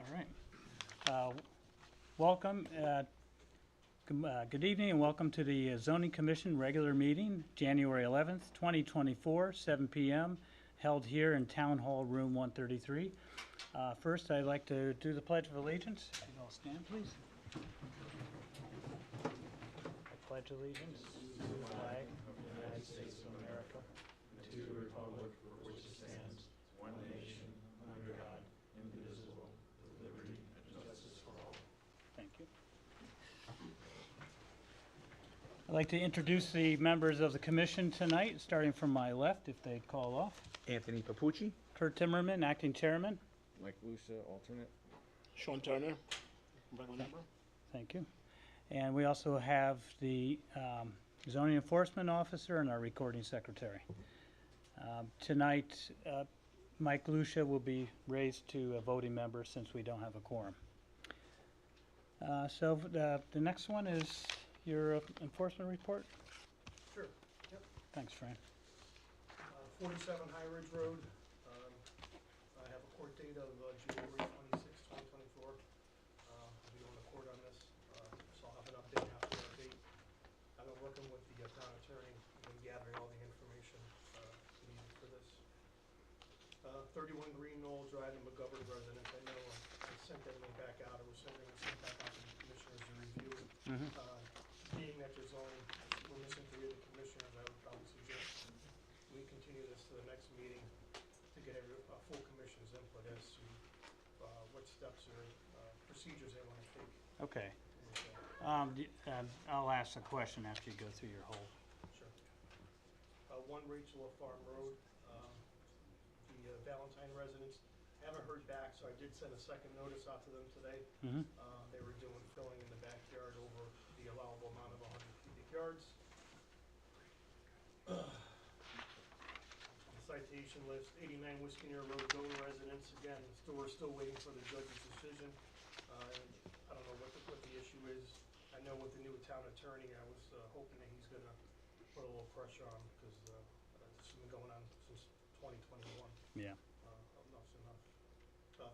All right. Welcome. Good evening and welcome to the Zoning Commission regular meeting, January 11th, 2024, 7 p.m., held here in Town Hall Room 133. First, I'd like to do the Pledge of Allegiance. If you all stand, please. I pledge allegiance to the flag of the United States of America, and to the republic for which it stands, one nation, under God, indivisible, with liberty and justice for all. Thank you. I'd like to introduce the members of the commission tonight, starting from my left, if they'd call off. Anthony Papucci. Kurt Timmerman, acting chairman. Mike Lucia, alternate. Sean Turner, regular member. Thank you. And we also have the zoning enforcement officer and our recording secretary. Tonight, Mike Lucia will be raised to a voting member since we don't have a quorum. So the next one is your enforcement report. Sure, yep. Thanks, Fran. 47 High Ridge Road. I have a court date of January 26, 2024. I'll be going to court on this, so I'll have an update after that date. I've been working with the town attorney and gathering all the information needed for this. 31 Green Knoll Drive in McGovern residence. I know I sent everything back out. I was sending it back out to the commissioners to review. Being that there's only, we're missing 3 of the commissioners, I would probably suggest we continue this to the next meeting to get a full commission's input as to what steps or procedures they want to take. Okay. I'll ask a question after you go through your whole. Sure. 1 Rachel Farm Road, the Valentine residence. I haven't heard back, so I did send a second notice out to them today. They were doing filling in the backyard over the allowable amount of 100 cubic yards. Citation list, 89 Whiskey Road, Dover residence. Again, we're still waiting for the judge's decision. I don't know what the issue is. I know with the new town attorney, I was hoping that he's gonna put a little pressure on, because this has been going on since 2021. Yeah. Enough's enough.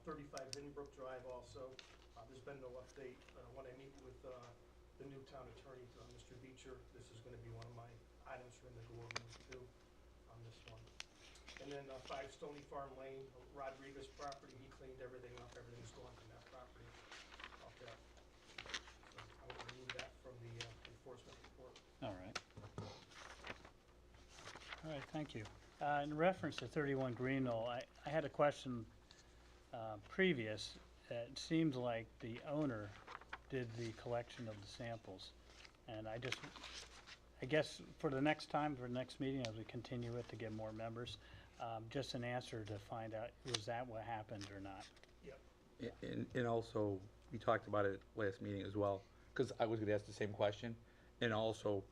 35 Vinbrook Drive also. There's been no update. When I meet with the new town attorney, Mr. Beecher, this is gonna be one of my items for him to go over too on this one. And then 5 Stony Farm Lane, Rodriguez property. He cleaned everything up. Everything's gone from that property. Okay. So I will remove that from the enforcement report. All right. All right, thank you. In reference to 31 Green Knoll, I had a question previous. It seems like the owner did the collection of the samples. And I guess for the next time, for the next meeting, as we continue it to get more members, just an answer to find out, was that what happened or not? Yep. And also, we talked about it last meeting as well, because I was gonna ask the same question. And also,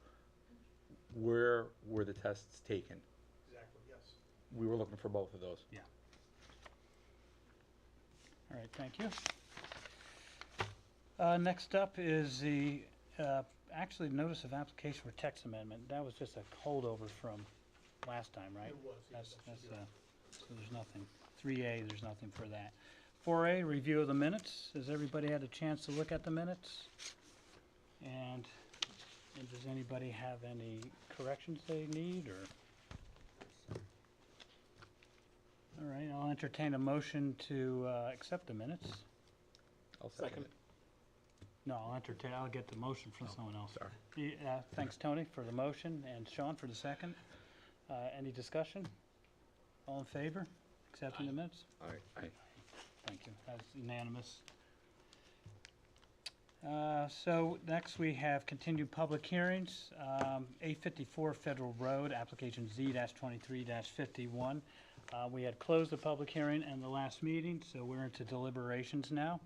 where were the tests taken? Exactly, yes. We were looking for both of those. Yeah. All right, thank you. Next up is the, actually, notice of application for text amendment. That was just a holdover from last time, right? It was, yes, That's, that should be so there's nothing. 3A, there's nothing for that. 4A, review of the minutes. Has everybody had a chance to look at the minutes? And does anybody have any corrections they need, or? All right, I'll entertain a motion to accept the minutes. I'll second it. No, I'll get the motion from someone else. Sorry. Thanks, Tony, for the motion, and Sean for the second. Any discussion? All in favor, accepting the minutes? All right, aye. Thank you, that's unanimous. So next we have continued public hearings. 854 Federal Road, application Z-23-51. We had closed the public hearing in the last meeting, so we're into deliberations now.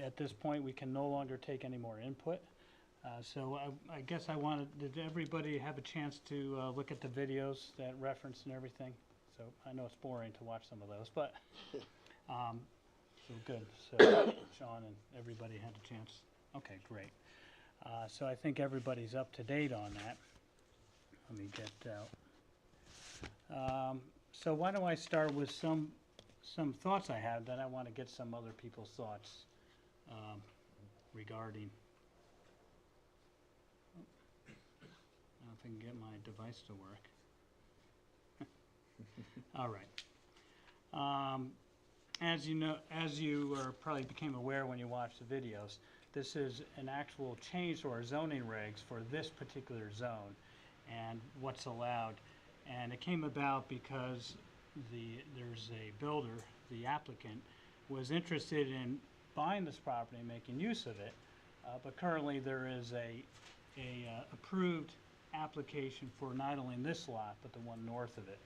At this point, we can no longer take any more input. So I guess did everybody have a chance to look at the videos that reference and everything? So I know it's boring to watch some of those, but so good. So Sean and everybody had a chance. Okay, great. So I think everybody's up to date on that. Let me get out. So why don't I start with some some thoughts I have that I want to get some other people's thoughts regarding. I don't know if I can get my device to work. All right. As you know, as you probably became aware when you watched the videos, this is an actual change to our zoning regs for this particular zone and what's allowed. And it came about because there's a builder, the applicant, was interested in buying this property and making use of it, but currently there is a approved application for not only this lot, but the one north of it.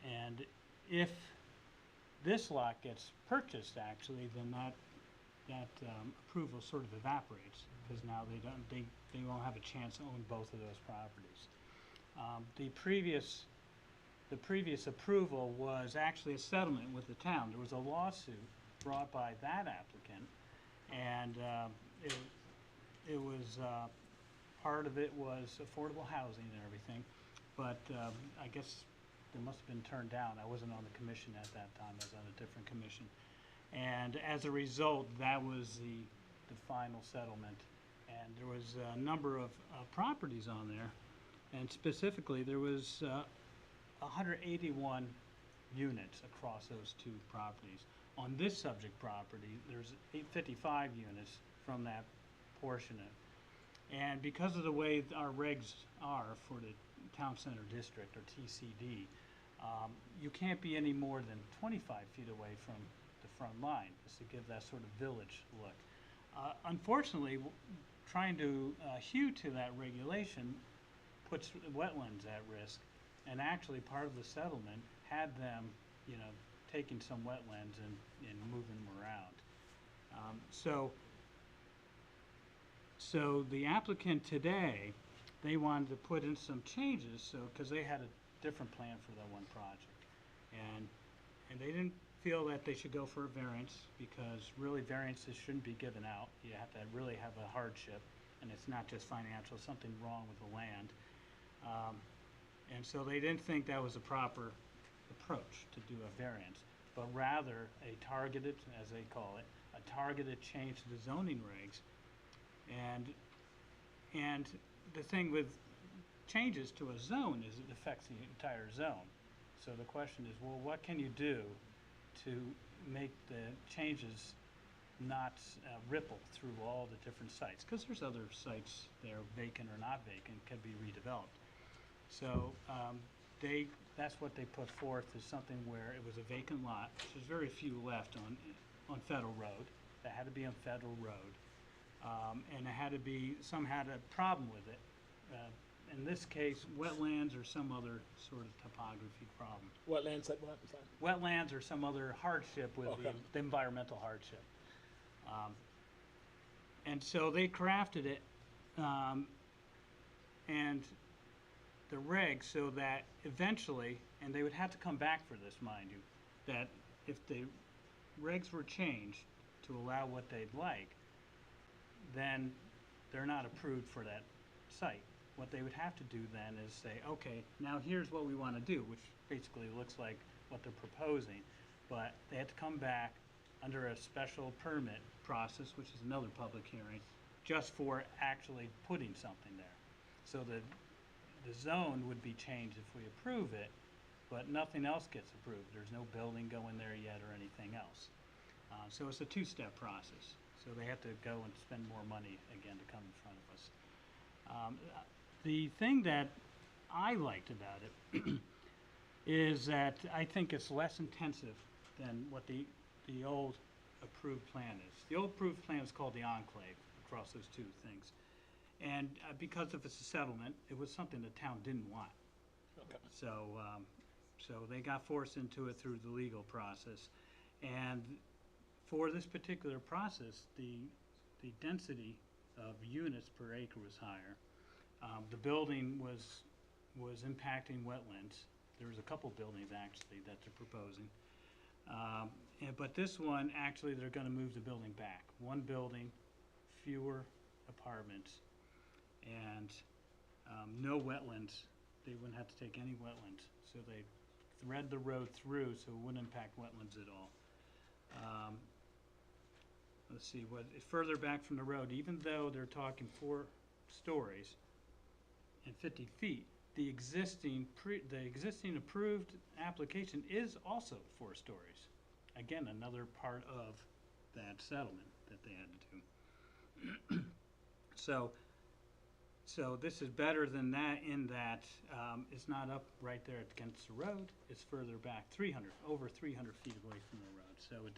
And if this lot gets purchased, actually, then that approval sort of evaporates, because now they won't have a chance to own both of those properties. The previous approval was actually a settlement with the town. There was a lawsuit brought by that applicant, and it was part of it was affordable housing and everything, but I guess it must have been turned down. I wasn't on the commission at that time. I was on a different commission. And as a result, that was the final settlement. And there was a number of properties on there. And specifically, there was 181 units across those two properties. On this subject property, there's 855 units from that portion of it. And because of the way our regs are for the Town Center District, or TCD, you can't be any more than 25 feet away from the front line, just to give that sort of village look. Unfortunately, trying to hew to that regulation puts wetlands at risk, and actually part of the settlement had them, taking some wetlands and moving them around. So the applicant today, they wanted to put in some changes, because they had a different plan for that one project. And they didn't feel that they should go for a variance, because really variances shouldn't be given out. You have to really have a hardship, and it's not just financial, something wrong with the land. And so they didn't think that was a proper approach to do a variance, but rather a targeted, as they call it, a targeted change to the zoning regs. And the thing with changes to a zone is it affects the entire zone. So the question is, well, what can you do to make the changes not ripple through all the different sites? Because there's other sites that are vacant or not vacant, can be redeveloped. So that's what they put forth, is something where it was a vacant lot, which there's very few left on Federal Road. That had to be on Federal Road. And it had to be, some had a problem with it. In this case, wetlands or some other sort of topography problem. Wetlands, like what? I'm sorry. Wetlands or some other hardship with Okay. the environmental hardship. And so they crafted it, and the regs, so that eventually, and they would have to come back for this, mind you, that if the regs were changed to allow what they'd like, then they're not approved for that site. What they would have to do then is say, okay, now here's what we want to do, which basically looks like what they're proposing, but they have to come back under a special permit process, which is another public hearing, just for actually putting something there. So the zone would be changed if we approve it, but nothing else gets approved. There's no building going there yet or anything else. So it's a two-step process. So they have to go and spend more money again to come in front of us. The thing that I liked about it is that I think it's less intensive than what the old approved plan is. The old approved plan is called the Enclave across those two things. And because of it's a settlement, it was something the town didn't want. Okay. So they got forced into it through the legal process. And for this particular process, the density of units per acre was higher. The building was impacting wetlands. There was a couple buildings actually that they're proposing. But this one, actually, they're gonna move the building back. One building, fewer apartments, and no wetlands. They wouldn't have to take any wetlands. So they thread the road through, so it wouldn't impact wetlands at all. Let's see, further back from the road, even though they're talking 4 stories and 50 feet, the existing approved application is also 4 stories. Again, another part of that settlement that they had to do. So this is better than that in that it's not up right there against the road. It's further back, over 300 feet away from the road. So it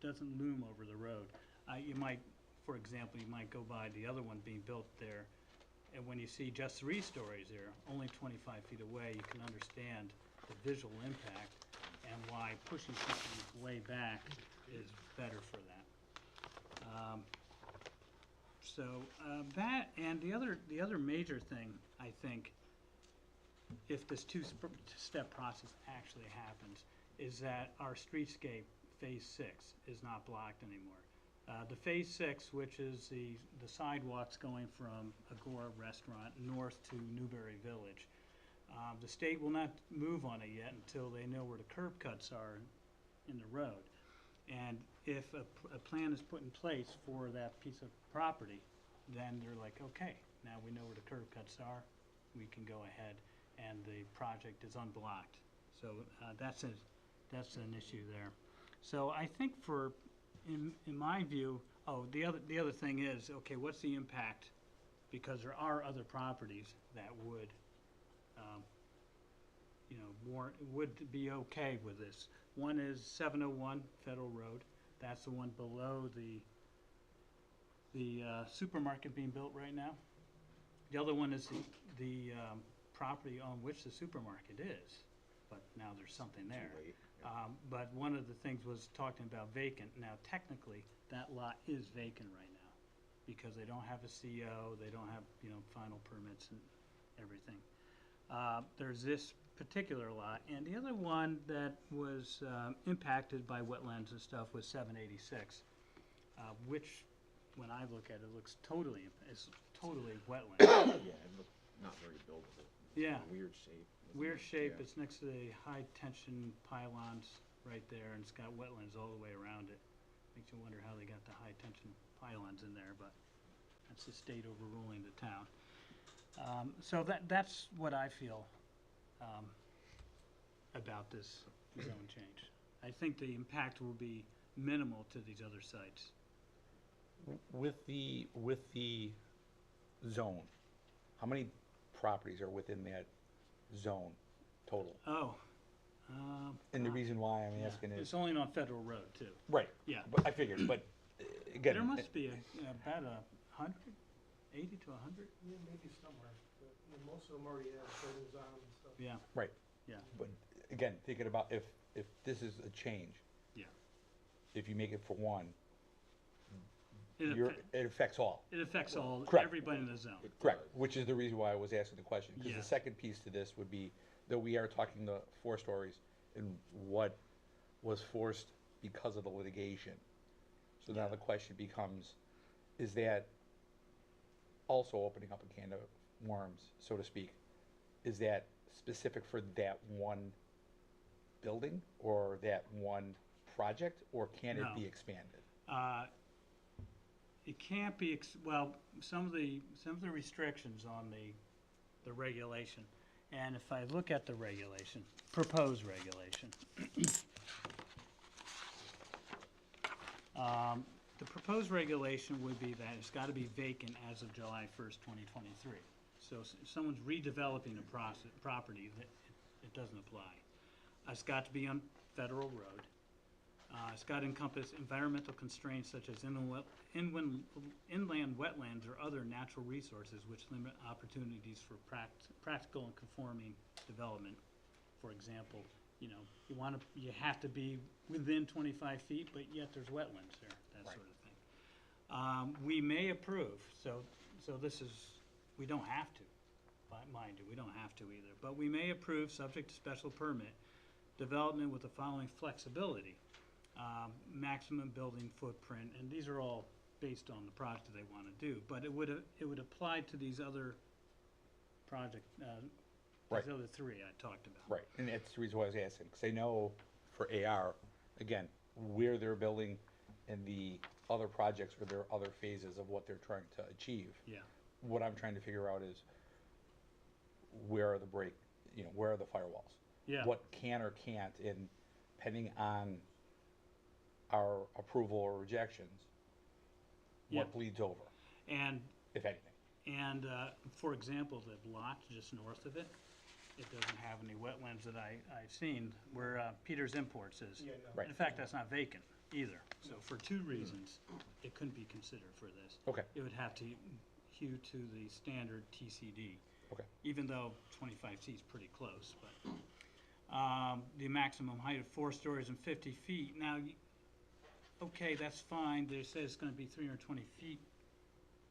doesn't loom over the road. You might, for example, you might go by the other one being built there, and when you see just 3 stories there, only 25 feet away, you can understand the visual impact and why pushing something way back is better for that. That, and the other major thing, I think, if this two-step process actually happens, is that our streetscape Phase 6 is not blocked anymore. The Phase 6, which is the sidewalks going from Agora Restaurant north to Newberry Village, the state will not move on it yet until they know where the curb cuts are in the road. And if a plan is put in place for that piece of property, then they're like, okay, now we know where the curb cuts are, we can go ahead, and the project is unblocked. So that's an issue there. So I think in my view, the other thing is, okay, what's the impact? Because there are other properties that would, would be okay with this. One is 701 Federal Road. That's the one below the supermarket being built right now. The other one is the property on which the supermarket is, but now there's something there. But one of the things was talking about vacant. Now technically, that lot is vacant right now because they don't have a CO, they don't have, final permits and everything. There's this particular lot, and the other one that was impacted by wetlands and stuff was 786, which, when I look at it, looks totally wetland. Yeah, it looked not very buildable. Yeah. Weird shape. Weird shape. Yeah. It's next to the high tension pylons right there, and it's got wetlands all the way around it. Makes you wonder how they got the high tension pylons in there, but that's the state overruling the town. So that's what I feel about this zone change. I think the impact will be minimal to these other sites. With the zone, how many properties are within that zone total? Oh. And the reason why I'm yeah. asking is, It's only on Federal Road, too. right, Yeah. but I figured, but again. There must be about 100, 80 to 100? Yeah, maybe somewhere, but, most of them already have buildings on them and stuff. Yeah, Right, yeah, but again, thinking about if this is a change, yeah. if you make it for one, It it affects all. affects all, Correct. everybody in the zone. Correct, which is the reason why I was asking the question. Because Yeah. the second piece to this would be that we are talking the 4 stories and what was forced because of the litigation. So now the question becomes, is that also opening up a can of worms, so to speak? Is that specific for that one building or that one project, or can it No. be expanded? It can't be, well, some of the restrictions on the regulation, and if I look at the regulation, proposed regulation, the proposed regulation would be that it's gotta be vacant as of July 1st, 2023. So if someone's redeveloping a property, it doesn't apply. It's got to be on Federal Road. It's got to encompass environmental constraints such as inland wetlands or other natural resources which limit opportunities for practical and conforming development. For example, you have to be within 25 feet, but yet there's wetlands there, that Right. sort of thing. We may approve, so this is, we don't have to, mind you, we don't have to either, but we may approve, subject to special permit, development with the following flexibility. Maximum building footprint, and these are all based on the project that they want to do, but it would apply to these other project Right. These other three I talked about. Right, and that's the reason why I was asking, because I know for AR, again, where they're building and the other projects or their other phases of what they're trying to achieve. Yeah, What I'm trying to figure out is where are the where are the firewalls? yeah. What can or can't, and depending on our approval or rejections, what Yeah. bleeds over, And, if anything. for example, the lot just north of it, it doesn't have any wetlands that I've seen where Peter's Imports is. Yeah, no. Right. In fact, that's not vacant either. So for two reasons, it couldn't be considered for this. Okay, It would have to hew to the standard TCD, okay, even though 25 feet is pretty close, but, the maximum height of 4 stories and 50 feet. Now, okay, that's fine, they say it's gonna be 320 feet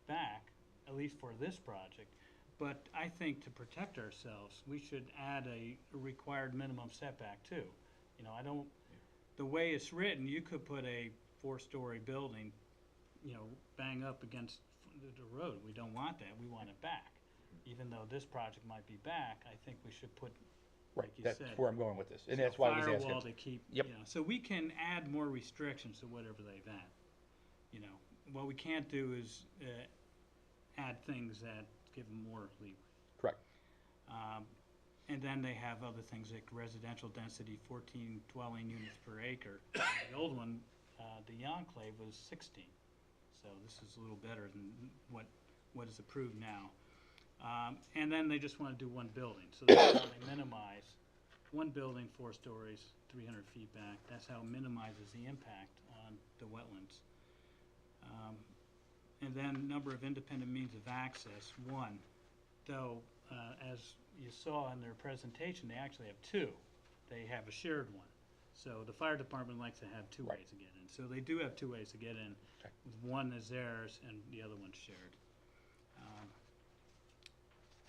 back, at least for this project. But I think to protect ourselves, we should add a required minimum setback too. You know, I don't, the way it's written, you could put a 4-story building, you know, bang up against the road. We don't want that, we want it back. Even though this project might be back, I think we should put, right, like you that's said, where I'm going with this, and so that's why I was firewall asking. to keep, Yep. you know, so we can add more restrictions to whatever they've added. You know, what we can't do is add things that give them more leeway. Correct, And then they have other things like residential density, 14 dwelling units per acre. The old one, the enclave was 16, so this is a little better than what is approved now. And then they just want to do one building, so they minimize one building, 4 stories, 300 feet back. That's how it minimizes the impact on the wetlands. And then number of independent means of access, 1. Though, as you saw in their presentation, they actually have 2. They have a shared one. So the fire department likes to have 2 Right. ways to get in. So they do have 2 ways to get in. Okay. One is theirs and the other one's shared.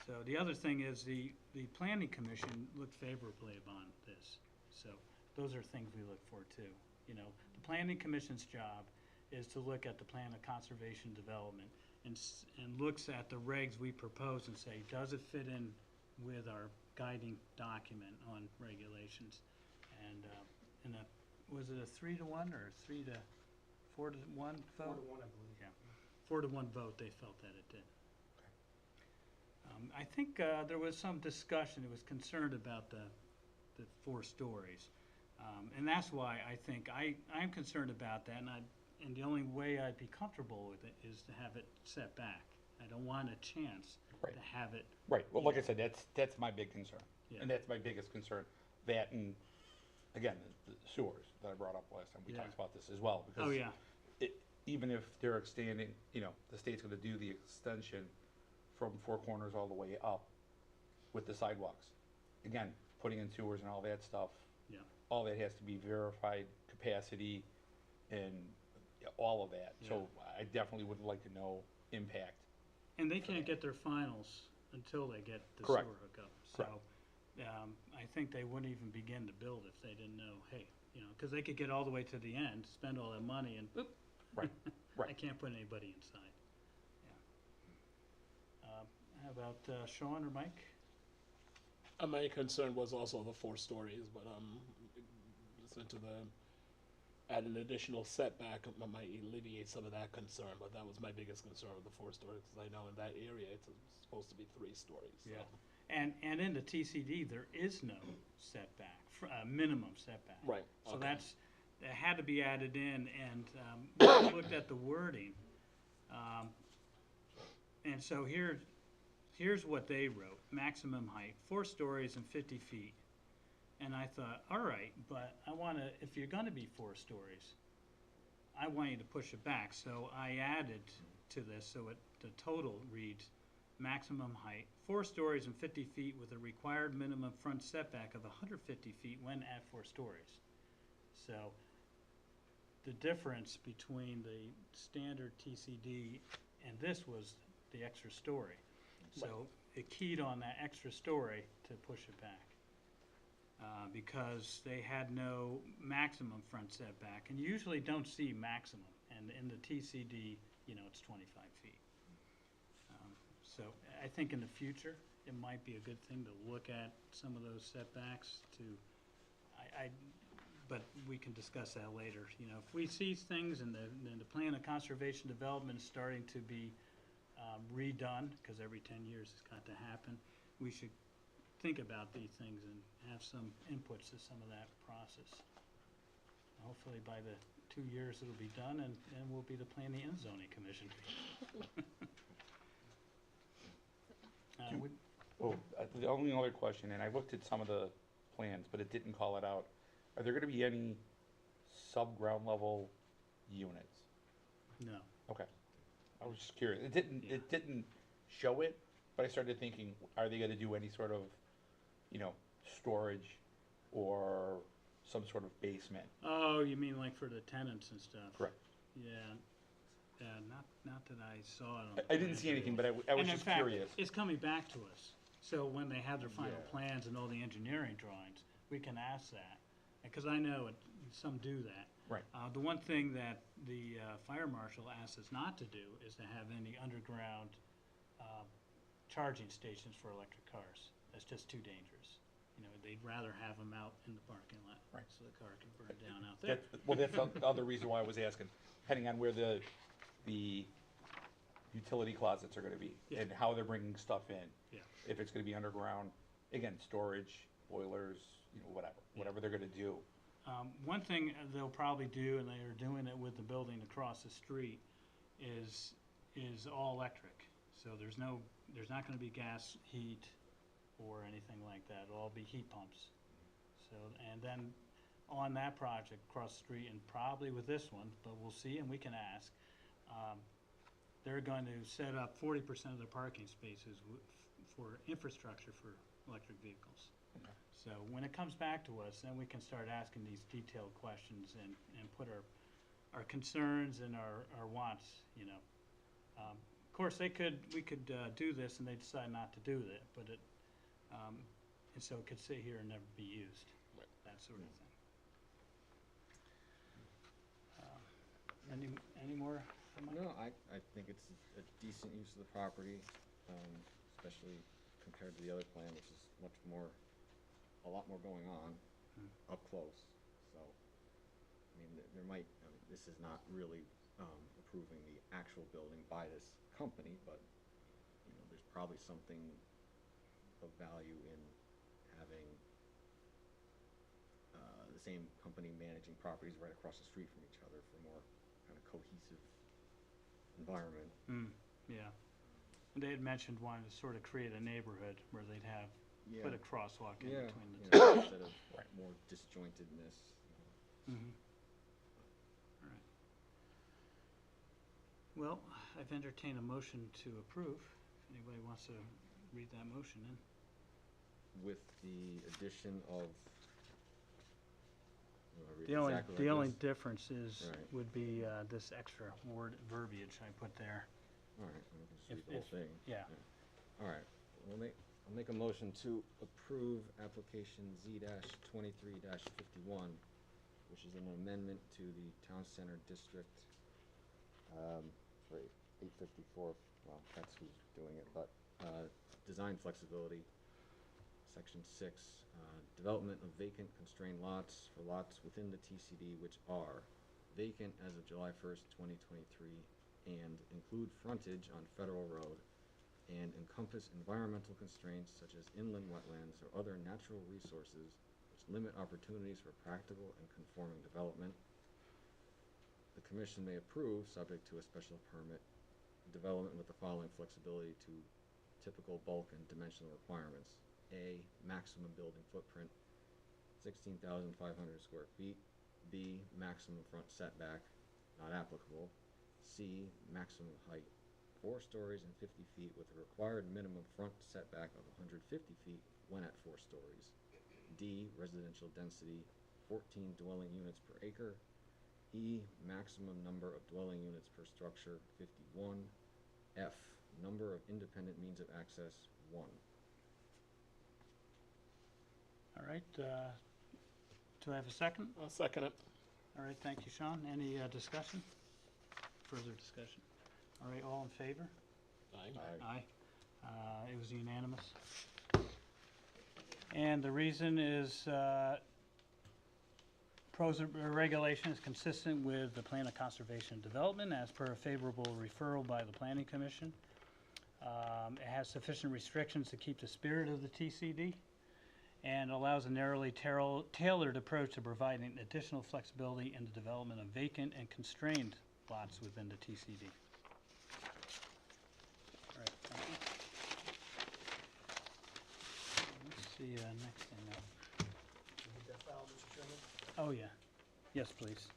So the other thing is the planning commission looked favorably upon this. So those are things we look for too. You know, the planning commission's job is to look at the plan of conservation development and looks at the regs we propose and say, does it fit in with our guiding document on regulations? And, was it a 3-to-1 or 3-to 4-to-1 vote? 4 to 1, I believe. Yeah, 4-to-1 vote, they felt that it did. I think there was some discussion, it was concerned about the 4 stories. And that's why I think I'm concerned about that, and the only way I'd be comfortable with it is to have it set back. I don't want a chance Right. to have it, right, well, like I said, that's my big concern, Yeah. and that's my biggest concern, that and, again, the sewers that I brought up last time, we Yeah. talked about this as well, because oh yeah, even if they're extending, the state's gonna do the extension from Four Corners all the way up with the sidewalks. Again, putting in sewers and all that stuff. Yeah. All that has to be verified capacity and all of that. So I definitely would like to know impact. and they can't get their finals until they get the Correct. sewer hookup. So, I think they wouldn't even begin to build if they didn't know, hey, you know, because they could get all the way to the end, spend all that money, and boop. Right, I right. can't put anybody inside. Yeah. How about Sean or Mike? My concern was also the 4 stories, but listening to the add an additional setback might alleviate some of that concern. But that was my biggest concern with the 4 stories, because I know in that area it's supposed to be 3 stories. So. Yeah. And in the TCD, there is no setback, minimum setback. Right. So okay. that had to be added in, and when we looked at the wording. And so here's what they wrote: maximum height, 4 stories and 50 feet. And I thought, all right, but I wanna, if you're gonna be 4 stories, I want you to push it back. So I added to this, so the total reads, maximum height, 4 stories and 50 feet with a required minimum front setback of 150 feet when at 4 stories. So the difference between the standard TCD and this was the extra story. So it keyed on that extra story to push it back. Because they had no maximum front setback, and you usually don't see maximum, and in the TCD, you know, it's 25 feet. So I think in the future, it might be a good thing to look at some of those setbacks to, but we can discuss that later. You know, if we see things and the plan of conservation development is starting to be redone, because every 10 years it's got to happen, we should think about these things and have some inputs to some of that process. Hopefully by the 2 years it'll be done and we'll be the Planning and Zoning Commission. Well, the only other question, and I looked at some of the plans, but it didn't call it out. Are there gonna be any sub-ground level units? No. Okay. I was just curious. It didn't show it, but I started thinking, are they gonna do any sort of, storage or some sort of basement? Oh, you mean like for the tenants and stuff? Correct. Yeah, not that I saw it on the I didn't plan. see anything, but I was And in just fact, curious. it's coming back to us. So when they have their final Yeah. plans and all the engineering drawings, we can ask that. Because I know some do that. Right. The one thing that the fire marshal asked us not to do is to have any underground charging stations for electric cars. That's just too dangerous. You know, they'd rather have them out in the parking lot. Right. So the car can burn down out there. Well, that's the other reason why I was asking, depending on where the utility closets are gonna be Yeah. and how they're bringing stuff in. Yeah. If it's gonna be underground, again, storage, boilers, whatever they're gonna do. One thing they'll probably do, and they are doing it with the building across the street, is all electric. So there's not gonna be gas, heat, or anything like that. It'll all be heat pumps. So, and then on that project across the street, and probably with this one, but we'll see and we can ask, they're going to set up 40% of the parking spaces for infrastructure for electric vehicles. Okay. So when it comes back to us, then we can start asking these detailed questions and put our concerns and our wants, Of course, we could do this and they decide not to do that, but and so it could sit here and never be used, Right. that sort of thing. Any more? Mike? No, I think it's a decent use of the property, especially compared to the other plan, which is a lot more going on up close. So, I mean, this is not really approving the actual building by this company, but, there's probably something of value in having the same company managing properties right across the street from each other for more kind of cohesive environment. Yeah. And they had mentioned wanting to sort of create a neighborhood where they'd have, put a crosswalk in between the two. Instead of Right. more disjointedness. Mhm. All right. Well, I've entertained a motion to approve. If anybody wants to read that motion in. With the addition of. You wanna read The only, exactly the like only this? difference is, Right. would be this extra word verbiage I put there. All right, we can just If- read the whole if- thing. yeah. All right, I'll make a motion to approve application Z-23-51, which is an amendment to the Town Center District, for 854, well, that's who's doing it, but, design flexibility, section 6, development of vacant constrained lots for lots within the TCD which are vacant as of July 1st, 2023, and include frontage on Federal Road, and encompass environmental constraints such as inland wetlands or other natural resources which limit opportunities for practical and conforming development. The commission may approve, subject to a special permit, development with the following flexibility to typical bulk and dimensional requirements. A, maximum building footprint, 16,500 square feet. B, maximum front setback, not applicable. C, maximum height, 4 stories and 50 feet with a required minimum front setback of 150 feet when at 4 stories. D, residential density, 14 dwelling units per acre. E, maximum number of dwelling units per structure, 51. F, number of independent means of access, 1. All right, do I have a second? I'll second it. All right, thank you, Sean. Any discussion? Further discussion? All right, all in favor? Aye. Aye. It was unanimous. And the reason is regulation is consistent with the Plan of Conservation and Development as per a favorable referral by the Planning Commission. It has sufficient restrictions to keep the spirit of the TCD and allows a narrowly tailored approach to providing additional flexibility in the development of vacant and constrained lots within the TCD. All right, thank you. Let's see, next thing up. Can you get that file, Mr. Chairman? Oh, yeah. Yes, please.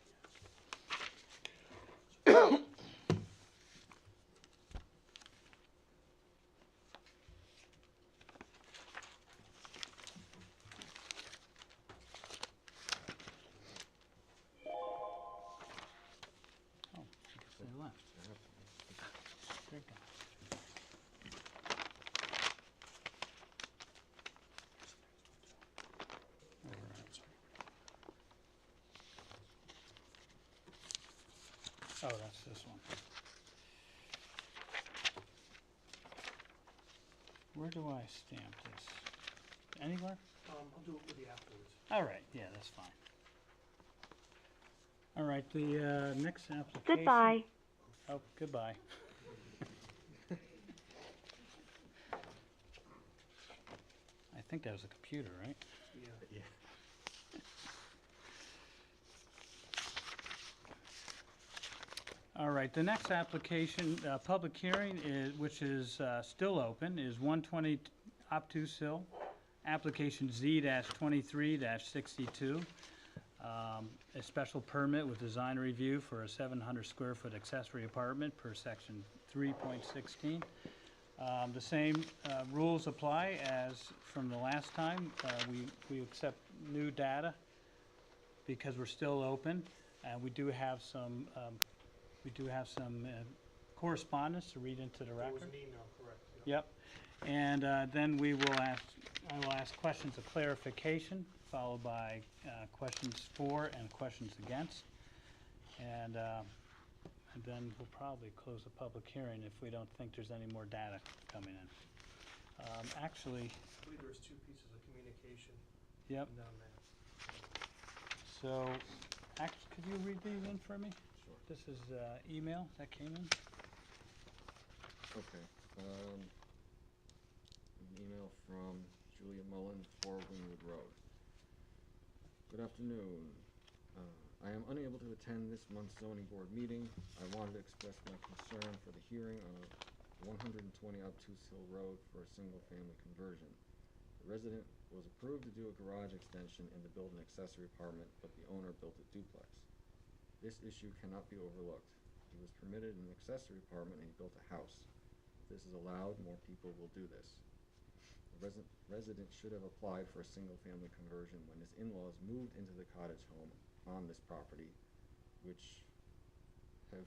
Oh, I guess they left. They're gone. All right. Oh, that's this one. Where do I stamp this? Anywhere? I'll do it with you afterwards. All right, yeah, that's fine. All right, the next application. Goodbye. Oh, goodbye. I think that was a computer, right? Yeah. All right, the next application, public hearing is, which is still open, is 120 Obtuse Hill, application Z-23-62. A special permit with design review for a 700 square foot accessory apartment per section 3.16. The same rules apply as from the last time. We accept new data because we're still open, and we do have some correspondence to read into the There record. was an email, correct? Yeah. Yep. And then I will ask questions of clarification, followed by questions for and questions against. And then we'll probably close the public hearing if we don't think there's any more data coming in. Actually, I believe there's two pieces of communication yep, down there. so, could you read these in for me? Sure. This is email that came in. Okay. An email from Julia Mullen, 4 Winwood Road. Good afternoon. I am unable to attend this month's zoning board meeting. I wanted to express my concern for the hearing on a 120 Obtuse Hill Road for a single-family conversion. The resident was approved to do a garage extension and to build an accessory apartment, but the owner built a duplex. This issue cannot be overlooked. He was permitted an accessory apartment and he built a house. If this is allowed, more people will do this. The resident should have applied for a single-family conversion when his in-laws moved into the cottage home on this property, which have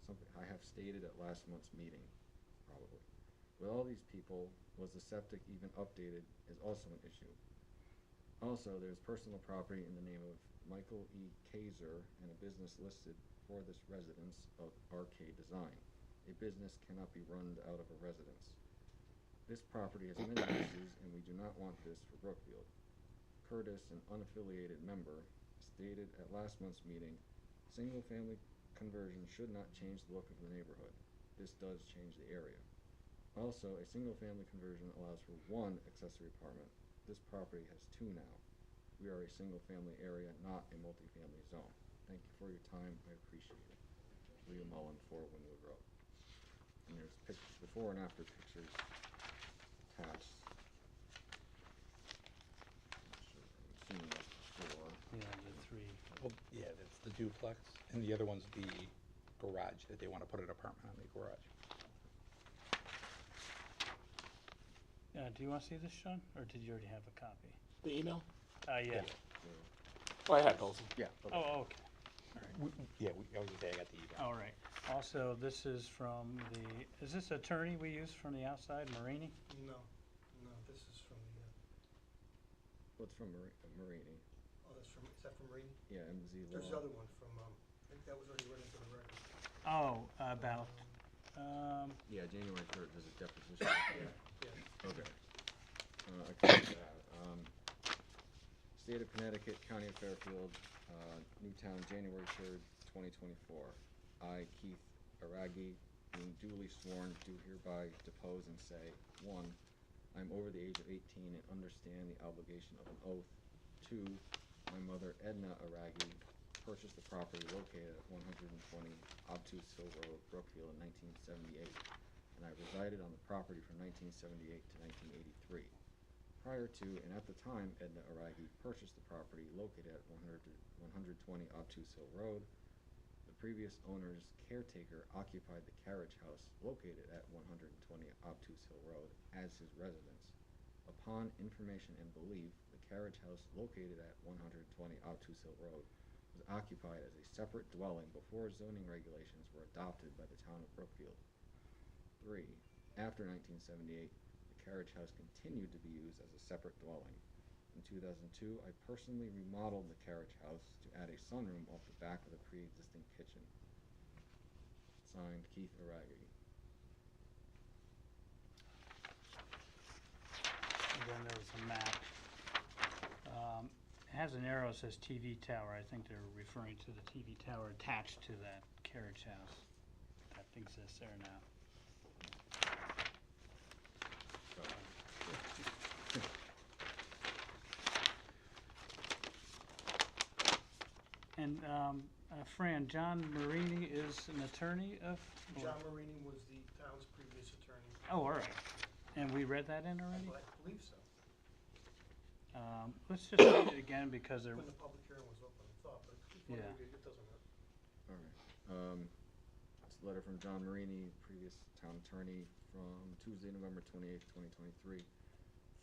something I have stated at last month's meeting, probably. With all these people, was the septic even updated is also an issue. Also, there's personal property in the name of Michael E. Kaiser and a business listed for this residence of RK Design. A business cannot be run out of a residence. This property has many uses, and we do not want this for Brookfield. Curtis, an unaffiliated member, stated at last month's meeting, single-family conversion should not change the look of the neighborhood. This does change the area. Also, a single-family conversion allows for 1 accessory apartment. This property has 2 now. We are a single-family area, not a multifamily zone. Thank you for your time. I appreciate it. Julia Mullen, 4 Winwood Road. And there's pictures, before and after pictures attached. Not sure if you've seen this before. Yeah, the three. Well, yeah, that's the duplex, and the other one's the garage, that they want to put an apartment on the garage. Do you want to see this, Sean, or did you already have a copy? The email? Yeah. Oh, I had those. Yeah. Okay. Oh, okay. Yeah, I was gonna say, I got the email. All right. Also, this is from is this attorney we used from the outside, Marini? No, this is from the, What's from Marini? is that from Marine? Yeah, MZ Law. There's the other one from, I think that was already read into the record. Oh, about Yeah, January 3rd, there's a deposition. Yeah. Okay. I can do that. State of Connecticut, County of Fairfield, Newtown, January 3rd, 2024. I, Keith Aragi, being duly sworn, do hereby depose and say, 1, I'm over the age of 18 and understand the obligation of an oath. 2, my mother, Edna Aragi, purchased the property located at 120 Obtuse Hill Road, Brookfield in 1978, and I resided on the property from 1978 to 1983. Prior to and at the time Edna Aragi purchased the property located at 120 Obtuse Hill Road, the previous owner's caretaker occupied the carriage house located at 120 Obtuse Hill Road as his residence. Upon information and belief, the carriage house located at 120 Obtuse Hill Road was occupied as a separate dwelling before zoning regulations were adopted by the town of Brookfield. 3. After 1978, the carriage house continued to be used as a separate dwelling. In 2002, I personally remodeled the carriage house to add a sunroom off the back of the pre-existing kitchen. Signed, Keith Aragi. And then there's a map. It has an arrow that says TV tower. I think they're referring to the TV tower attached to that carriage house that exists there now. And Fran, John Marini is an attorney of? John Marini was the town's previous attorney. Oh, all right. And we read that in already? I believe so, Let's just read it again because they're, when the public hearing was open, I thought, but if you want Yeah. to read it, it doesn't hurt. All right. It's a letter from John Marini, previous town attorney, from Tuesday, November 28th, 2023.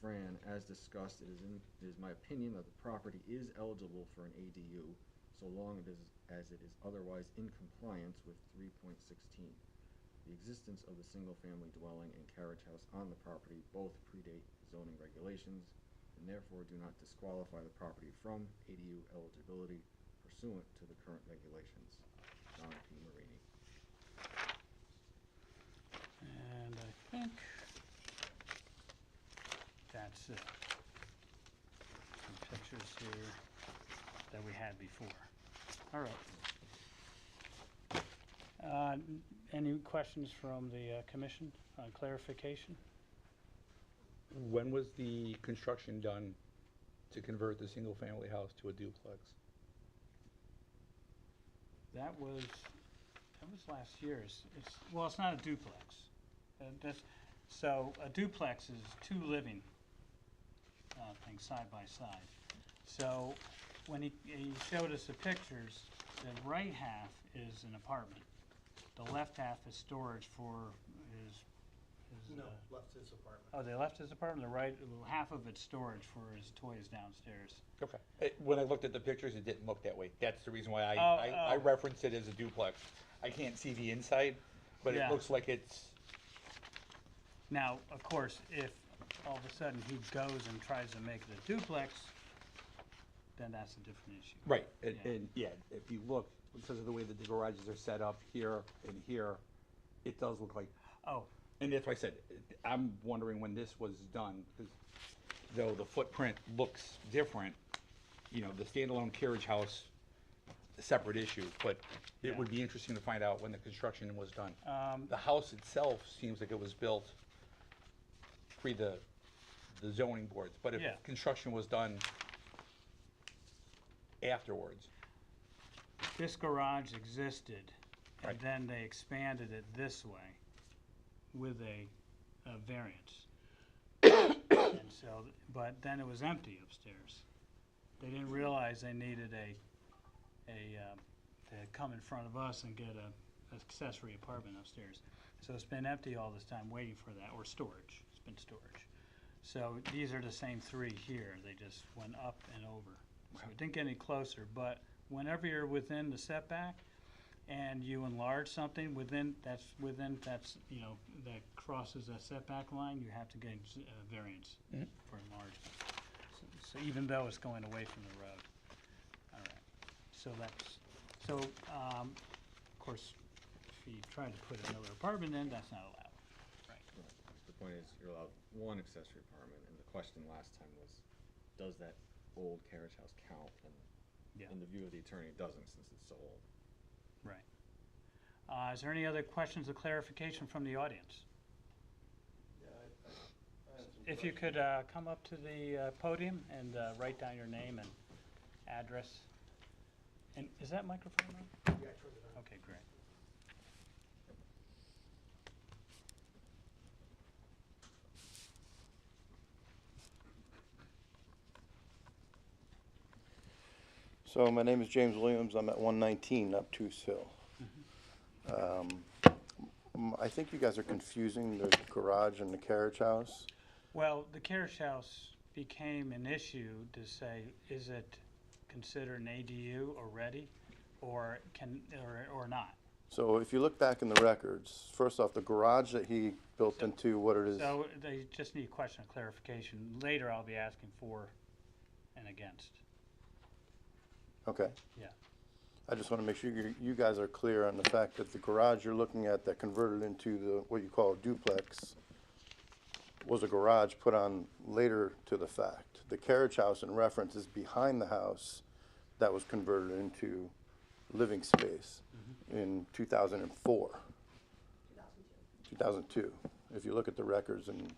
Fran, as discussed, it is my opinion that the property is eligible for an ADU, so long as it is otherwise in compliance with 3.16. The existence of the single-family dwelling and carriage house on the property both predate zoning regulations, and therefore do not disqualify the property from ADU eligibility pursuant to the current regulations. John P. Marini. and I think that's it. Some pictures here that we had before. All right. Any questions from the commission on clarification? When was the construction done to convert the single-family house to a duplex? That was last year. Well, it's not a duplex. So a duplex is two living things side by side. So when he showed us the pictures, the right half is an apartment. The left half is storage for his. No, left his apartment. Oh, they left his apartment. The right half of it's storage for his toys downstairs. Okay. When I looked at the pictures, it didn't look that way. That's the reason why I Oh. referenced it as a duplex. I can't see the inside, but Yeah. it looks like it's, Now, of course, if all of a sudden he goes and tries to make it a duplex, then that's a different issue. right, Yeah. if you look, because of the way that the garages are set up here and here, it does look like, Oh, and that's why I said, I'm wondering when this was done, because though the footprint looks different, you know, the standalone carriage house, a separate issue, but it Yeah. would be interesting to find out when the construction was done. um, The house itself seems like it was built pre the zoning boards, but Yeah. if construction was done afterwards, this garage existed, and Right. then they expanded it this way with a variance. And so, but then it was empty upstairs. They didn't realize they needed to come in front of us and get a accessory apartment upstairs. So it's been empty all this time, waiting for that, or storage. It's been storage. So these are the same three here. They just went up and over. So it didn't get any closer, but whenever you're within the setback and you enlarge something that's, you know, that crosses that setback line, you have to get a variance Mhm. for enlargement. So even though it's going away from the road. All right. So of course, if you try to put another apartment in, that's not allowed. Right. The point is, you're allowed one accessory apartment, and the question last time was, does that old carriage house count? And Yeah. in the view of the attorney, it doesn't, since it's so old. Right. Is there any other questions or clarification from the audience? Yeah, I have some If you questions. could come up to the podium and write down your name and address. And is that microphone on? Yeah, I turned it on. Okay, great. So my name is James Williams. I'm at 119 Obtuse Hill. I think you guys are confusing the garage and the carriage house. Well, the carriage house became an issue to say, is it considered an ADU already, or or not? So if you look back in the records, first off, the garage that he built into what it is. So they just need a question of clarification. Later, I'll be asking for and against. Okay. Yeah. I just want to make sure you guys are clear on the fact that the garage you're looking at that converted into the, what you call a duplex, was a garage put on later to the fact. The carriage house in reference is behind the house that was converted into living space in 2004. 2002. If you look at the records and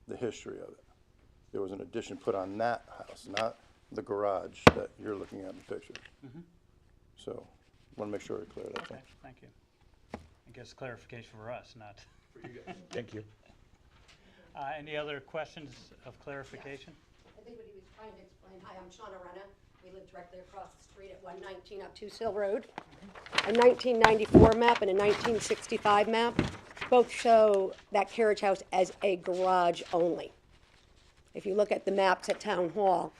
the history of it, there was an addition put on that house, not the garage that you're looking at in the picture. So, want to make sure we're clear, that's all. Okay, thank you. I guess clarification for us, not. Thank you. Any other questions of clarification? I think what he was trying to explain, hi, I'm Shauna Renna. We live directly across the street at 119 Obtuse Hill Road. A 1994 map and a 1965 map both show that carriage house as a garage only. If you look at the maps at Town Hall,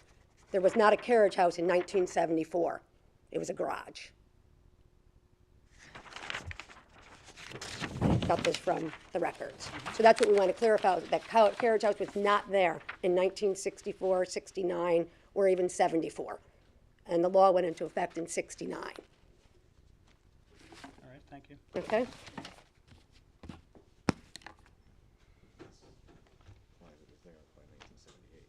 there was not a carriage house in 1974. It was a garage. Got this from the records. So that's what we want to clarify, that carriage house was not there in 1964, 69, or even 74. And the law went into effect in 69, All right, thank you. okay? Why it was there by 1978.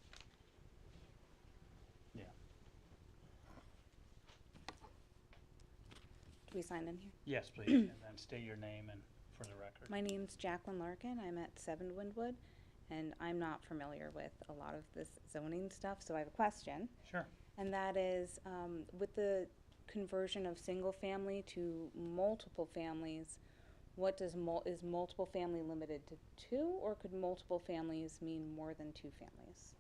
Yeah. Can we sign in here? Yes, please, and then state your name and for the record. My name's Jacqueline Larkin. I'm at 7 Windwood, and I'm not familiar with a lot of this zoning stuff, so I have a question. Sure. And that is, with the conversion of single family to multiple families, what does is multiple family limited to 2, or could multiple families mean more than 2 families?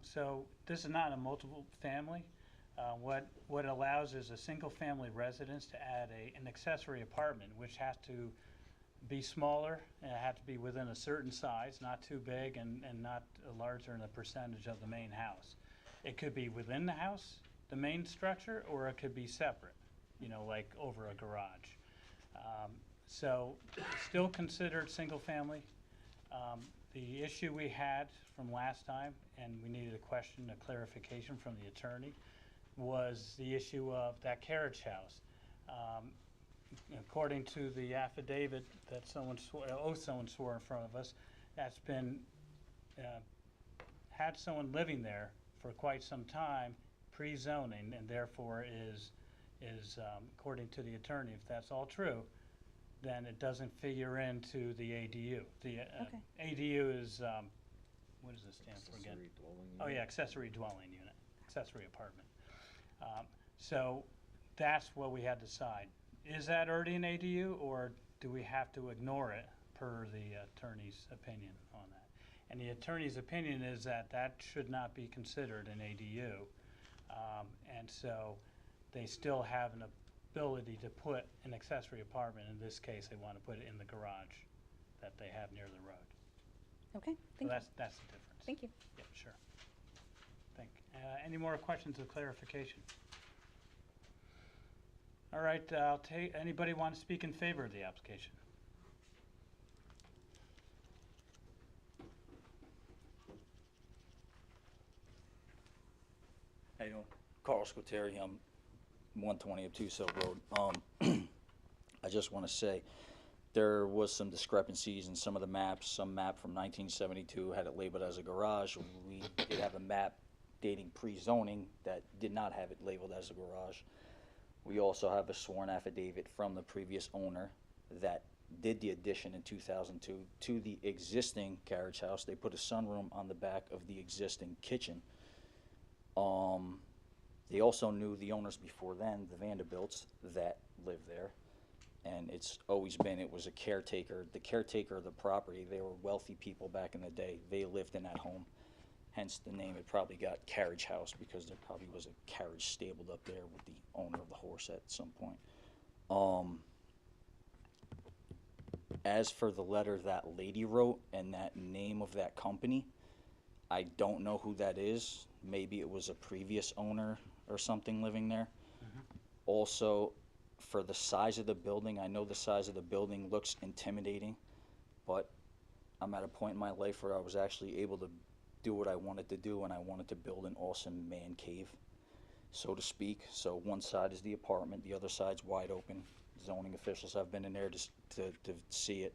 So this is not a multiple family. What it allows is a single family residence to add an accessory apartment, which has to be smaller, and it has to be within a certain size, not too big and not larger than a percentage of the main house. It could be within the house, the main structure, or it could be separate, you know, like over a garage. So still considered single family. The issue we had from last time, and we needed a clarification from the attorney, was the issue of that carriage house. According to the affidavit that someone swore in front of us, that's been, had someone living there for quite some time, pre-zoning, and therefore is according to the attorney, if that's all true, then it doesn't figure into the ADU. The Okay. ADU is, what does it stand for again? Accessory dwelling Oh, unit. yeah, accessory dwelling unit, accessory apartment. So that's what we had to decide. Is that already an ADU, or do we have to ignore it per the attorney's opinion on that? And the attorney's opinion is that that should not be considered an ADU. And so they still have an ability to put an accessory apartment. In this case, they want to put it in the garage that they have near the road. Okay, So thank you. that's the difference. Thank you. Yeah, sure. Any more questions of clarification? All right, I'll take, anybody want to speak in favor of the application? How you doing? Carl Scuteri, I'm 120 Obtuse Hill Road. I just want to say, there was some discrepancies in some of the maps. Some map from 1972 had it labeled as a garage. We did have a map dating pre-zoning that did not have it labeled as a garage. We also have a sworn affidavit from the previous owner that did the addition in 2002 to the existing carriage house. They put a sunroom on the back of the existing kitchen. They also knew the owners before then, the Vanderbilts, that lived there. And it's always been, it was a caretaker. The caretaker of the property, they were wealthy people back in the day. They lived in that home. Hence the name, it probably got carriage house because there probably was a carriage stabled up there with the owner of the horse at some point. As for the letter that lady wrote and that name of that company, I don't know who that is. Maybe it was a previous owner or something living there. Also, for the size of the building, I know the size of the building looks intimidating, but I'm at a point in my life where I was actually able to do what I wanted to do, and I wanted to build an awesome man cave, so to speak. So one side is the apartment, the other side's wide open. Zoning officials have been in there to see it.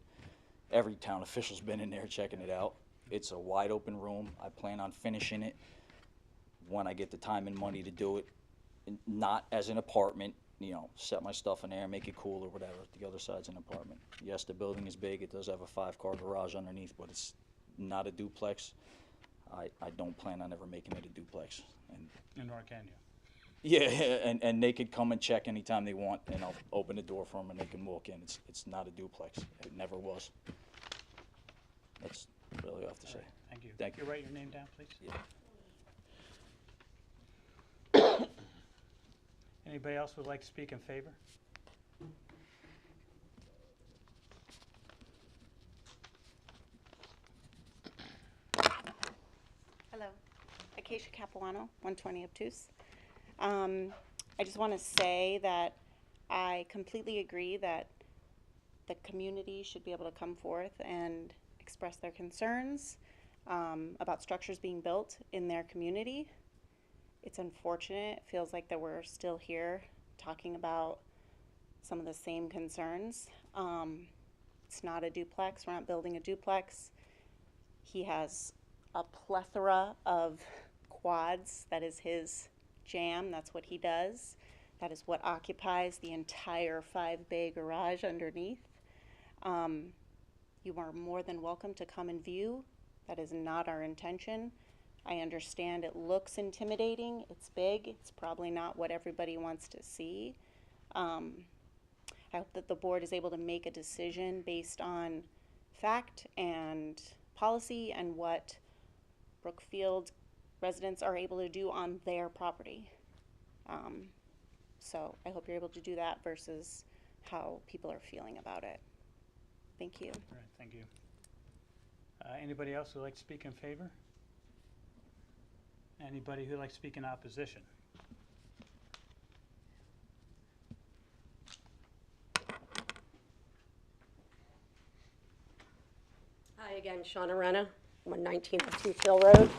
Every town official's been in there checking it out. It's a wide open room. I plan on finishing it when I get the time and money to do it. Not as an apartment, you know, set my stuff in there, make it cool or whatever. The other side's an apartment. Yes, the building is big. It does have a 5-car garage underneath, but it's not a duplex. I don't plan on ever making it a duplex. And Nor can you. yeah, and they could come and check anytime they want, and I'll open the door for them and they can walk in. It's not a duplex. It never was. That's really all I have to say. Thank you. Thank Could you write your name down, please? Yeah. Anybody else would like to speak in favor? Hello, Acacia Capuano, 120 Obtuse. I just want to say that I completely agree that the community should be able to come forth and express their concerns about structures being built in their community. It's unfortunate. It feels like that we're still here talking about some of the same concerns. It's not a duplex. We're not building a duplex. He has a plethora of quads. That is his jam. That's what he does. That is what occupies the entire 5-bay garage underneath. You are more than welcome to come and view. That is not our intention. I understand it looks intimidating. It's big. It's probably not what everybody wants to see. I hope that the board is able to make a decision based on fact and policy and what Brookfield residents are able to do on their property. So I hope you're able to do that versus how people are feeling about it. Thank you. All right, thank you. Anybody else who would like to speak in favor? Anybody who would like to speak in opposition? Hi again, Shauna Renna, 119 Teeth Hill Road.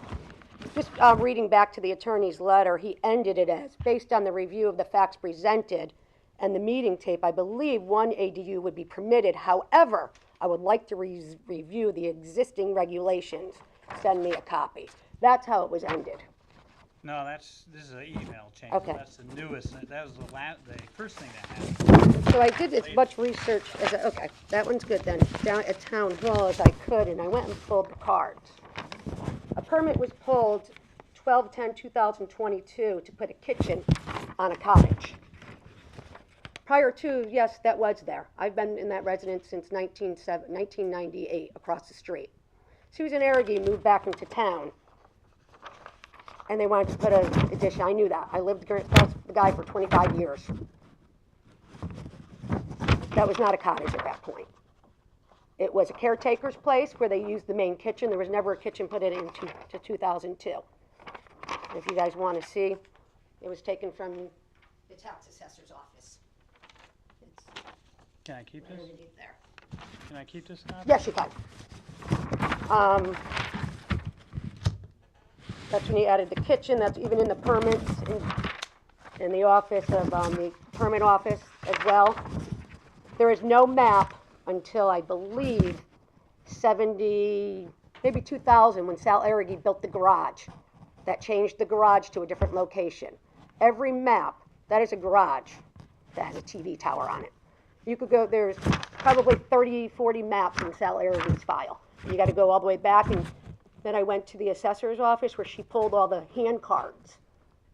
Just reading back to the attorney's letter, he ended it as, based on the review of the facts presented and the meeting tape, I believe one ADU would be permitted. However, I would like to review the existing regulations. Send me a copy. That's how it was ended. No, this is an email change. Okay. That's the newest, that was the first thing that happened. So I did as much research as, okay, that one's good then, down at Town Hall as I could, and I went and pulled the cards. A permit was pulled 12/10/2022 to put a kitchen on a cottage. Prior to, yes, that was there. I've been in that residence since 1998, across the street. Susan Arragee moved back into town, and they wanted to put an addition. I knew that. I lived across the guy for 25 years. That was not a cottage at that point. It was a caretaker's place where they used the main kitchen. There was never a kitchen put in to 2002. If you guys want to see, it was taken from the tax assessor's office. It's Can I keep this? underneath there. Can I keep this copy? Yes, you can. That's when he added the kitchen. That's even in the permits in the office of the permit office as well. There is no map until I believe 70, maybe 2000, when Sal Arigui built the garage. That changed the garage to a different location. Every map, that is a garage that has a TV tower on it. You could go, there's probably 30, 40 maps in Sal Arigui's file. You gotta go all the way back, and then I went to the assessor's office where she pulled all the hand cards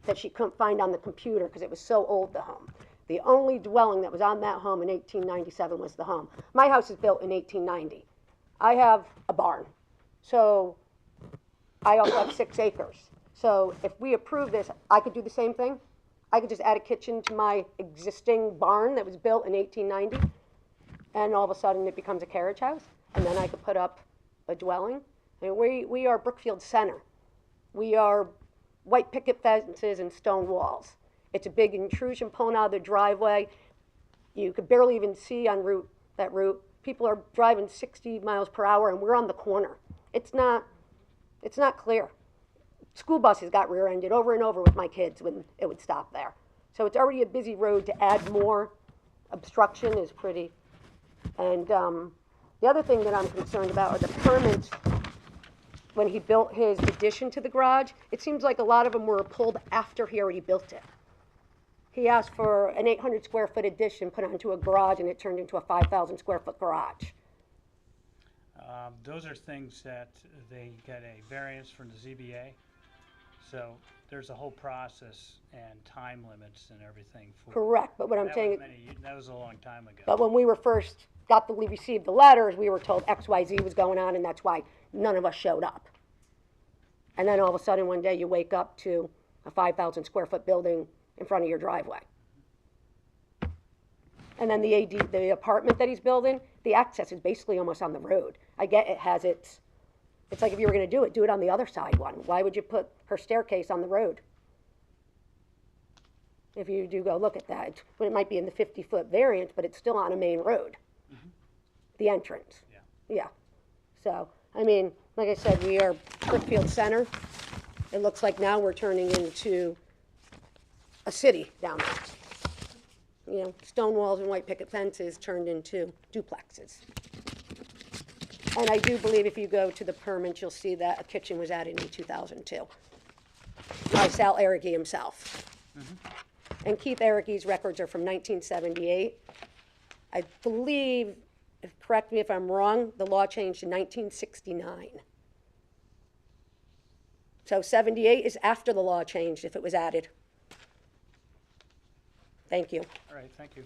that she couldn't find on the computer because it was so old, the home. The only dwelling that was on that home in 1897 was the home. My house is built in 1890. I have a barn. So I also have 6 acres. So if we approve this, I could do the same thing. I could just add a kitchen to my existing barn that was built in 1890, and all of a sudden it becomes a carriage house, and then I could put up a dwelling. I mean, we are Brookfield Center. We are white picket fences and stone walls. It's a big intrusion pulling out of the driveway. You could barely even see on that route. People are driving 60 miles per hour, and we're on the corner. It's not clear. School buses got rear-ended over and over with my kids when it would stop there. So it's already a busy road. To add more obstruction is pretty. And the other thing that I'm concerned about are the permits. When he built his addition to the garage, it seems like a lot of them were pulled after he already built it. He asked for an 800 square foot addition put onto a garage, and it turned into a 5,000 square foot garage. Those are things that they get a variance from the ZBA. So there's a whole process and time limits and everything for. Correct, but what I'm That saying, was that was a long time ago. but when we were first received the letters, we were told XYZ was going on, and that's why none of us showed up. And then all of a sudden, one day, you wake up to a 5,000 square foot building in front of your driveway. And then the apartment that he's building, the access is basically almost on the road. I get it has it's like if you were gonna do it on the other side one. Why would you put her staircase on the road? If you do go look at that, it might be in the 50-foot variance, but it's still on a main road. The entrance. Yeah. So, I mean, like I said, we are Brookfield Center. It looks like now we're turning into a city down there. You know, stone walls and white picket fences turned into duplexes. And I do believe if you go to the permit, you'll see that a kitchen was added in 2002 by Sal Arigui himself. And Keith Arigui's records are from 1978. I believe, correct me if I'm wrong, the law changed in 1969. So 78 is after the law changed, if it was added. Thank you. All right, thank you.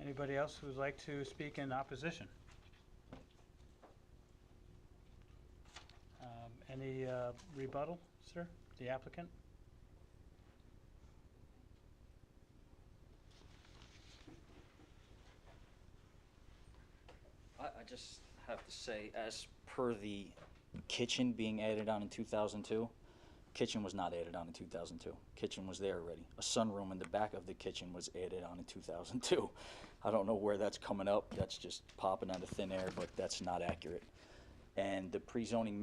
Anybody else who would like to speak in opposition? Any rebuttal, sir, the applicant? I just have to say, as per the kitchen being added on in 2002, kitchen was not added on in 2002. Kitchen was there already. A sunroom in the back of the kitchen was added on in 2002. I don't know where that's coming up. That's just popping out of thin air, but that's not accurate. And the pre-zoning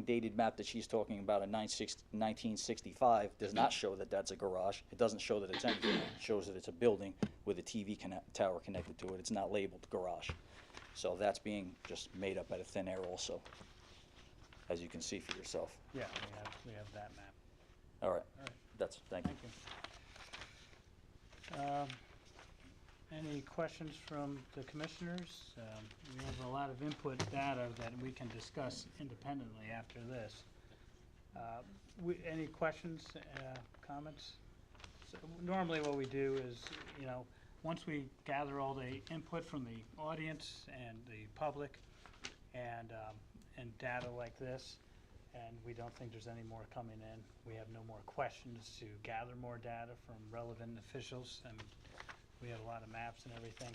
dated map that she's talking about in 1965 does not show that that's a garage. It doesn't show that it's anything. It shows that it's a building with a TV tower connected to it. It's not labeled garage. So that's being just made up out of thin air also, as you can see for yourself. Yeah, we have that map. All right. All right. Thank you. Thank you. Any questions from the commissioners? We have a lot of input data that we can discuss independently after this. Any questions, comments? So normally what we do is, you know, once we gather all the input from the audience and the public and data like this, and we don't think there's any more coming in, we have no more questions to gather more data from relevant officials, and we have a lot of maps and everything,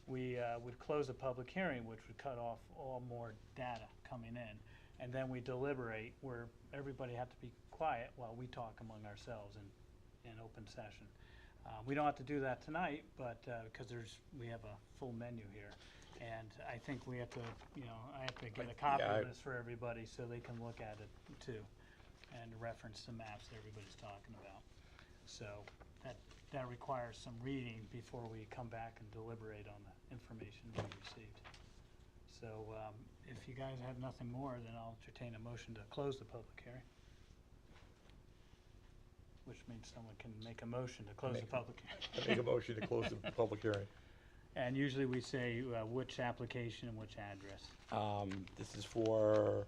we would close a public hearing, which would cut off all more data coming in. And then we deliberate where everybody had to be quiet while we talk among ourselves in open session. We don't have to do that tonight, but because we have a full menu here. And I think we have to, you know, I have to get a copy of this for everybody so they can look at it too and reference the maps that everybody's talking about. So that requires some reading before we come back and deliberate on the information we received. So, if you guys have nothing more, then I'll entertain a motion to close the public hearing. Which means someone can make a motion to close the public hearing. I make a motion to close the public hearing. And usually we say which application and which address. This is for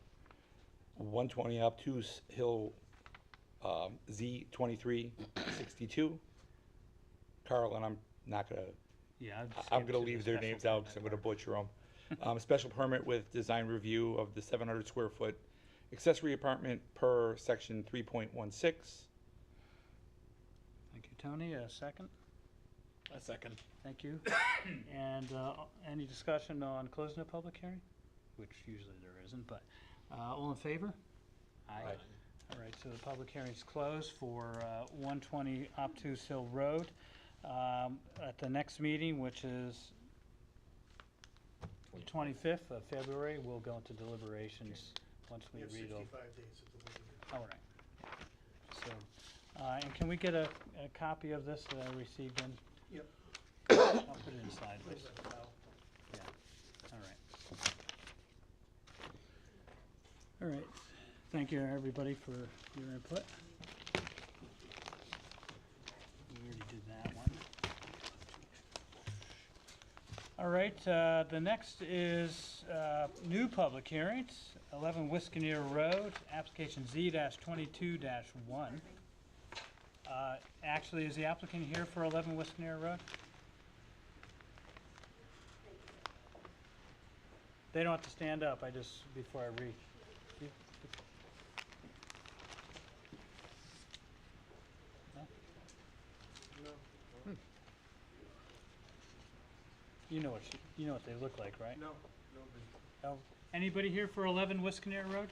120 Obtuse Hill, Z2362. Carl, and I'm not gonna, Yeah, I'd I'm skip gonna to the leave their special names out because I'm permit gonna part. butcher them. Special permit with design review of the 700 square foot accessory apartment per section 3.16. Thank you, Tony. A second? A second. Thank you. And any discussion on closing the public hearing? Which usually there isn't, but all in favor? Aye. All right, so the public hearing's closed for 120 Obtuse Hill Road. At the next meeting, which is the 25th of February, we'll go into deliberations once We we have read all. 65 days to deliver. All right. So, and can we get a copy of this that I received in? Yep. I'll put it inside. Close that file. Yeah, all right. All right, thank you, everybody, for your input. We already did that one. All right, the next is new public hearings, 11 Wisconsin Road, application Z-22-1. Actually, is the applicant here for 11 Wisconsin Road? They don't have to stand up, before I read. You know what they look like, right? No, Oh, anybody here for 11 Wisconsin Road?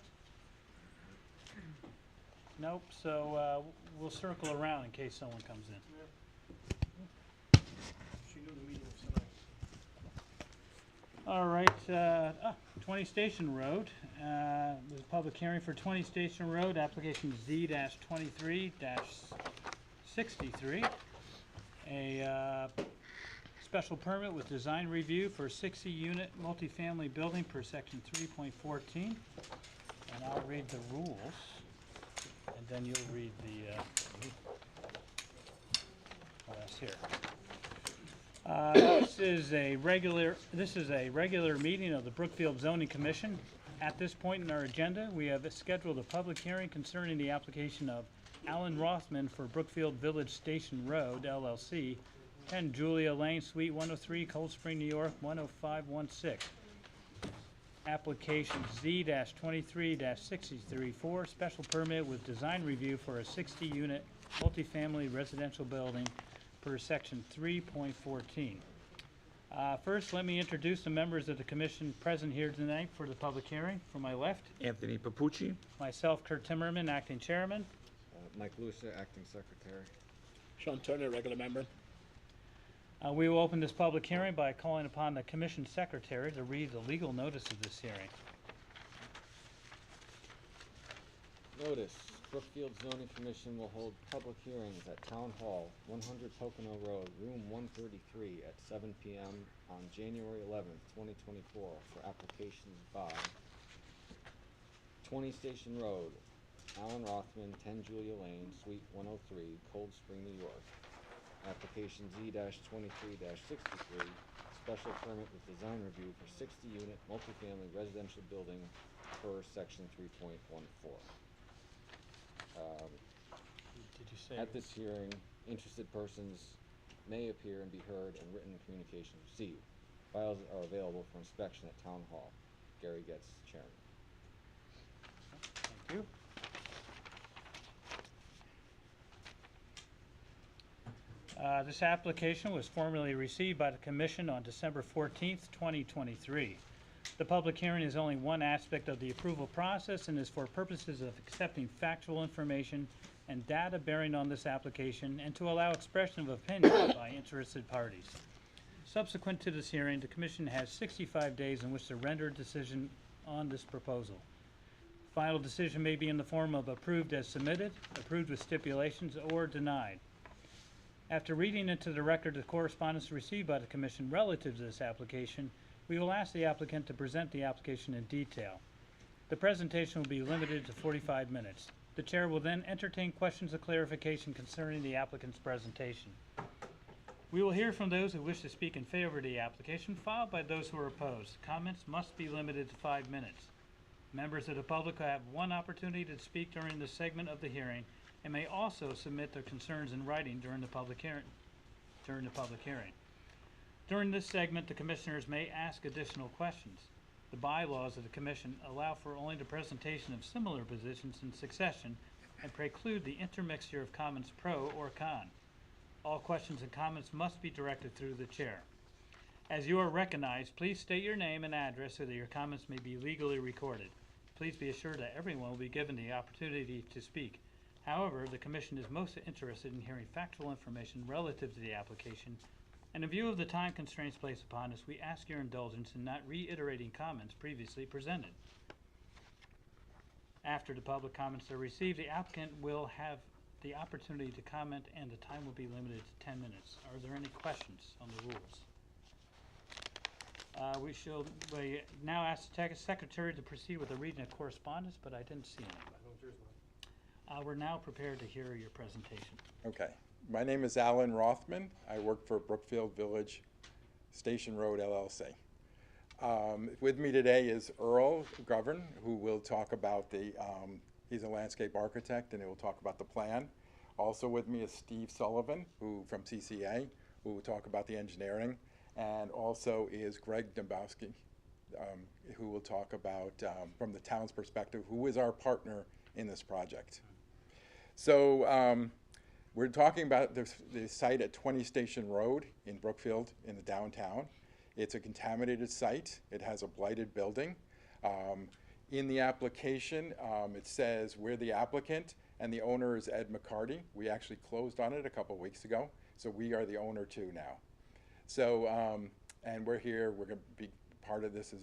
Nope, so we'll circle around in case someone comes in. she knew the meeting was tonight. All right, 20 Station Road, there's a public hearing for 20 Station Road, application Z-23-63. A special permit with design review for 60-unit multifamily building per section 3.14. And I'll read the rules, and then you'll read the, that's here. This is a regular meeting of the Brookfield Zoning Commission. At this point in our agenda, we have scheduled a public hearing concerning the application of Alan Rothman for Brookfield Village Station Road, LLC, 10 Julia Lane, Suite 103, Cold Spring, New York, 10516. Application Z-23-63-4, special permit with design review for a 60-unit multifamily residential building per section 3.14. First, let me introduce the members of the commission present here tonight for the public hearing. From my left, Anthony Papucci. myself, Kurt Timmerman, acting chairman. Mike Lucia, acting secretary. Sean Turner, regular member. We will open this public hearing by calling upon the commission secretary to read the legal notice of this hearing. Notice, Brookfield Zoning Commission will hold public hearings at Town Hall, 100 Pocono Road, room 133 at 7 p.m. on January 11th, 2024 for applications by 20 Station Road, Alan Rothman, 10 Julia Lane, Suite 103, Cold Spring, New York. Application Z-23-63, special permit with design review for 60-unit multifamily residential building per section 3.14. Did you say? At this hearing, interested persons may appear and be heard and written communication received. Files are available for inspection at Town Hall. Gary Getz, chairman. Thank you. This application was formally received by the Commission on December 14th, 2023. The public hearing is only one aspect of the approval process and is for purposes of accepting factual information and data bearing on this application and to allow expression of opinion by interested parties. Subsequent to this hearing, the Commission has 65 days in which to render a decision on this proposal. Final decision may be in the form of approved as submitted, approved with stipulations, or denied. After reading into the record the correspondence received by the commission relative to this application, we will ask the applicant to present the application in detail. The presentation will be limited to 45 minutes. The chair will then entertain questions of clarification concerning the applicant's presentation. We will hear from those who wish to speak in favor of the application, followed by those who are opposed. Comments must be limited to 5 minutes. Members of the public will have one opportunity to speak during this segment of the hearing and may also submit their concerns in writing during the public hearing. During this segment, the commissioners may ask additional questions. The bylaws of the commission allow for only the presentation of similar positions in succession and preclude the intermixture of comments pro or con. All questions and comments must be directed through the chair. As you are recognized, please state your name and address so that your comments may be legally recorded. Please be assured that everyone will be given the opportunity to speak. However, the commission is most interested in hearing factual information relative to the application, and in view of the time constraints placed upon us, we ask your indulgence in not reiterating comments previously presented. After the public comments are received, the applicant will have the opportunity to comment, and the time will be limited to 10 minutes. Are there any questions on the rules? We now ask the secretary to proceed with the reading of correspondence, but I didn't see any. We're now prepared to hear your presentation. Okay. My name is Alan Rothman. I work for Brookfield Village Station Road LLC. With me today is Earl Govern, who will talk about he's a landscape architect, and he will talk about the plan. Also with me is Steve Sullivan, who from CCA, who will talk about the engineering. And also is Greg Dembowski, who will talk about, from the town's perspective, who is our partner in this project. So we're talking about the site at 20 Station Road in Brookfield in the downtown. It's a contaminated site. It has a blighted building. In the application, it says we're the applicant and the owner is Ed McCarty. We actually closed on it a couple weeks ago, so we are the owner too now. So, and we're here, we're going to be part of this, a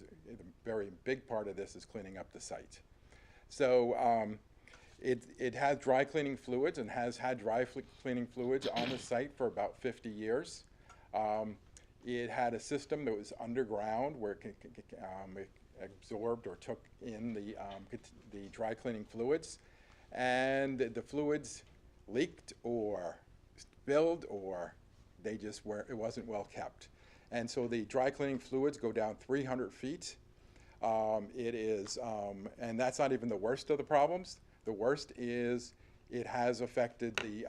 very big part of this is cleaning up the site. So it has dry cleaning fluids and has had dry cleaning fluids on the site for about 50 years. It had a system that was underground where it absorbed or took in the dry cleaning fluids, and the fluids leaked or spilled, or they just it wasn't well kept. And so the dry cleaning fluids go down 300 feet. And that's not even the worst of the problems. The worst is it has affected the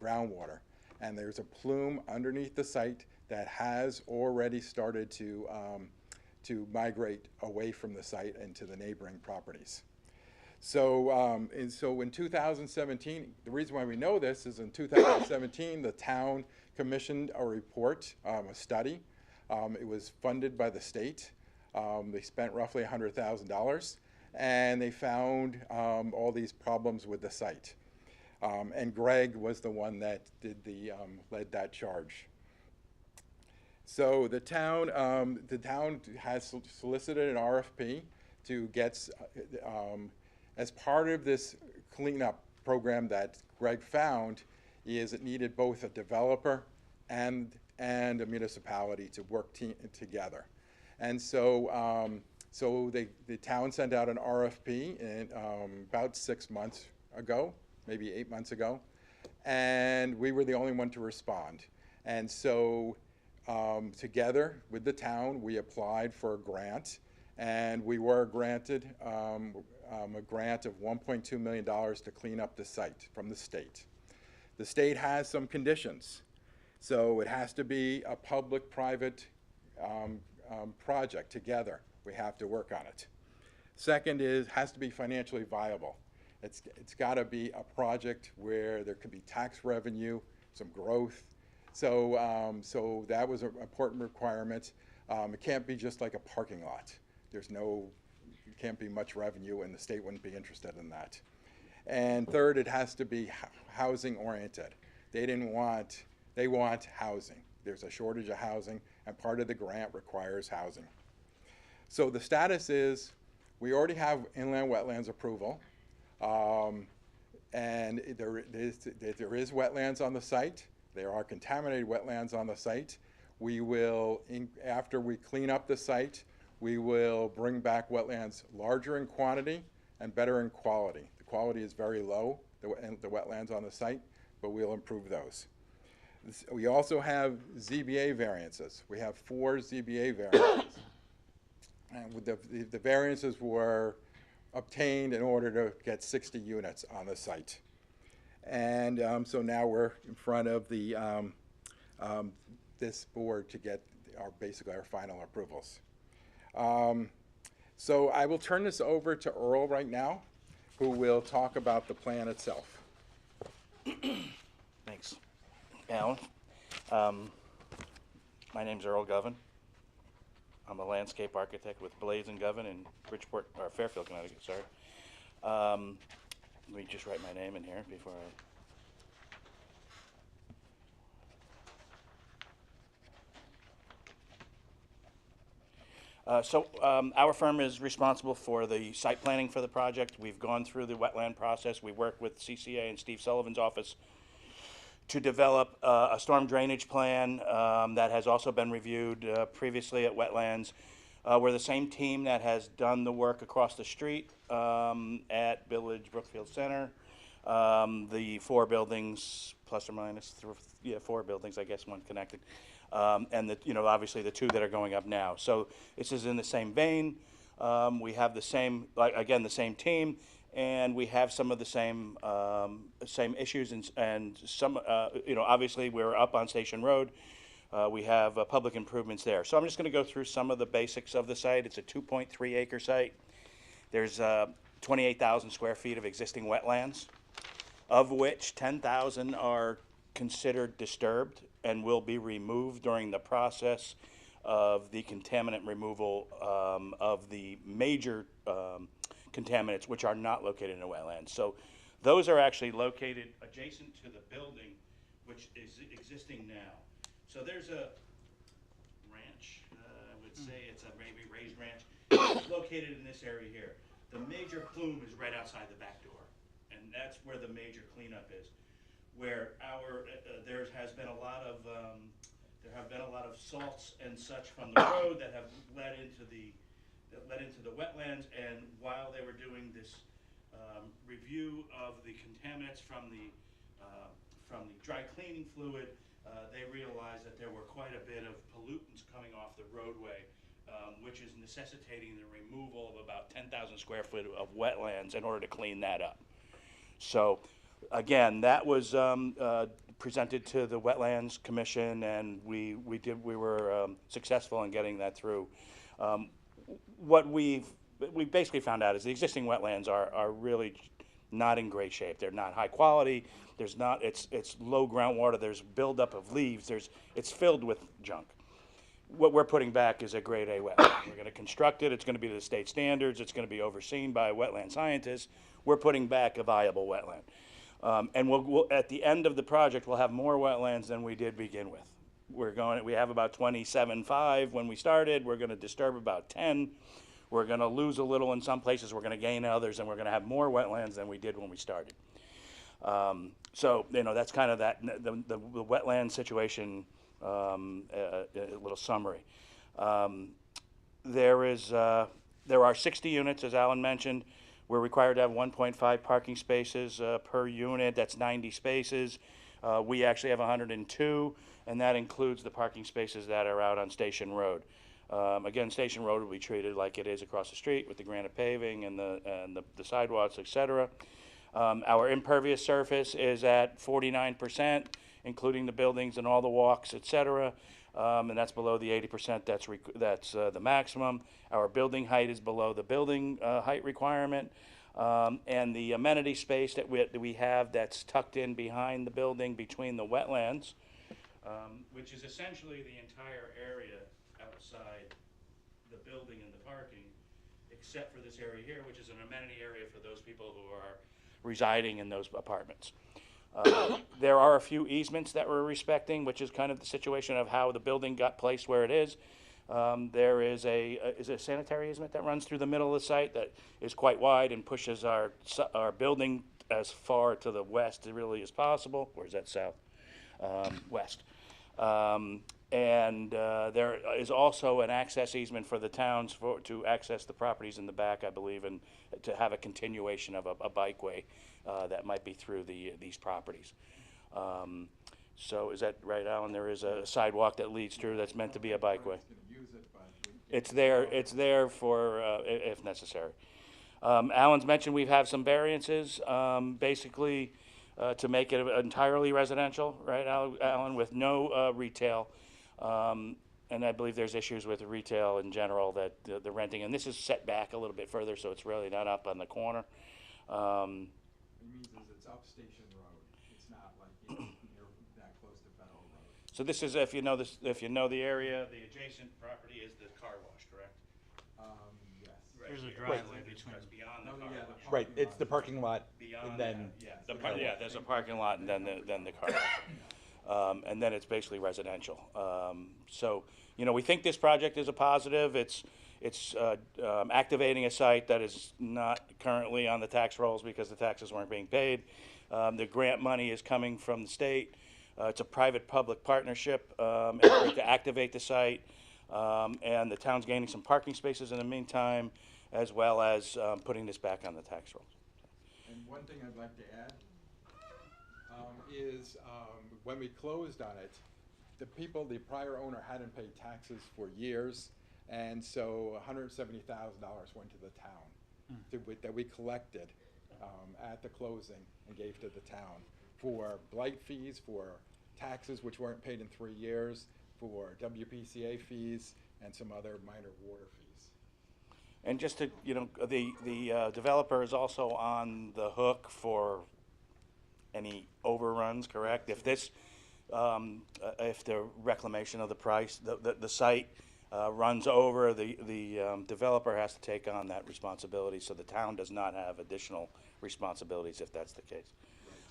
groundwater. And there's a plume underneath the site that has already started to migrate away from the site into the neighboring properties. So, in 2017, the reason why we know this is in 2017, the town commissioned a report, a study. It was funded by the state. They spent roughly $100,000, and they found all these problems with the site. And Greg was the one that did led that charge. So the town has solicited an RFP to get, as part of this cleanup program that Greg found, is it needed both a developer and a municipality to work together. And so, the town sent out an RFP about 6 months ago, maybe 8 months ago, and we were the only one to respond. And so, together with the town, we applied for a grant, and we were granted a grant of $1.2 million to clean up the site from the state. The state has some conditions. So it has to be a public-private project together. We have to work on it. Second is, has to be financially viable. It's got to be a project where there could be tax revenue, some growth. So, so that was an important requirement. It can't be just like a parking lot. It can't be much revenue, and the state wouldn't be interested in that. And third, it has to be housing oriented. They want housing. There's a shortage of housing, and part of the grant requires housing. So the status is, we already have inland wetlands approval, and there is wetlands on the site. There are contaminated wetlands on the site. We will, after we clean up the site, we will bring back wetlands larger in quantity and better in quality. The quality is very low, the wetlands on the site, but we'll improve those. We also have ZBA variances. We have 4 ZBA variances. And with the variances were obtained in order to get 60 units on the site. And so now we're in front of the, this board to get basically our final approvals. So I will turn this over to Earl right now, who will talk about the plan itself. Thanks, Alan. My name's Earl Govan. I'm a landscape architect with Blades and Govan in Bridgeport, or Fairfield, Connecticut, sorry. Let me just write my name in here before I... our firm is responsible for the site planning for the project. We've gone through the wetland process. We work with CCA and Steve Sullivan's office to develop a storm drainage plan that has also been reviewed previously at Wetlands. We're the same team that has done the work across the street at Village Brookfield Center. The 4 buildings, plus or minus, 4 buildings, I guess, one connected. And the, obviously the 2 that are going up now. So this is in the same vein. We have the same, again, the same team, and we have some of the same same issues and some, obviously we're up on Station Road. We have public improvements there. So I'm just going to go through some of the basics of the site. It's a 2.3 acre site. There's 28,000 square feet of existing wetlands, of which 10,000 are considered disturbed and will be removed during the process of the contaminant removal of the major contaminants which are not located in a wetland. So those are actually located adjacent to the building which is existing now. So there's a ranch, I would say it's a maybe raised ranch. It's located in this area here. The major plume is right outside the back door, and that's where the major cleanup is. Where there has been a lot of salts and such from the road that have led into the wetlands, and while they were doing this review of the contaminants from the dry cleaning fluid, they realized that there were quite a bit of pollutants coming off the roadway, which is necessitating the removal of about 10,000 square feet of wetlands in order to clean that up. So again, that was presented to the Wetlands Commission, and we were successful in getting that through. What we basically found out is the existing wetlands are really not in great shape. They're not high quality. There's not, it's low groundwater. There's buildup of leaves. It's filled with junk. What we're putting back is a grade A wetland. We're going to construct it. It's going to be to the state standards. It's going to be overseen by wetland scientists. We're putting back a viable wetland. And we'll at the end of the project, we'll have more wetlands than we did begin with. We have about 27.5 when we started. We're going to disturb about 10. We're going to lose a little in some places. We're going to gain others, and we're going to have more wetlands than we did when we started. So that's kind of the wetland situation. A little summary. There are 60 units, as Alan mentioned. We're required to have 1.5 parking spaces per unit. That's 90 spaces. We actually have 102, and that includes the parking spaces that are out on Station Road. Again, Station Road will be treated like it is across the street with the granite paving and the sidewalks, etc. Our impervious surface is at 49%, including the buildings and all the walks, etc. And that's below the 80%. That's the maximum. Our building height is below the building height requirement, and the amenity space that we have that's tucked in behind the building between the wetlands, which is essentially the entire area outside the building and the parking, except for this area here, which is an amenity area for those people who are residing in those apartments. There are a few easements that we're respecting, which is kind of the situation of how the building got placed where it is. There is a sanitary easement that runs through the middle of the site that is quite wide and pushes our building as far to the west really as possible, or is that south? west. And there is also an access easement for the towns to access the properties in the back, I believe, and to have a continuation of a bikeway that might be through these properties. So is that right, Alan? There is a sidewalk that leads through that's meant to be a bikeway. It's there for if necessary. Alan's mentioned we have some variances, basically to make it entirely residential, right, Alan, with no retail. And I believe there's issues with retail in general, that the renting, and this is set back a little bit further, so it's really not up on the corner. It means is it's up Station Road. It's not like near that close to Federal Road. So this is, if you know this, if you know the area, the adjacent property is the car wash, correct? Yes. There's a driveway between. Beyond the Oh, car yeah, wash. Right, it's the parking lot, Beyond and then, yeah, there's a parking lot and then the car wash. And then it's basically residential. So, you know, we think this project is a positive. It's activating a site that is not currently on the tax rolls because the taxes weren't being paid. The grant money is coming from the state. It's a private-public partnership effort to activate the site. And the town's gaining some parking spaces in the meantime, as well as putting this back on the tax rolls. And one thing I'd like to add is when we closed on it, the prior owner hadn't paid taxes for years, and so $170,000 went to the town that we collected at the closing and gave to the town for blight fees, for taxes which weren't paid in 3 years, for WPCA fees, and some other minor water fees. And just to, you know, the developer is also on the hook for any overruns, correct? If this, if the reclamation of the site runs over, the developer has to take on that responsibility, so the town does not have additional responsibilities if that's the case.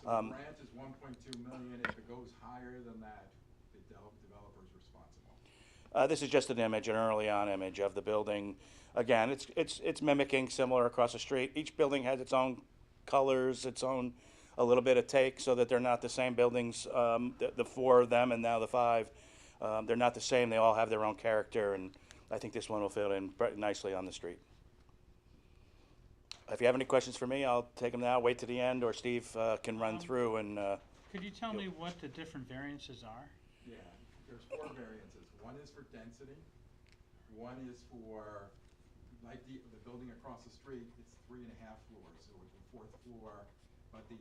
So the grant is 1.2 million. If it goes higher than that, the developer's responsible. This is just an image, an early on image of the building. Again, it's mimicking similar across the street. Each building has its own colors, its own a little bit of take, so that they're not the same buildings. The 4 of them and now the 5, they're not the same. They all have their own character, and I think this one will fit in nicely on the street. If you have any questions for me, I'll take them now. Wait to the end, or Steve can run through and. Could you tell me what the different variances are? Yeah, there's 4 variances. One is for density. One is for, like the building across the street, it's 3.5 floors, so it's the 4th floor, but the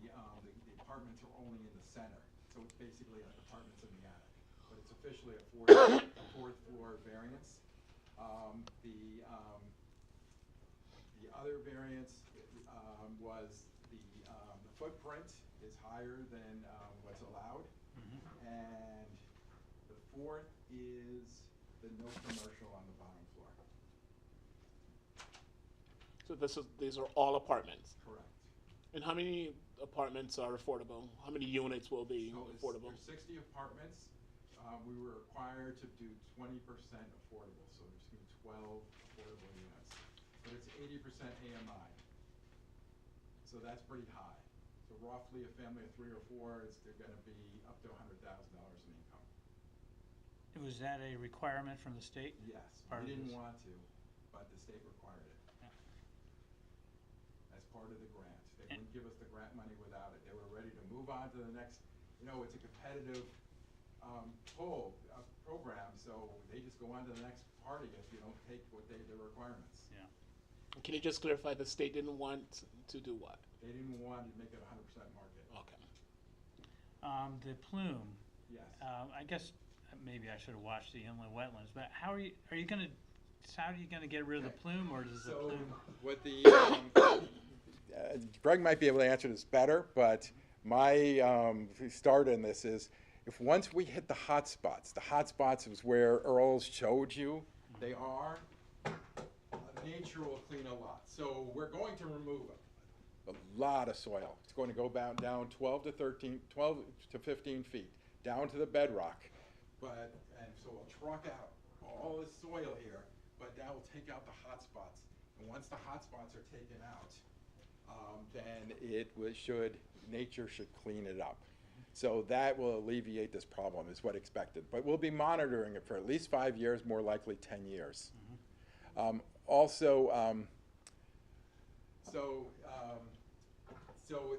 apartments are only in the center, so it's basically like apartments in the attic. But it's officially a 4th floor variance. The other variance was the footprint is higher than what's allowed. And the 4th is the no commercial on the bottom floor. So these are all apartments. Correct. And how many apartments are affordable? How many units will be So affordable? there's 60 apartments. We were required to do 20% affordable, so there's going to be 12 affordable units. But it's 80% AMI. So that's pretty high. So roughly a family of 3 or 4 they're going to be up to $100,000 in income. Was that a requirement from the state? Yes, Part we of didn't this. want to, but the state required it. As part of the grant. They wouldn't give us the grant money without it. They were ready to move on to the next, you know, it's a competitive program, so they just go on to the next party if you don't take their requirements. Yeah. Can you just clarify the state didn't want to do what? They didn't want to make it 100% market. Okay. The plume, Yes. I guess maybe I should have watched the inland wetlands, but how are you gonna get rid of the plume, or does the So plume? what Greg might be able to answer this better, but my start in this is, if once we hit the hot spots is where Earl's showed you, they are, nature will clean a lot. So we're going to remove a lot of soil. It's going to go down 12 to 15 feet, down to the bedrock. And so we'll truck out all this soil here, but that will take out the hot spots. And once the hot spots are taken out, then nature should clean it up. So that will alleviate this problem, is what expected. But we'll be monitoring it for at least 5 years, more likely 10 years. Also, so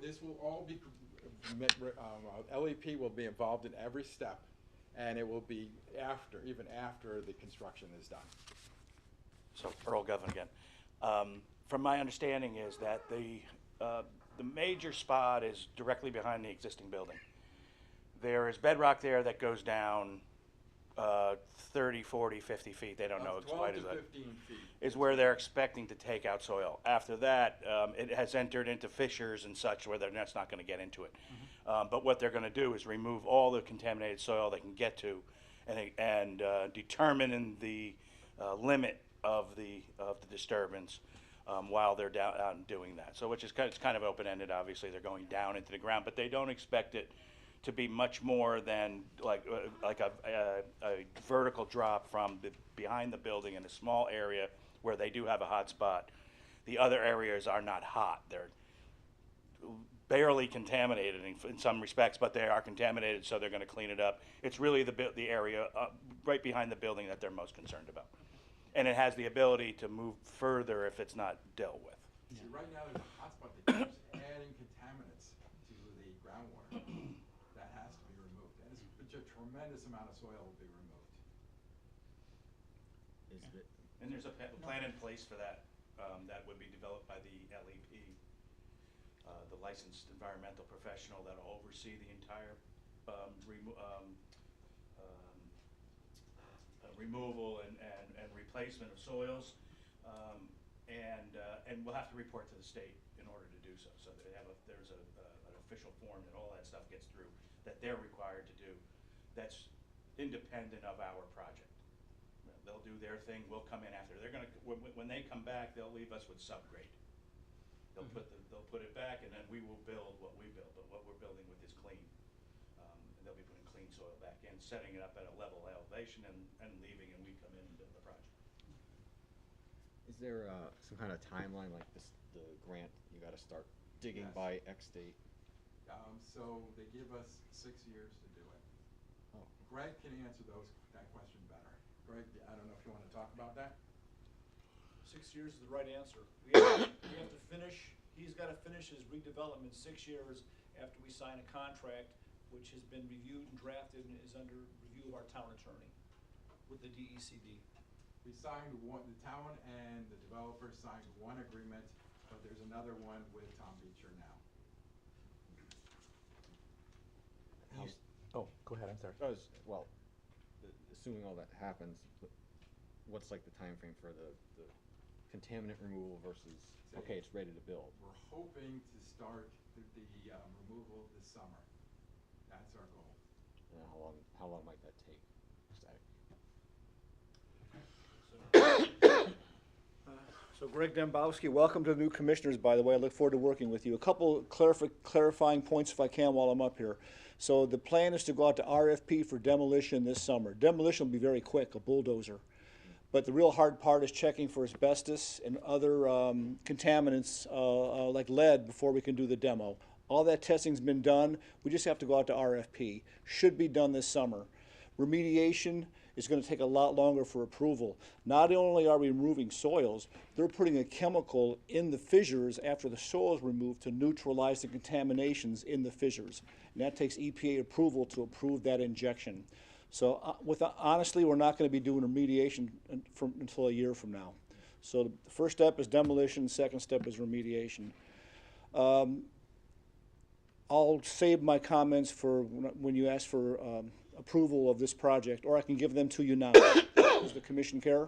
this will all be, LEP will be involved in every step, and it will be even after the construction is done. So Earl Govan again. From my understanding is that the major spot is directly behind the existing building. There is bedrock there that goes down 30, 40, 50 feet. They don't know it's 12 quite to as 15 feet. is where they're expecting to take out soil. After that, it has entered into fissures and such where that's not going to get into it. But what they're going to do is remove all the contaminated soil they can get to, and determine in the limit of the disturbance while they're down doing that. So which is it's kind of open-ended. Obviously, they're going down into the ground, but they don't expect it to be much more than like a vertical drop from behind the building in a small area where they do have a hot spot. The other areas are not hot. They're barely contaminated in some respects, but they are contaminated, so they're going to clean it up. It's really the area right behind the building that they're most concerned about. And it has the ability to move further if it's not dealt with. See, right now there's a hotspot that keeps adding contaminants to the groundwater. That has to be removed. And it's a tremendous amount of soil will be removed. And there's a plan in place for that. That would be developed by the LEP, the licensed environmental professional that'll oversee the entire removal and replacement of soils, and we'll have to report to the state in order to do so. So there's an official form that all that stuff gets through that they're required to do. That's independent of our project. They'll do their thing. We'll come in after. They're gonna when they come back, they'll leave us with subgrade. They'll put it back, and then we will build what we build. But what we're building with is clean. And they'll be putting clean soil back in, setting it up at a level elevation, and leaving, and we come in and build the project. Is there some kind of timeline like this, the grant, you gotta start digging Yes. by X date? So they give us 6 years to do it. Oh. Greg can answer that question better. Greg, I don't know if you want to talk about that? 6 years is the right answer. We have to finish, he's gotta finish his redevelopment 6 years after we sign a contract, which has been reviewed and drafted and is under review of our town attorney with the DECD. We signed the town and the developer signed one agreement, but there's another one with Tom Beecher now. Oh, go ahead, I'm sorry. Well, assuming all that happens, what's like the time frame for the contaminant removal versus, okay, it's ready to build? We're hoping to start the removal this summer. That's our goal. And how long might that take? So Greg Dembowski, welcome to the new commissioners, by the way. I look forward to working with you. A couple clarifying points if I can while I'm up here. So the plan is to go out to RFP for demolition this summer. Demolition will be very quick, a bulldozer. But the real hard part is checking for asbestos and other contaminants like lead before we can do the demo. All that testing's been done. We just have to go out to RFP. Should be done this summer. Remediation is going to take a lot longer for approval. Not only are we removing soils, they're putting a chemical in the fissures after the soil is removed to neutralize the contaminations in the fissures. And that takes EPA approval to approve that injection. So honestly, we're not going to be doing remediation until a year from now. So the first step is demolition, second step is remediation. I'll save my comments for when you ask for approval of this project, or I can give them to you now. Does the commission care?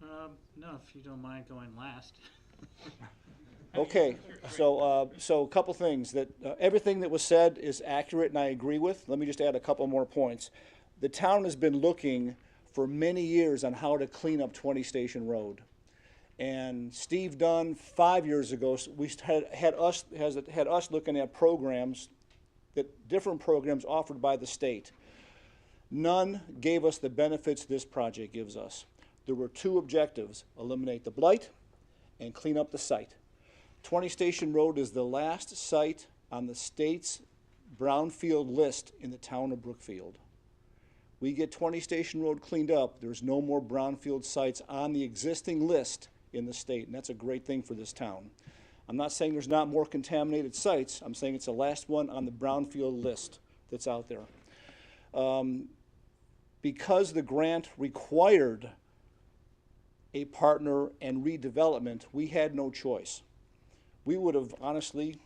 No, if you don't mind going last. Okay, so a couple things. That everything that was said is accurate and I agree with. Let me just add a couple more points. The town has been looking for many years on how to clean up 20 Station Road. And Steve Dunn, 5 years ago, we had us looking at programs, different programs offered by the state. None gave us the benefits this project gives us. There were two objectives: eliminate the blight and clean up the site. 20 Station Road is the last site on the state's brownfield list in the town of Brookfield. We get 20 Station Road cleaned up, there's no more brownfield sites on the existing list in the state, and that's a great thing for this town. I'm not saying there's not more contaminated sites, I'm saying it's the last one on the brownfield list that's out there. Because the grant required a partner and redevelopment, we had no choice. We would have honestly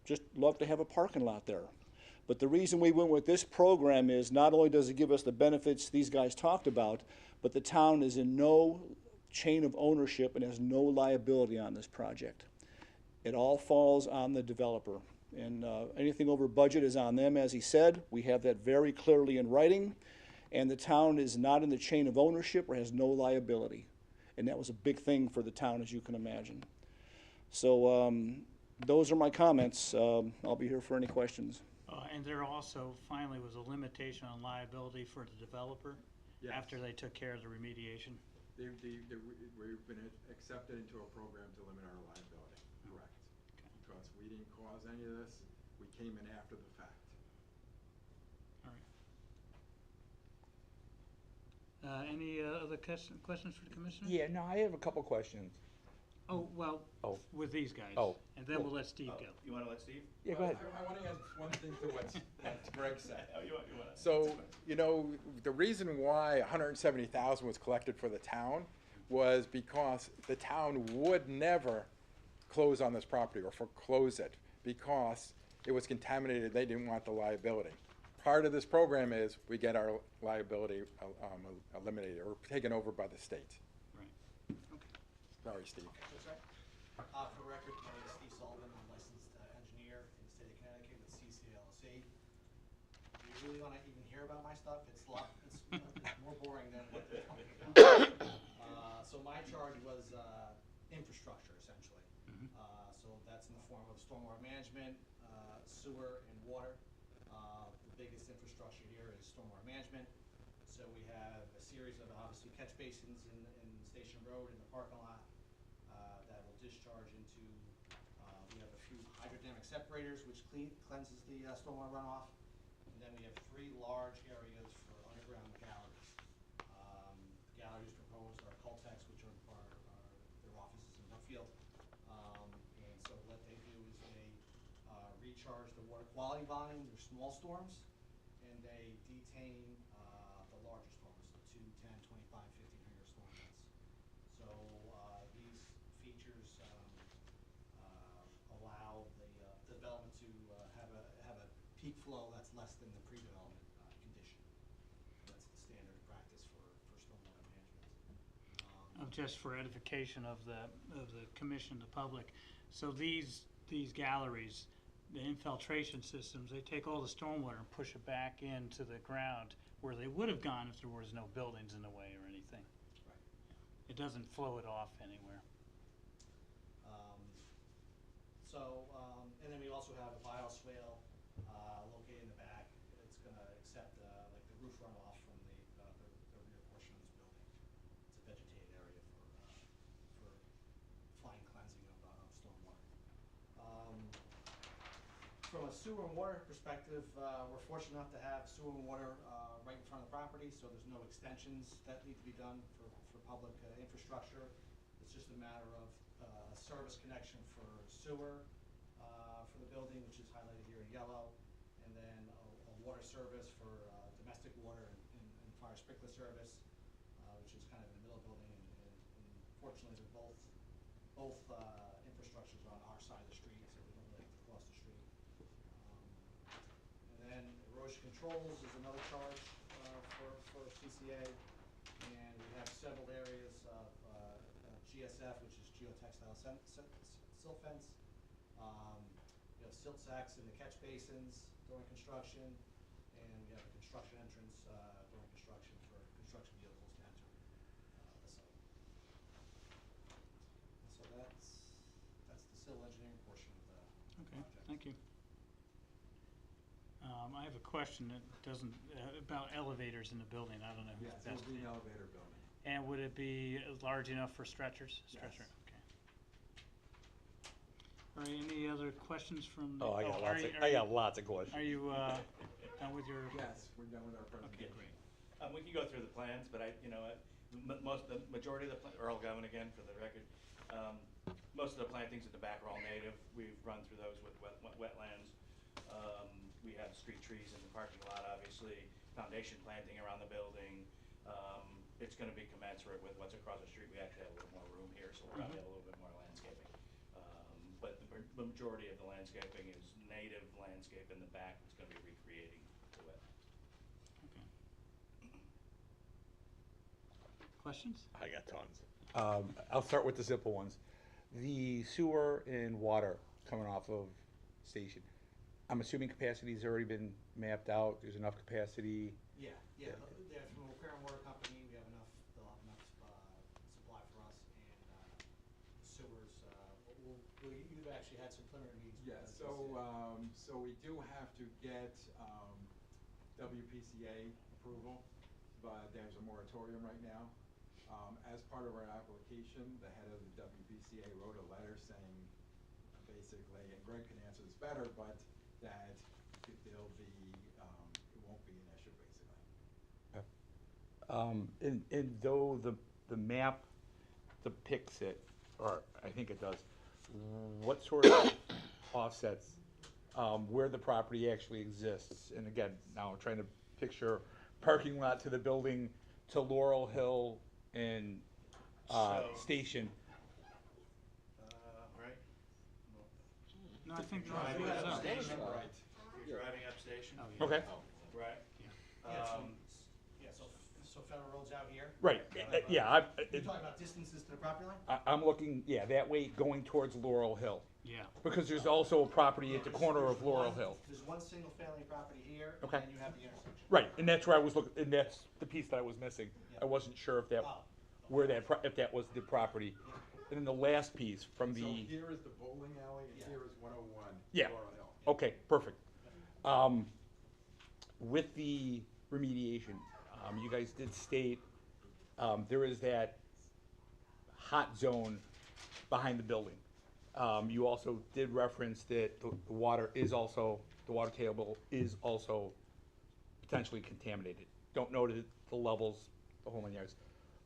just loved to have a parking lot there. But the reason we went with this program is not only does it give us the benefits these guys talked about, but the town is in no chain of ownership and has no liability on this project. It all falls on the developer. And anything over budget is on them, as he said. We have that very clearly in writing. And the town is not in the chain of ownership or has no liability. And that was a big thing for the town, as you can imagine. So those are my comments. I'll be here for any questions. And there also finally was a limitation on liability for the developer Yes. after they took care of the remediation. We've been accepted into a program to limit our liability, correct? Because we didn't cause any of this, we came in after the fact. All right. Any other questions for the commissioner? Yeah, no, I have a couple questions. Oh, well, Oh. with these guys. Oh. And then we'll let Steve go. You wanna let Steve? Yeah, go ahead. I want to add one thing to what Greg said. Oh, you wanna? So, you know, the reason why 170,000 was collected for the town was because the town would never close on this property or foreclose it because it was contaminated. They didn't want the liability. Part of this program is we get our liability eliminated or taken over by the state. Right. Okay. Sorry, Steve. For the record, my name is Steve Sullivan. I'm a licensed engineer in the state of Connecticut with CCLC. Do you really want to even hear about my stuff? It's more boring than what they're talking about. So my charge was infrastructure, essentially. So that's in the form of stormwater management, sewer, and water. The biggest infrastructure here is stormwater management. So we have a series of obviously catch basins in Station Road in the parking lot that will discharge into, we have a few hydrodynamic separators which cleanses the stormwater runoff. And then we have 3 large areas for underground galleries. Galleries proposed are Coltex, which are their offices in Brookfield. And so what they do is they recharge the water quality volume, they're small storms, and they detain the larger storms, the 2, 10, 25, 1,500 storm events. So these features allow the development to have a peak flow that's less than the pre-development condition. That's the standard practice for stormwater management. Just for edification of the commission, the public. So these galleries, the infiltration systems, they take all the stormwater and push it back into the ground where they would have gone if there was no buildings in the way or anything. Right. It doesn't flow it off anywhere. And then we also have a bioswale located in the back. It's going to accept like the roof runoff from the rear portion of this building. It's a vegetated area for fine cleansing of stormwater. From a sewer and water perspective, we're fortunate enough to have sewer and water right in front of the property, so there's no extensions that need to be done for public infrastructure. It's just a matter of a service connection for sewer for the building, which is highlighted here in yellow, and then a water service for domestic water and fire sprinkler service, which is kind of in the middle of the building. And fortunately, they're both infrastructures are on our side of the street, so we don't really have to cross the street. And then erosion controls is another charge for CCA, and we have several areas of GSF, which is geotextile silt fence. We have silt sacks in the catch basins during construction, and we have a construction entrance during construction for construction vehicles to enter the site. So that's the civil engineering portion of the Okay, project. thank you. I have a question that doesn't, about elevators in the building. I don't know who's Yes, best. it will be an elevator building. And would it be large enough for stretchers? Yes. Stretcher, okay. All right, any other questions from? Oh, I got are lots you- of, are I you- got lots of questions. Are you, done with your? Yes, we're done with our Okay, presentation. great. We can go through the plans, but the majority of the, Earl Govan again, for the record. Most of the plantings in the back are all native. We've run through those with wetlands. We have street trees in the parking lot, obviously, foundation planting around the building. It's gonna be commensurate with what's across the street. We actually have a little more room here, so we'll probably have a little bit more landscaping. But the majority of the landscaping is native landscape in the back. It's gonna be recreating the wetlands. Okay. Questions? I got tons. I'll start with the simple ones. The sewer and water coming off of station. I'm assuming capacity's already been mapped out. There's enough capacity. Yeah, yeah, they're from a repair and water company, we have enough, they'll have enough, supply for us, and, sewers, you've actually had some preliminary meetings. with Yeah, us, so we do have to get, WPCA approval, but there's a moratorium right now. As part of our application, the head of the WPCA wrote a letter saying, basically, and Greg can answer this better, but that there'll be, it won't be an issue, basically. And though the map depicts it, or I think it does, what sort of offsets, where the property actually exists? And again, now I'm trying to picture parking lot to the building, to Laurel Hill and, Station. Right? No, I think. Driving no, up no. station, Right. You're driving up station. Oh, yeah. Okay, Right. Yeah, so Federal Road's out here. right, yeah, You're talking about distances to the property line? I'm looking, yeah, that way going towards Laurel Hill. Yeah. Because there's also a property at the corner of Laurel Hill. There's one single-family property here, and Okay. then you have the intersection. Right, and that's where I was looking, and that's the piece that I was missing. I wasn't sure if that, Oh. where that, if that was the property. And then the last piece from So the, here is the bowling alley, and here is 101 Yeah. Laurel Hill. okay, perfect. With the remediation, you guys did state, there is that hot zone behind the building. You also did reference that the water is also, the water table is also potentially contaminated. Don't know the levels, the whole 9 yards.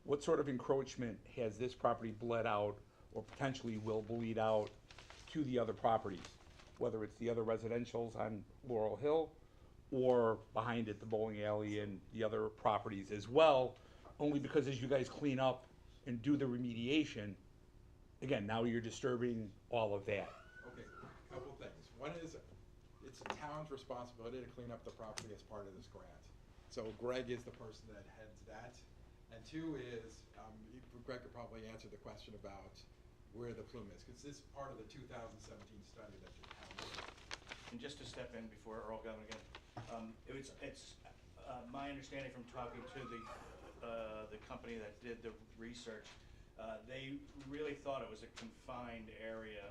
What sort of encroachment has this property bled out or potentially will bleed out to the other properties? Whether it's the other residential's on Laurel Hill or behind it, the bowling alley and the other properties as well, only because as you guys clean up and do the remediation, again, now you're disturbing all of that. Okay, couple things. One is, it's the town's responsibility to clean up the property as part of this grant. So Greg is the person that heads that. And two is, Greg could probably answer the question about where the plume is, because this is part of the 2017 study that the town did. And just to step in before Earl Govan again, it's my understanding from talking to the company that did the research, they really thought it was a confined area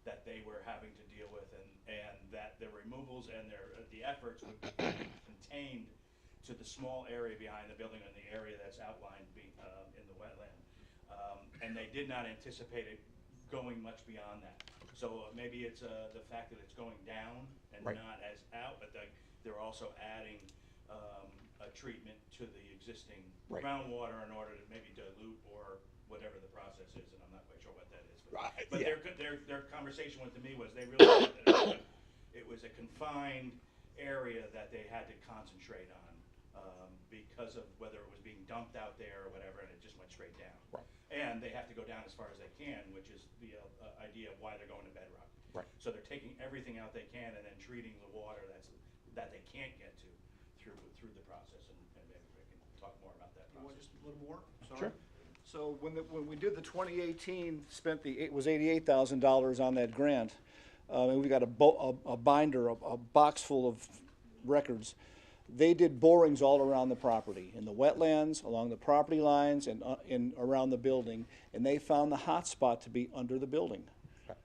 that they were having to deal with, and that the removals and the efforts would be contained to the small area behind the building and the area that's outlined in the wetland. And they did not anticipate it going much beyond that. So maybe it's the fact that it's going down and Right. not as out, but they're also adding a treatment to the existing Right. groundwater in order to maybe dilute or whatever the process is, and I'm not quite sure what that is. Right, But yeah. their conversation with me was they really thought that it was a confined area that they had to concentrate on because of whether it was being dumped out there or whatever, and it just went straight down. Right. And they have to go down as far as they can, which is the idea of why they're going to bedrock. Right. So they're taking everything out they can and then treating the water that they can't get to through the process, and maybe we can talk more about that You want process. just a little more? Sorry. Sure. So when we did the 2018, it was $88,000 on that grant. And we got a binder, a box full of records. They did borings all around the property, in the wetlands, along the property lines, and around the building, and they found the hot spot to be under the building.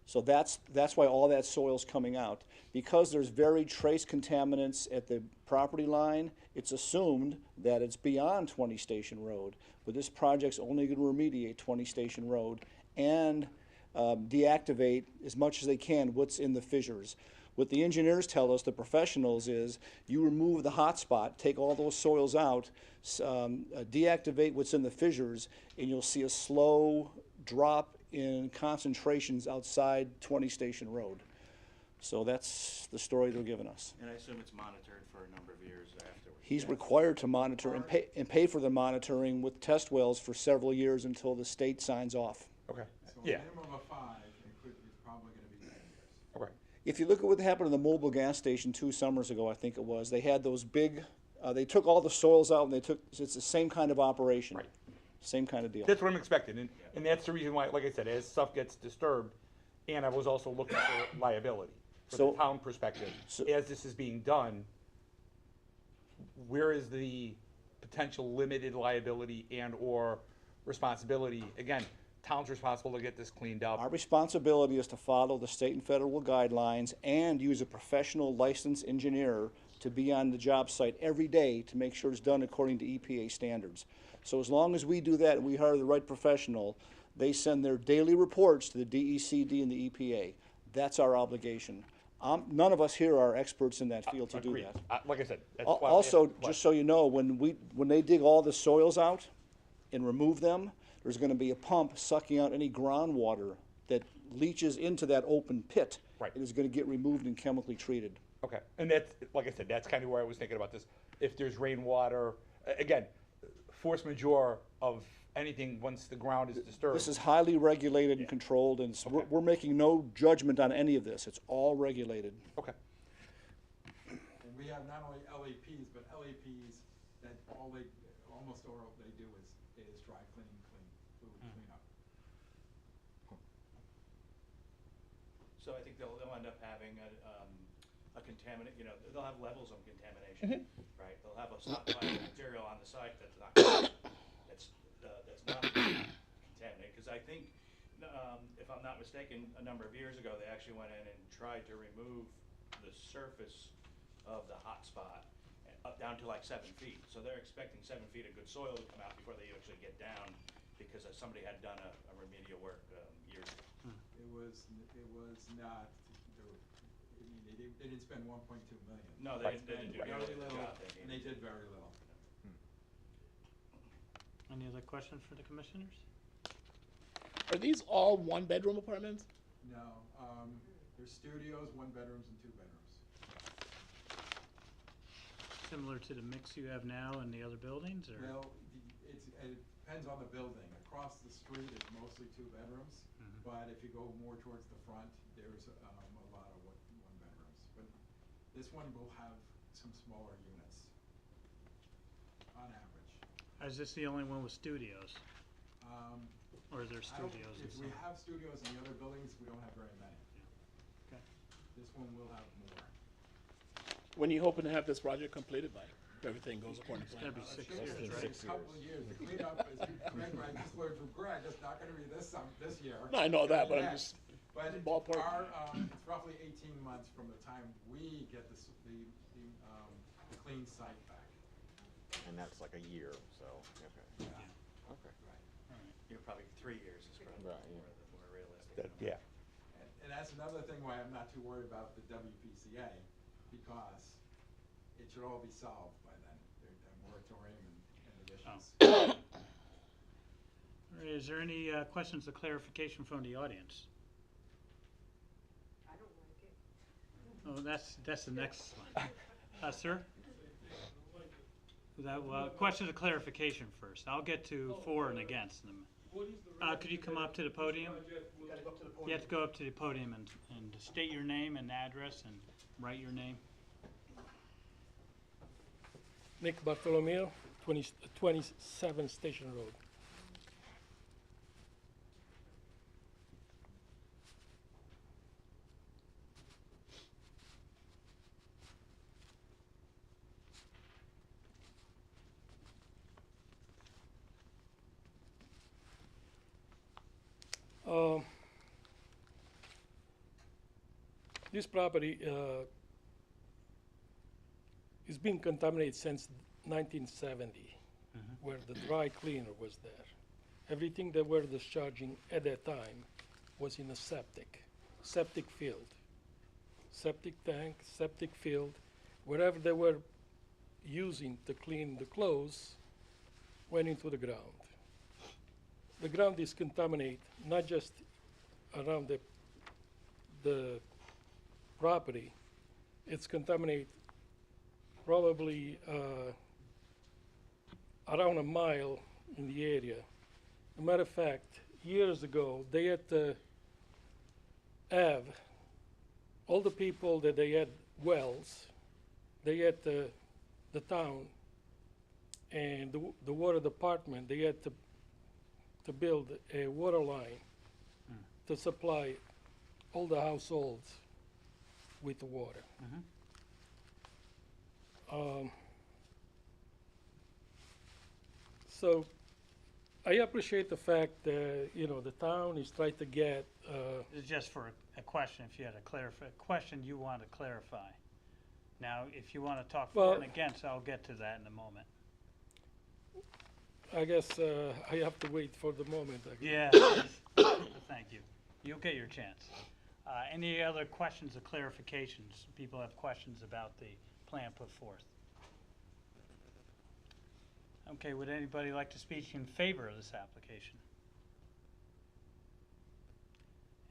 So that's why all that soil's coming out. Because there's very trace contaminants at the property line, it's assumed that it's beyond 20 Station Road. But this project's only gonna remediate 20 Station Road and deactivate as much as they can what's in the fissures. What the engineers tell us, the professionals, is you remove the hot spot, take all those soils out, deactivate what's in the fissures, and you'll see a slow drop in concentrations outside 20 Station Road. So that's the story they're giving us. And I assume it's monitored for a number of years afterwards. He's required to monitor and pay for the monitoring with test wells for several years until the state signs off. Okay, So yeah, a minimum of 5, it's probably gonna be 10 years. okay. If you look at what happened in the mobile gas station 2 summers ago, I think it was, they had those big, they took all the soils out and it's the same kind of operation. Right. Same kind of deal. That's what I'm expecting, and that's the reason why, like I said, as stuff gets disturbed, and I was also looking for liability, from So- the town perspective. As this is being done, where is the potential limited liability and/or responsibility? Again, town's responsible to get this cleaned up. Our responsibility is to follow the state and federal guidelines and use a professional licensed engineer to be on the job site every day to make sure it's done according to EPA standards. So as long as we do that and we hire the right professional, they send their daily reports to the DECD and the EPA. That's our obligation. None of us here are experts in that field to do Agreed. that. Like I said, that's why I'm Also, asking the just so you know, when they dig all the soils out and remove them, there's gonna be a pump sucking out any groundwater that leaches into that open pit. Right. It is gonna get removed and chemically treated. Okay, and that's, like I said, that's kind of where I was thinking about this. If there's rainwater, again, force majeure of anything once the ground is disturbed. This is highly regulated and controlled, and we're making no judgment on any of this. It's all regulated. Okay, And we have not only LAPs, but LAPs that almost all they do is dry cleaning, fluid cleanup. So I think they'll end up having a contaminant, they'll have levels of contamination, right? They'll have a stockpile of material on the site that's not contaminated, because I think, if I'm not mistaken, a number of years ago, they actually went in and tried to remove the surface of the hot spot up down to like 7 feet. So they're expecting 7 feet of good soil to come out before they actually get down, because somebody had done a remedial work years ago. It was not, they didn't spend 1.2 million. No, they didn't do Very nearly the little, job they and they did very little. Any other questions for the commissioners? Are these all one-bedroom apartments? No, there's studios, 1 bedrooms and 2 bedrooms. Similar to the mix you have now in the other buildings, or? Well, it depends on the building. Across the street is mostly 2 bedrooms, but if you go more towards the front, there's a lot of 1 bedrooms. But this one will have some smaller units, on average. Is this the only one with studios? Or is there studios? If we have studios in the other buildings, we don't have very many. Okay. This one will have more. When are you hoping to have this project completed by? If everything goes according to It's plan? gotta be 6 It should years, be right? a couple of years. The cleanup is, Greg, I just learned from Greg, it's not gonna be this year. No, I know that, but I'm Next. just But ballpark. it's roughly 18 months from the time we get the clean site back. And that's like a year, so, okay. Yeah. Okay. You're probably 3 years is probably Right, yeah. more realistic. yeah. And that's another thing why I'm not too worried about the WPCA, because it should all be solved by then, the moratorium and the issues. All right, is there any questions or clarification from the audience? I don't like it. Oh, that's the next one. Sir? Questions of clarification first. I'll get to for and against them. Could you come up to the podium? You gotta go up to the podium. You have to go up to the podium and state your name and address and write your name. Nick Bartolomeo, 27 Station Road. This property is being contaminated since 1970, where the dry cleaner was there. Everything they were discharging at that time was in a septic field. Septic tank, septic field, wherever they were using to clean the clothes went into the ground. The ground is contaminated, not just around the property, it's contaminated probably around a mile in the area. As a matter of fact, years ago, they had to have all the people that they had wells, they had the town and the water department, they had to build a water line to supply all the households with the water. So I appreciate the fact that, you know, the town is trying to get, It's just for a question, if you had a question you want to clarify. Now, if you want to talk for Well- and against, I'll get to that in a moment. I guess I have to wait for the moment. I Yeah, guess. thank you. You'll get your chance. Any other questions or clarifications? People have questions about the plan put forth? Okay, would anybody like to speak in favor of this application?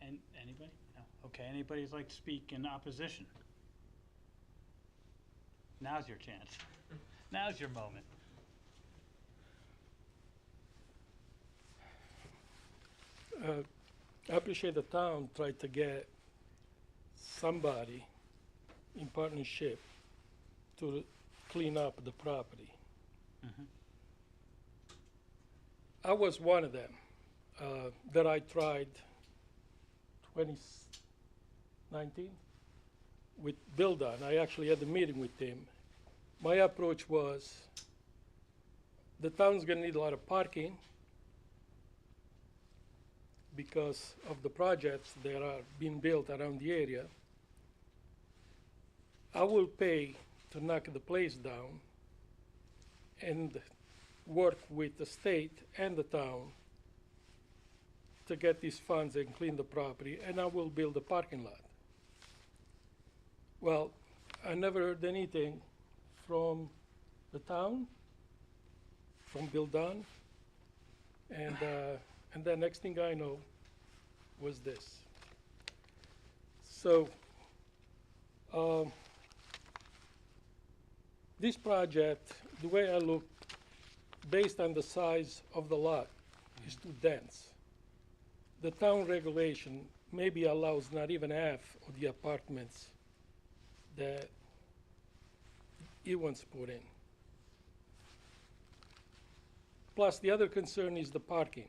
And anybody? No. Okay, anybody like to speak in opposition? Now's your chance. Now's your moment. I appreciate the town tried to get somebody in partnership to clean up the property. I was one of them that I tried 2019 with Bill Dunn. I actually had a meeting with him. My approach was the town's gonna need a lot of parking because of the projects that are being built around the area. I will pay to knock the place down and work with the state and the town to get these funds and clean the property, and I will build a parking lot. Well, I never heard anything from the town, from Bill Dunn, and the next thing I know was this. So, this project, the way I look, based on the size of the lot, is too dense. The town regulation maybe allows not even half of the apartments that it wants to put in. Plus, the other concern is the parking.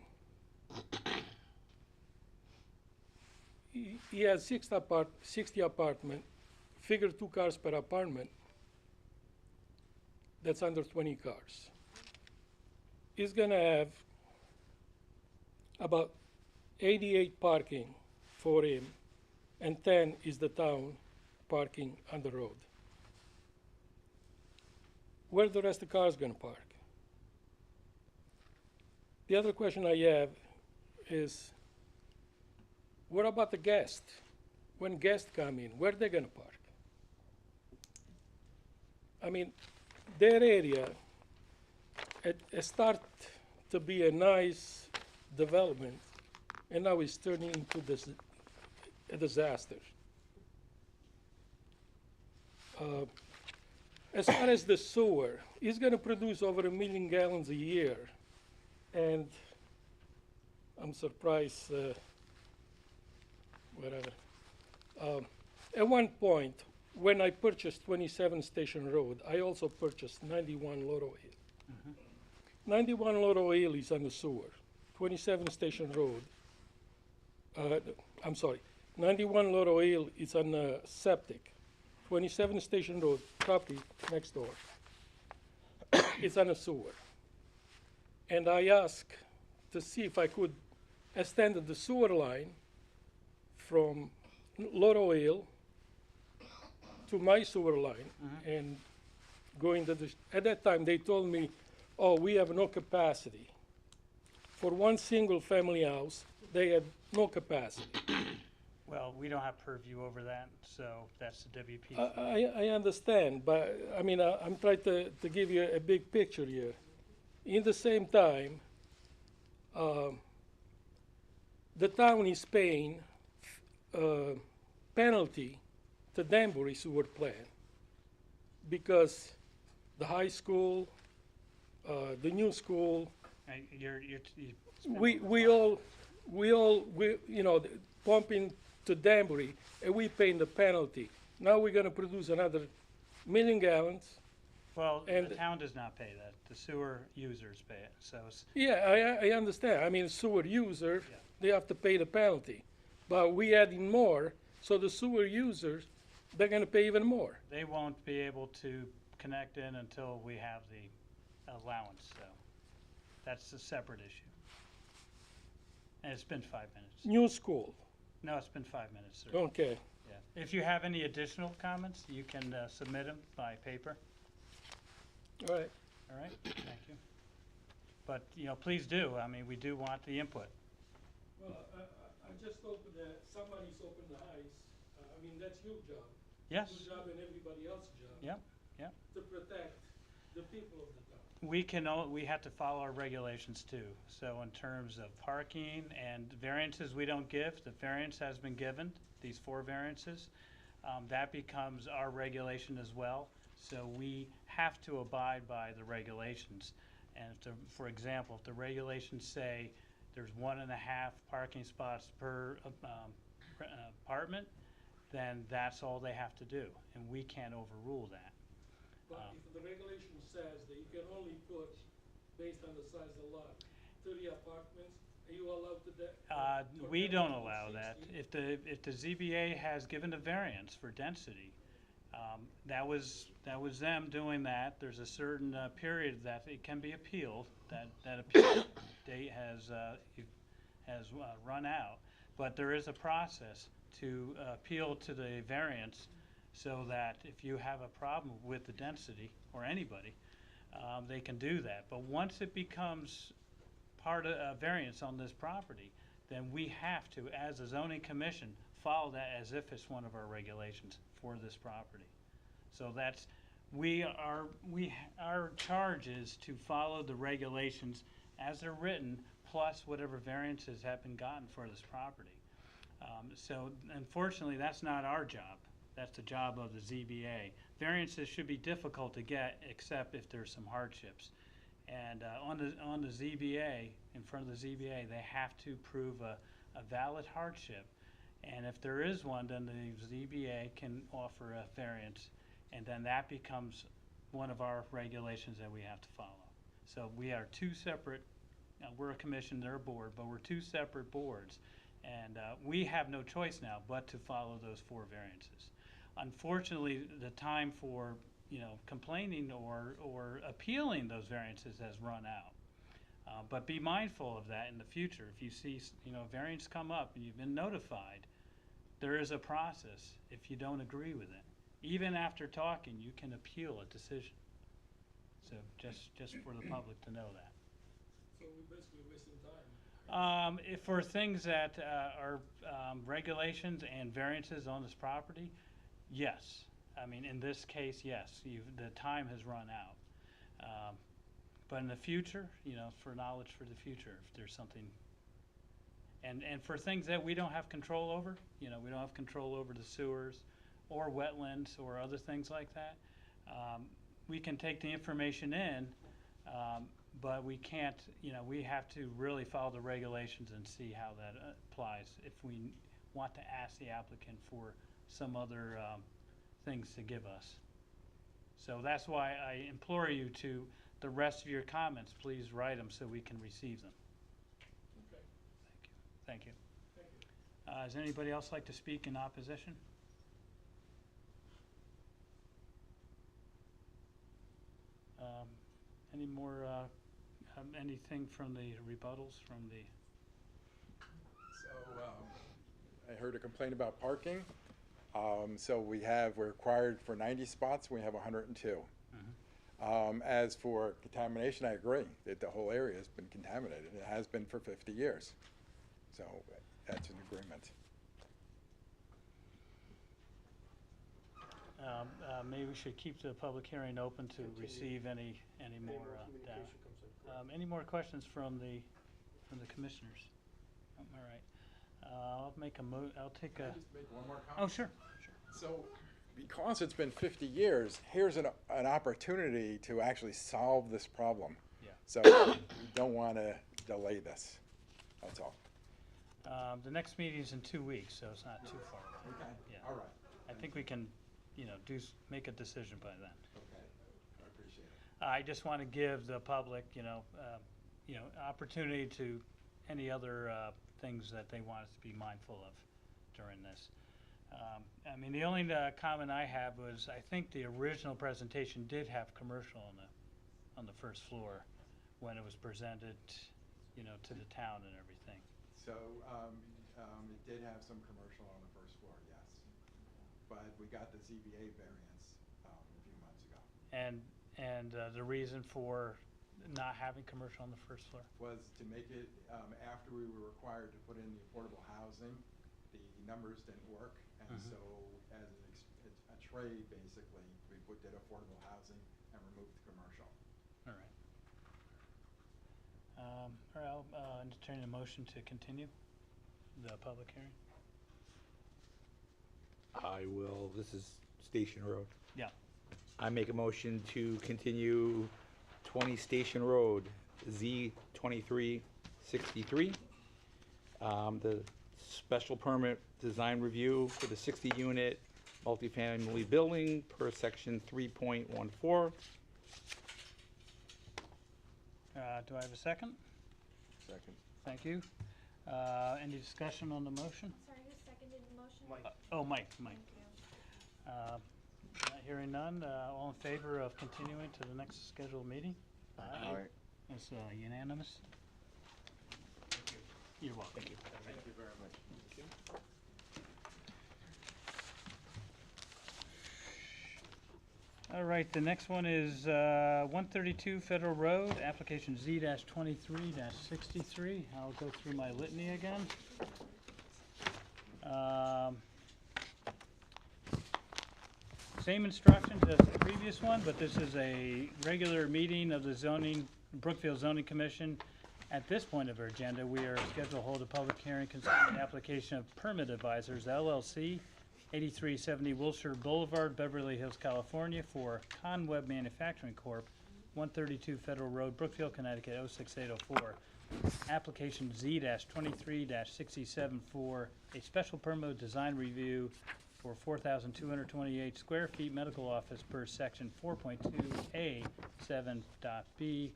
He has 60 apartment, figure 2 cars per apartment, that's under 20 cars. He's gonna have about 88 parking for him, and 10 is the town parking on the road. Where the rest of the cars gonna park? The other question I have is, what about the guests? When guests come in, where they gonna park? I mean, their area, it start to be a nice development, and now it's turning into this a disaster. As far as the sewer, it's gonna produce over 1 million gallons a year, and I'm surprised, whatever. At one point, when I purchased 27 Station Road, I also purchased 91 Loro Hill. 91 Loro Hill is on the sewer. 27 Station Road, I'm sorry, 91 Loro Hill is on the septic. 27 Station Road, property next door, it's on a sewer. And I asked to see if I could extend the sewer line from Loro Hill to my sewer line and go into the, at that time they told me, oh, we have no capacity. For one single family house, they had no capacity. Well, we don't have purview over that, so that's the WP's. I understand, but I mean, I'm trying to give you a big picture here. In the same time, the town is paying penalty to Danbury sewer plant because the high school, the new school, we all, you know, pumping to Danbury, and we paying the penalty. Now we're gonna produce another 1,000,000 gallons. Well, and the town does not pay that. The sewer users pay it, so it's, Yeah, I understand. I mean, sewer user, they have to pay the penalty. But we adding more, so the sewer users, they're gonna pay even more. they won't be able to connect in until we have the allowance, so that's a separate issue. And it's been 5 minutes. New school, No, it's been 5 minutes, sir. okay. Yeah. If you have any additional comments, you can submit them by paper, All right. all right? Thank you. But, you know, please do. I mean, we do want the input. Well, I just hope that somebody's open the eyes. I mean, that's your job. Yes. Your job and everybody else's job. Yep, yep. To protect the people of the town. We have to follow our regulations too. So in terms of parking and variances we don't give, the variance has been given, these 4 variances. That becomes our regulation as well. So we have to abide by the regulations. And for example, if the regulations say there's 1.5 parking spots per apartment, then that's all they have to do, and we can't overrule that. But if the regulation says that you can only put, based on the size of the lot, 30 apartments, are you allowed to do? We don't allow that. If the ZBA has given a variance for density, that was them doing that. There's a certain period that it can be appealed, that appeal date has run out. But there is a process to appeal to the variance so that if you have a problem with the density, or anybody, they can do that. But once it becomes part of a variance on this property, then we have to, as a zoning commission, follow that as if it's one of our regulations for this property. So that's, our charge is to follow the regulations as they're written, plus whatever variances have been gotten for this property. So unfortunately, that's not our job. That's the job of the ZBA. Variances should be difficult to get, except if there's some hardships. And on the ZBA, in front of the ZBA, they have to prove a valid hardship. And if there is one, then the ZBA can offer a variance, and then that becomes one of our regulations that we have to follow. So we are 2 separate, we're a commission, they're a board, but we're 2 separate boards. And we have no choice now but to follow those 4 variances. Unfortunately, the time for, you know, complaining or appealing those variances has run out. But be mindful of that in the future. If you see, you know, variance come up and you've been notified, there is a process if you don't agree with it. Even after talking, you can appeal a decision. So just for the public to know that. So we're basically wasting time. If for things that are regulations and variances on this property, yes. I mean, in this case, yes, the time has run out. But in the future, you know, for knowledge for the future, if there's something, and for things that we don't have control over, you know, we don't have control over the sewers or wetlands or other things like that, we can take the information in, but we can't, you know, we have to really follow the regulations and see how that applies if we want to ask the applicant for some other things to give us. So that's why I implore you to, the rest of your comments, please write them so we can receive them. Okay. Thank you. Thank you. Does anybody else like to speak in opposition? Any more, anything from the rebuttals from the? So, I heard a complaint about parking. So we're required for 90 spots, we have 102. As for contamination, I agree that the whole area has been contaminated. It has been for 50 years. So that's an agreement. Maybe we should keep the public hearing open to receive any more data. Communication comes in. Correct. Any more questions from the commissioners? All right. I'll take a, Just make one more oh, comment? sure. So, because it's been 50 years, here's an opportunity to actually solve this problem. Yeah. So, we don't want to delay this. That's all. The next meeting is in 2 weeks, so it's not too far away. Okay. Yeah. All right. I think we can, make a decision by then. Okay. I appreciate it. I just want to give the public, opportunity to any other things that they want us to be mindful of during this. The only comment I have was, I think the original presentation did have commercial on the first floor when it was presented, to the town and everything. So, it did have some commercial on the first floor, yes. But we got the ZBA variance a few months ago. And the reason for not having commercial on the first floor? Was to make it, after we were required to put in the affordable housing, the numbers didn't work. And so as a trade, basically, we did affordable housing and removed the commercial. All right. All right, I'll entertain a motion to continue the public hearing. I will, this is Station Road. Yeah. I make a motion to continue 20 Station Road, Z 2363. The special permit design review for the 60-unit multifamily building per section 3.14. Do I have a second? Second. Thank you. Any discussion on the motion? Sorry, who seconded the motion? Mike. Oh, Mike. Thank you. Not hearing none, all in favor of continuing to the next scheduled meeting? All right. It's unanimous. You're welcome. Thank you. Thank you very much. All right, the next one is 132 Federal Road, application Z-23-63. I'll go through my litany again. Same instructions as the previous one, but this is a regular meeting of the Brookfield Zoning Commission. At this point of our agenda, we are scheduled to hold a public hearing concerning the application of Permit Advisors LLC, 8370 Wilshire Boulevard, Beverly Hills, California, for Conweb Manufacturing Corp., 132 Federal Road, Brookfield, Connecticut, 06804. Application Z-23-67 for a special permit design review for 4,228 square feet medical office per section 4.2A7.B.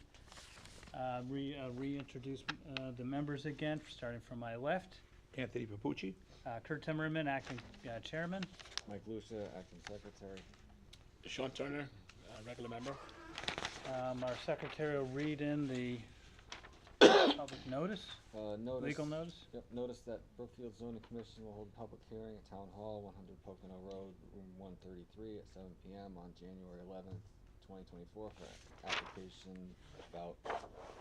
Reintroduce the members again, starting from my left. Anthony Papucci. Kurt Timmerman, acting chairman. Mike Lucia, acting secretary. Sean Turner, regular member. Our secretary will read in the public notice, legal notice. Yep, notice that Brookfield Zoning Commission will hold a public hearing at Town Hall, 100 Pocono Road, room 133 at 7 p.m. on January 11th, 2024 for application about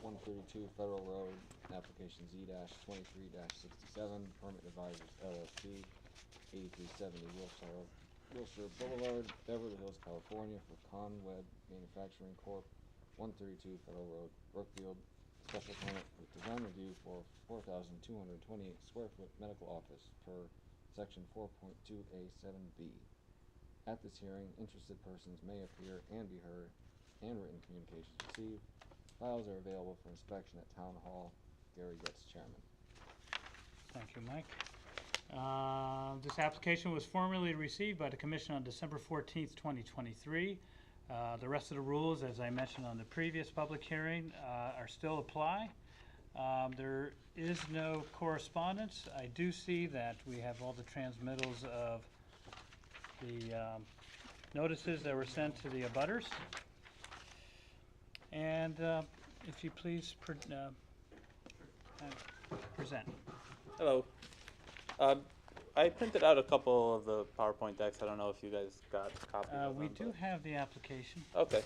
132 Federal Road, application Z-23-67, Permit Advisors LLC, 8370 Wilshire Boulevard, Beverly Hills, California, for Conweb Manufacturing Corp., 132 Federal Road, Brookfield. Special permit with design review for 4,228 square foot medical office per section 4.2A7B. At this hearing, interested persons may appear and be heard, and written communications received. Files are available for inspection at Town Hall. Gary Getz, Chairman. Thank you, Mike. This application was formally received by the Commission on December 14th, 2023. The rest of the rules, as I mentioned on the previous public hearing, are still apply. There is no correspondence. I do see that we have all the transmittals of the notices that were sent to the abutters. And if you please present. Hello. I printed out a couple of the PowerPoint decks. I don't know if you guys got copies of them. We do have the application. Okay.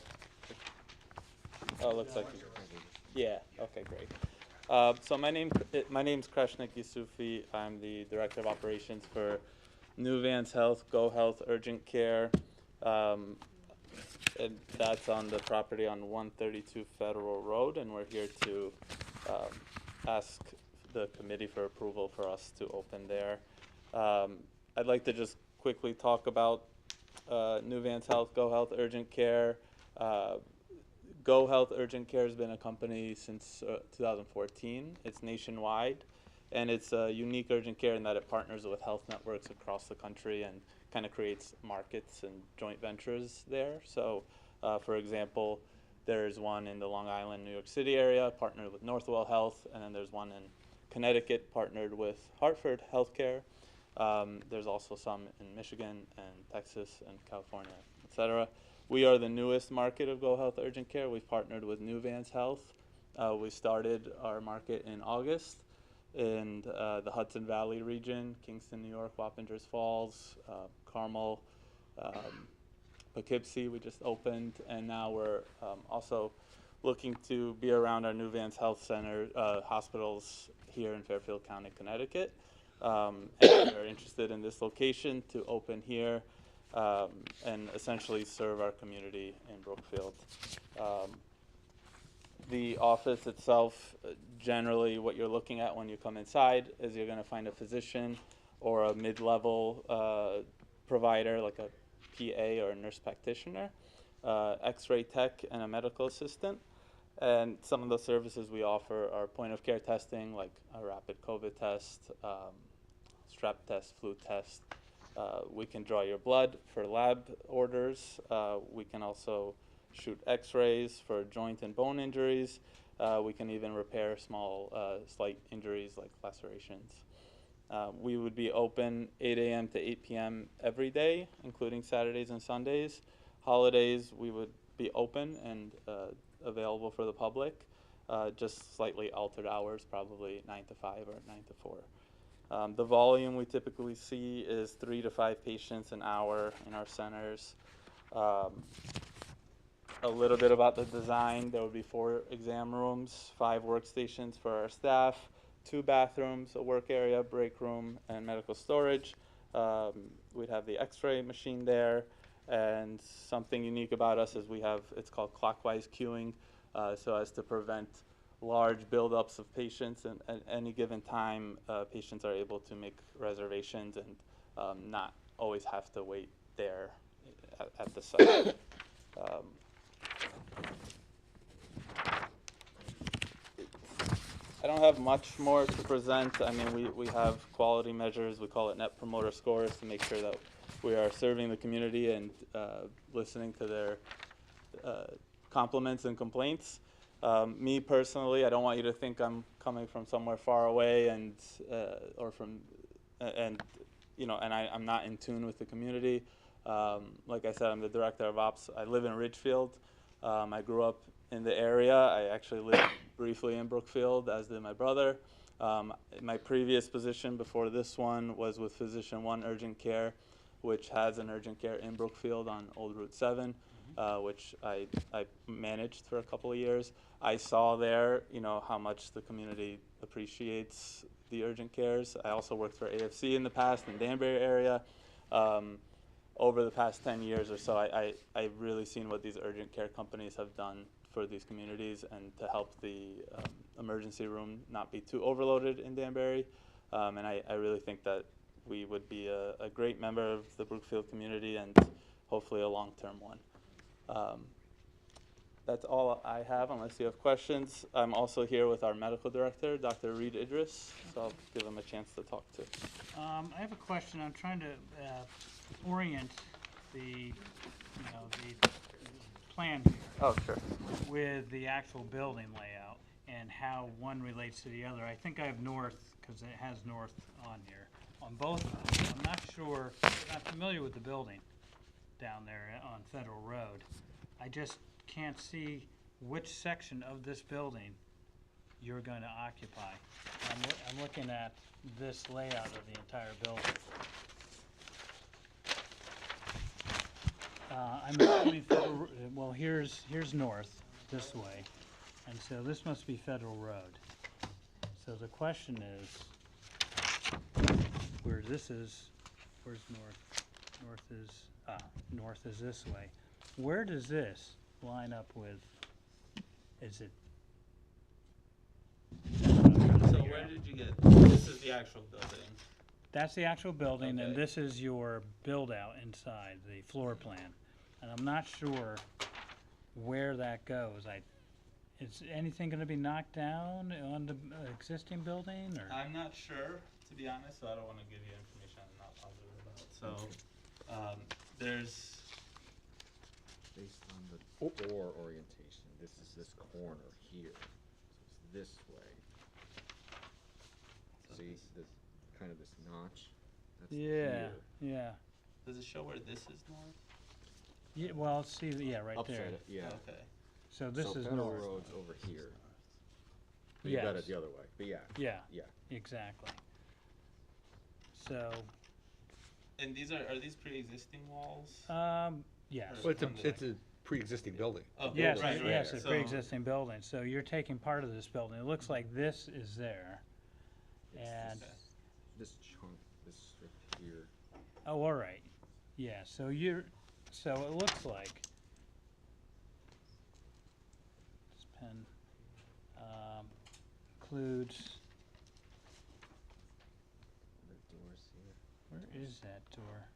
Oh, it looks like. Yeah. Okay, great. So my name's Kreshnik Yusufi. I'm the Director of Operations for New Vans Health, Go Health Urgent Care. And that's on the property on 132 Federal Road, and we're here to ask the committee for approval for us to open there. I'd like to just quickly talk about New Vans Health, Go Health Urgent Care. Go Health Urgent Care has been a company since 2014. It's nationwide, and it's a unique urgent care in that it partners with health networks across the country and kind of creates markets and joint ventures there. So, for example, there's one in the Long Island, New York City area, partnered with Northwell Health, and then there's one in Connecticut, partnered with Hartford Healthcare. There's also some in Michigan and Texas and California, etc. We are the newest market of Go Health Urgent Care. We've partnered with New Vans Health. We started our market in August in the Hudson Valley region, Kingston, New York, Wappingers Falls, Carmel, Poughkeepsie we just opened, and now we're also looking to be around our New Vans Health Center hospitals here in Fairfield County, Connecticut. And we're interested in this location to open here and essentially serve our community in Brookfield. The office itself, generally what you're looking at when you come inside is you're going to find a physician or a mid-level provider like a PA or a nurse practitioner, X-ray tech, and a medical assistant. And some of the services we offer are point-of-care testing, like a rapid COVID test, strep test, flu test. We can draw your blood for lab orders. We can also shoot X-rays for joint and bone injuries. We can even repair small, slight injuries like lacerations. We would be open 8 a.m. to 8 p.m. every day, including Saturdays and Sundays. Holidays, we would be open and available for the public, just slightly altered hours, probably 9 to 5 or 9 to 4. The volume we typically see is 3 to 5 patients an hour in our centers. A little bit about the design. There would be 4 exam rooms, 5 workstations for our staff, 2 bathrooms, a work area, break room, and medical storage. We'd have the X-ray machine there, and something unique about us is we have, it's called clockwise queuing, so as to prevent large buildups of patients, and at any given time, patients are able to make reservations and not always have to wait there at the site. I don't have much more to present. I mean, we have quality measures. We call it Net Promoter Scores to make sure that we are serving the community and listening to their compliments and complaints. Me personally, I don't want you to think I'm coming from somewhere far away and you know, and I'm not in tune with the community. Like I said, I'm the director of ops. I live in Ridgefield. I grew up in the area. I actually lived briefly in Brookfield, as did my brother. My previous position before this one was with Physician One Urgent Care, which has an urgent care in Brookfield on Old Route 7, which I managed for a couple of years. I saw there, you know, how much the community appreciates the urgent cares. I also worked for AFC in the past in Danbury area. Over the past 10 years or so, I've really seen what these urgent care companies have done for these communities and to help the emergency room not be too overloaded in Danbury. And I really think that we would be a great member of the Brookfield community and hopefully a long-term one. That's all I have, unless you have questions. I'm also here with our medical director, Dr. Reed Idris, so I'll give him a chance to talk to. I have a question. I'm trying to orient the plan here. Oh, sure. With the actual building layout and how one relates to the other. I think I have north, because it has north on here, on both of them. I'm not sure, not familiar with the building down there on Federal Road. I just can't see which section of this building you're going to occupy. I'm looking at this layout of the entire building. I'm assuming Federal, well, here's north, this way, and so this must be Federal Road. So the question is, where this is, where's north? North is this way. Where does this line up with, is it? So where did you get, this is the actual building? That's the actual building, and Okay. this is your build-out inside, the floor plan. And I'm not sure where that goes. Is anything gonna be knocked down on the existing building, or? I'm not sure, to be honest, so I don't wanna give you information I'm not positive about. So, there's, Based on the door orientation, this is this corner here, so it's this way. See, this, kind of this notch, that's Yeah, here. yeah. does it show where this is north? Yeah, well, see, yeah, right Upside there. it, yeah. Okay. So this is Federal north. Road's over here. But you got Yes. it the other way, but yeah. Yeah. Yeah. Exactly. So, And these are these pre-existing walls? yes. Well, it's a pre-existing building. Okay, Yes, right, right. yes, a So- pre-existing building. So you're taking part of this building. It looks like this is there. And, This chunk, this strip here. oh, all right. Yeah, so so it looks like this pen includes, The doors here. where is that door?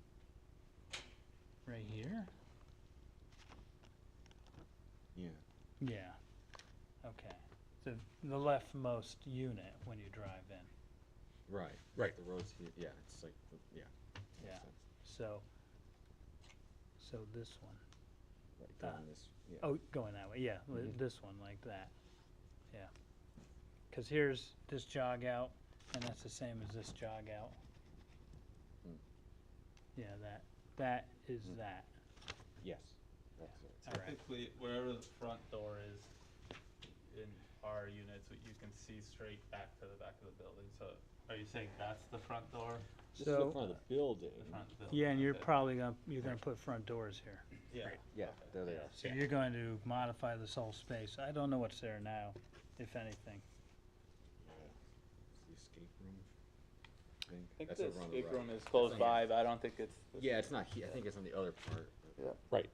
Right here? Yeah. Yeah, okay. The leftmost unit when you drive in. Right. Right. The road's here, yeah, it's like, yeah. Yeah. makes sense. So this one. Right, down this, yeah. Oh, going that way, yeah, this one like that, yeah. Cause here's this jog out, and that's the same as this jog out. Mm. Yeah, that is that. Yes, that's it. All right. Typically, wherever the front door is in our units, you can see straight back to the back of the building. So, are you saying that's the front door? This is the So- front of the building. The front building. Yeah, and you're okay. probably gonna put front doors here. Yeah. Yeah, there they are. So you're going to modify this whole space. I don't know what's there now, if anything. The escape room thing. I think That's the over on the escape right. room is close That's on by, your- but I don't think it's. Yeah, it's not here, I think it's on the other part. Right,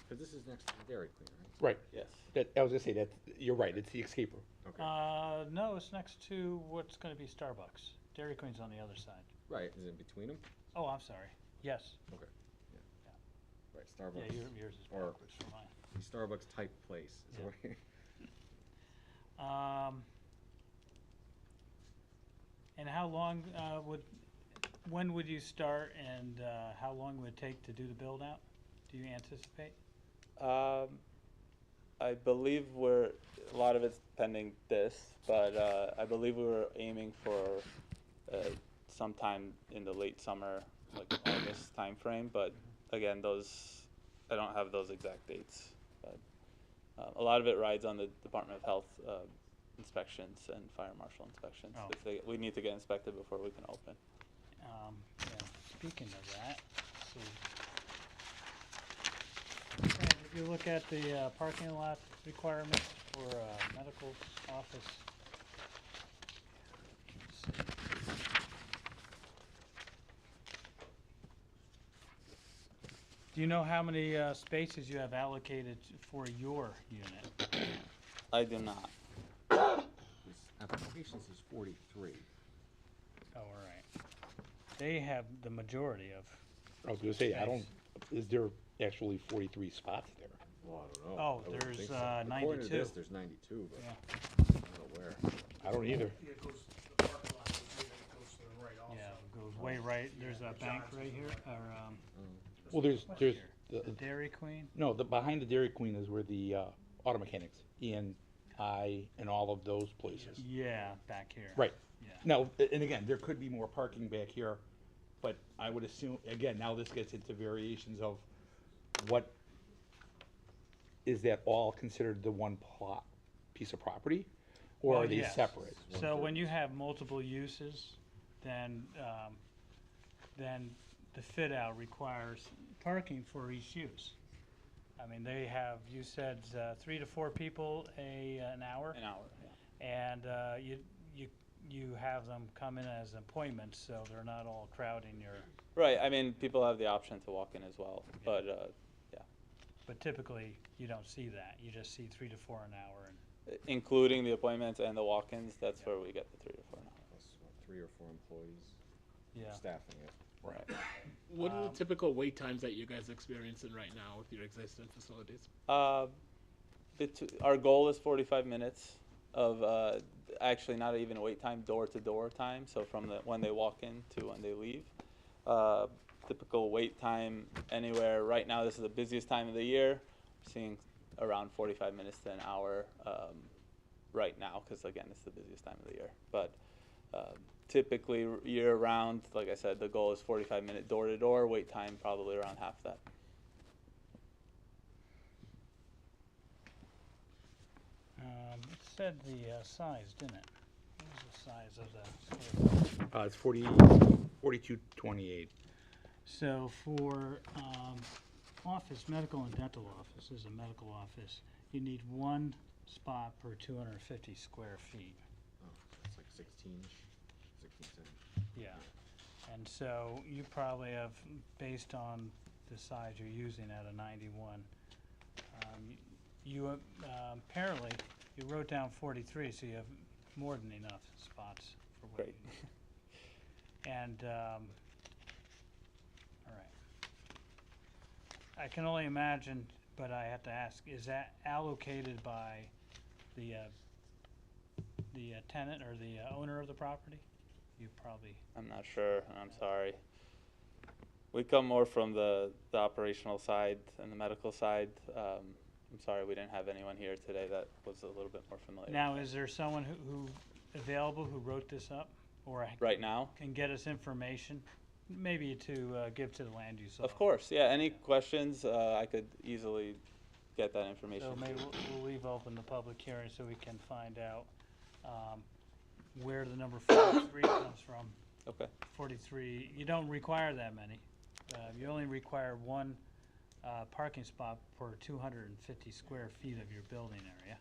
Cause this is next to the Dairy Queen, right? right. Yes. I was gonna say that, you're right, it's the escape room. Okay. No, it's next to what's gonna be Starbucks. Dairy Queen's on the other side. Right, is it in between them? Oh, I'm sorry. Yes. Okay, yeah. Yeah. Right, Yeah, Starbucks, yours is or- backwards from mine. the Starbucks type place is Yeah. over here. And how long when would you start, and how long would it take to do the build out? Do you anticipate? I believe a lot of it's pending this, but I believe we were aiming for sometime in the late summer, like August timeframe. But again, I don't have those exact dates. But a lot of it rides on the Department of Health inspections and fire marshal inspections. Oh. We need to get inspected before we can open. Yeah. Speaking of that, let's see. If you look at the parking lot requirements for medical office. Let's see. Do you know how many spaces you have allocated for your unit? I do not. This application says 43. Oh, all right. They have the majority of. I was gonna say, is there actually 43 spots there? Well, I don't know. Oh, I wouldn't there's, think so. 92. According to this, there's 92, but Yeah. I'm not aware. I don't either. Yeah, it goes, the parking lot goes in and it goes to the right also. Yeah, it goes way right. There's a bank right here, or Well, there's the Dairy Queen. no, behind the Dairy Queen is where the auto mechanics, and all of those places. Yeah, back here. Right. Yeah. Now, and again, there could be more parking back here, but I would assume, again, now this gets into variations of what, is that all considered the one plot, piece of property? Or Well, are they yes. separate? So when you have multiple uses, then the fit out requires parking for each use. I mean, they have, you said 3 to 4 people an hour? An hour. Yeah. And you have them come in as appointments, so they're not all crowding your, Right, I mean, people have the option to walk in as well, but, yeah. but typically, you don't see that. You just see 3 to 4 an hour, and Including the appointments and the walk-ins, that's where we get the 3 to 4 now. Plus, what, 3 or 4 employees yeah. staffing it. Right. What are the typical wait times that you guys are experiencing right now with your existing facilities? Our goal is 45 minutes of, actually not even a wait time, door-to-door time, so from when they walk in to when they leave. Typical wait time anywhere, right now this is the busiest time of the year, we're seeing around 45 minutes to an hour right now, because again, it's the busiest time of the year. But typically year-round, like I said, the goal is 45-minute door-to-door, wait time probably around half that. It said the size, didn't it? What was the size of the? It's 4228. So for office, medical and dental office, is a medical office, you need 1 spot per 250 square feet. Oh, that's like 16-ish, 16, 17. Yeah. And so you probably have, based on the size you're using at a 91, you apparently, you wrote down 43, so you have more than enough spots for what Great. you need. And, all right. I can only imagine, but I have to ask, is that allocated by the tenant or the owner of the property? You probably. I'm not sure, I'm sorry. We come more from the operational side and the medical side. I'm sorry we didn't have anyone here today that was a little bit more familiar. Now, is there someone who available who wrote this up? Or Right now? can get us information, maybe to give to the land use Of office? course, yeah, any questions, I could easily get that information. So to maybe you. we'll leave open the public hearing so we can find out where the number 43 comes from. Okay. 43, you don't require that many. You only require 1 parking spot per 250 square feet of your building area.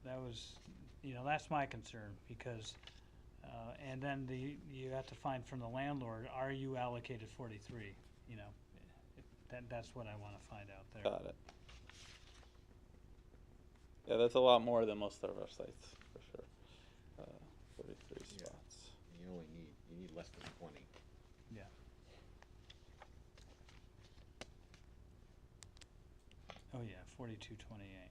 That was, that's my concern, because, and then you have to find from the landlord, are you allocated 43? That's what I want to find out there. Got it. Yeah, that's a lot more than most of our sites, for sure. 43 Yeah. spots. You need less than 20. Yeah. Oh, yeah, 4228.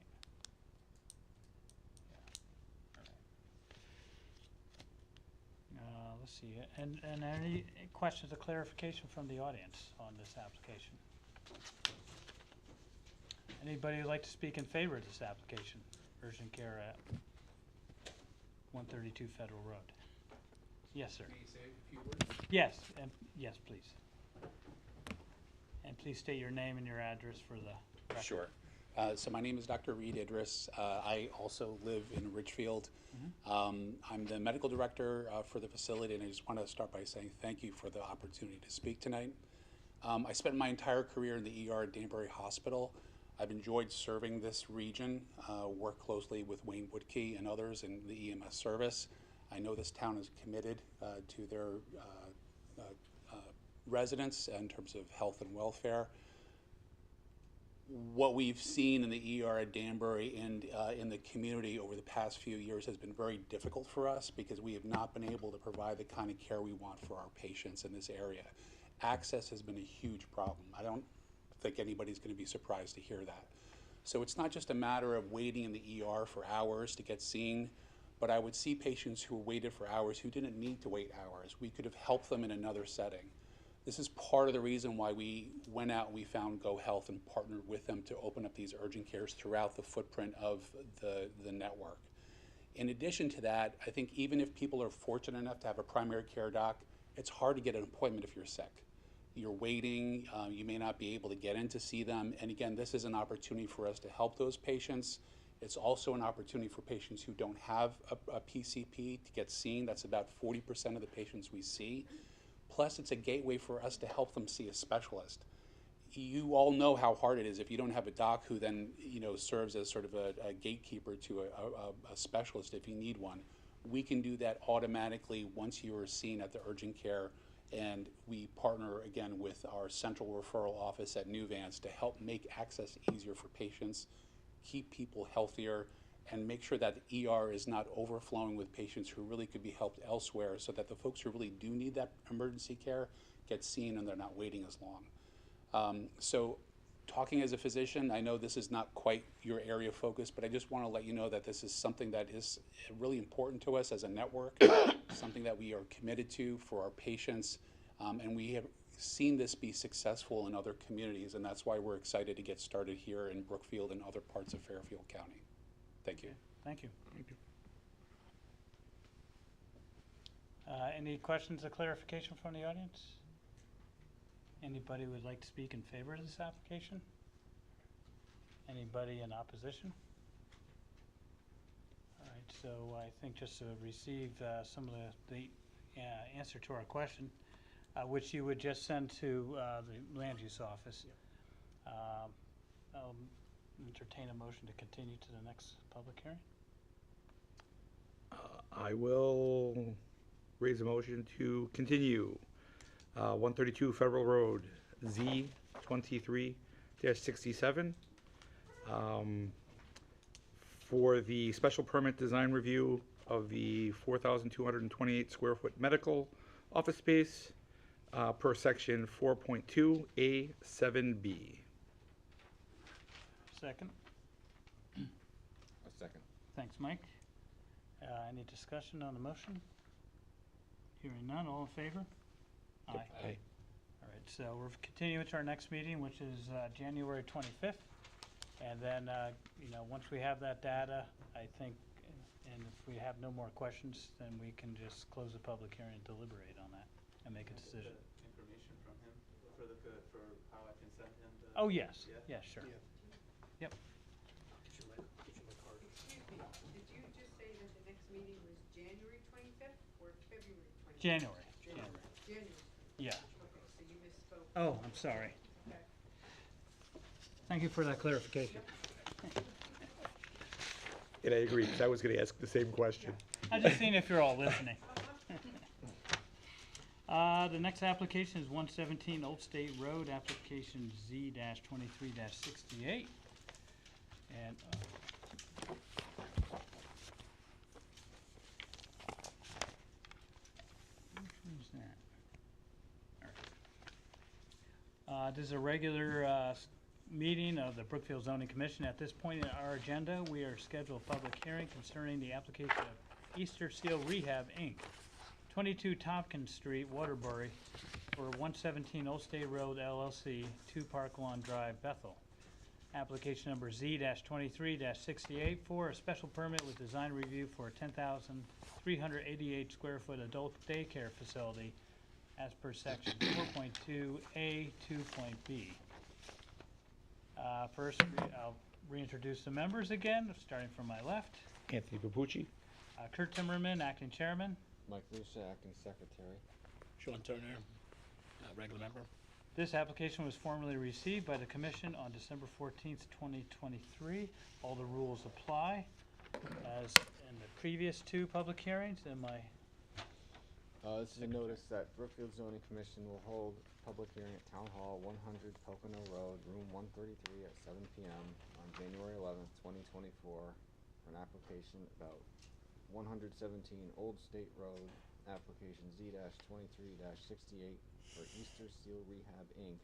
Yeah. All right. Let's see, and any questions or clarification from the audience on this application? Anybody who'd like to speak in favor of this application? Urgent care at 132 Federal Road. Yes, sir. May you say a few words? Yes, and yes, please. And please state your name and your address for the record. Sure. So my name is Dr. Reed Idris. I also live in Ridgefield. I'm the medical director for the facility, and I just want to start by saying thank you for the opportunity to speak tonight. I spent my entire career in the ER at Danbury Hospital. I've enjoyed serving this region, work closely with Wayne Woodkey and others in the EMS service. I know this town is committed to their residents in terms of health and welfare. What we've seen in the ER at Danbury and in the community over the past few years has been very difficult for us because we have not been able to provide the kind of care we want for our patients in this area. Access has been a huge problem. I don't think anybody's going to be surprised to hear that. So it's not just a matter of waiting in the ER for hours to get seen, but I would see patients who waited for hours who didn't need to wait hours. We could have helped them in another setting. This is part of the reason why we went out and we found Go Health and partnered with them to open up these urgent cares throughout the footprint of the network. In addition to that, I think even if people are fortunate enough to have a primary care doc, it's hard to get an appointment if you're sick. You're waiting, you may not be able to get in to see them, and again, this is an opportunity for us to help those patients. It's also an opportunity for patients who don't have a PCP to get seen. That's about 40% of the patients we see. Plus, it's a gateway for us to help them see a specialist. you all know how hard it is if you don't have a doc who then, you know, serves as sort of a gatekeeper to a specialist if you need one. We can do that automatically once you are seen at the urgent care, and we partner again with our central referral office at Nuvance to help make access easier for patients, keep people healthier, and make sure that the ER is not overflowing with patients who really could be helped elsewhere, so that the folks who really do need that emergency care get seen and they're not waiting as long. So talking as a physician, I know this is not quite your area of focus, but I just want to let you know that this is something that is really important to us as a network, something that we are committed to for our patients, and we have seen this be successful in other communities, and that's why we're excited to get started here in Brookfield and other parts of Fairfield County. Thank you. Thank you. Any questions or clarification from the audience? Anybody would like to speak in favor of this application? Anybody in opposition? All right, so I think just to receive some of the answer to our question, which you would just send to the land use office. I'll entertain a motion to continue to the next public hearing. I will raise a motion to continue 132 Federal Road, Z 23-67, for the special permit design review of the 4,228 square foot medical office space per section 4.2A7B. Second. A second. Thanks, Mike. Any discussion on the motion? Hearing none, all in favor? Aye. Aye. All right, so we're continuing to our next meeting, which is January 25th. And then, you know, once we have that data, I think, and if we have no more questions, then we can just close the public hearing and deliberate on that and make a decision. Information from him for how I can send him the. Oh, yes. Yeah? Yeah, sure. Yep. Excuse me, did you just say that the next meeting was January 25th or February 25th? January. January. Yeah. Okay, so you misspoke. Oh, I'm sorry. Okay. Thank you for that clarification. And I agree, because I was going to ask the same question. I'm just seeing if you're all listening. The next application is 117 Old State Road, application Z-23-68. And which one's that? All right. This is a regular meeting of the Brookfield Zoning Commission. At this point in our agenda, we are scheduled a public hearing concerning the application of Easter Seal Rehab, Inc., 22 Tompkins Street, Waterbury, for 117 Old State Road LLC, 2 Park Lawn Drive, Bethel. Application number Z-23-68 for a special permit with design review for a 10,388 square foot adult daycare facility as per section 4.2A 2.B. First, I'll reintroduce the members again, starting from my left. Anthony Papucci. Kurt Timmerman, acting chairman. Mike Lucia, acting secretary. Sean Turner, regular member. This application was formally received by the commission on December 14th, 2023. All the rules apply as in the previous 2 public hearings. This is a notice that Brookfield Zoning Commission will hold a public hearing at Town Hall, 100 Pocono Road, room 133 at 7 p.m. on January 11th, 2024 for an application about 117 Old State Road, application Z-23-68 for Easter Seal Rehab, Inc.,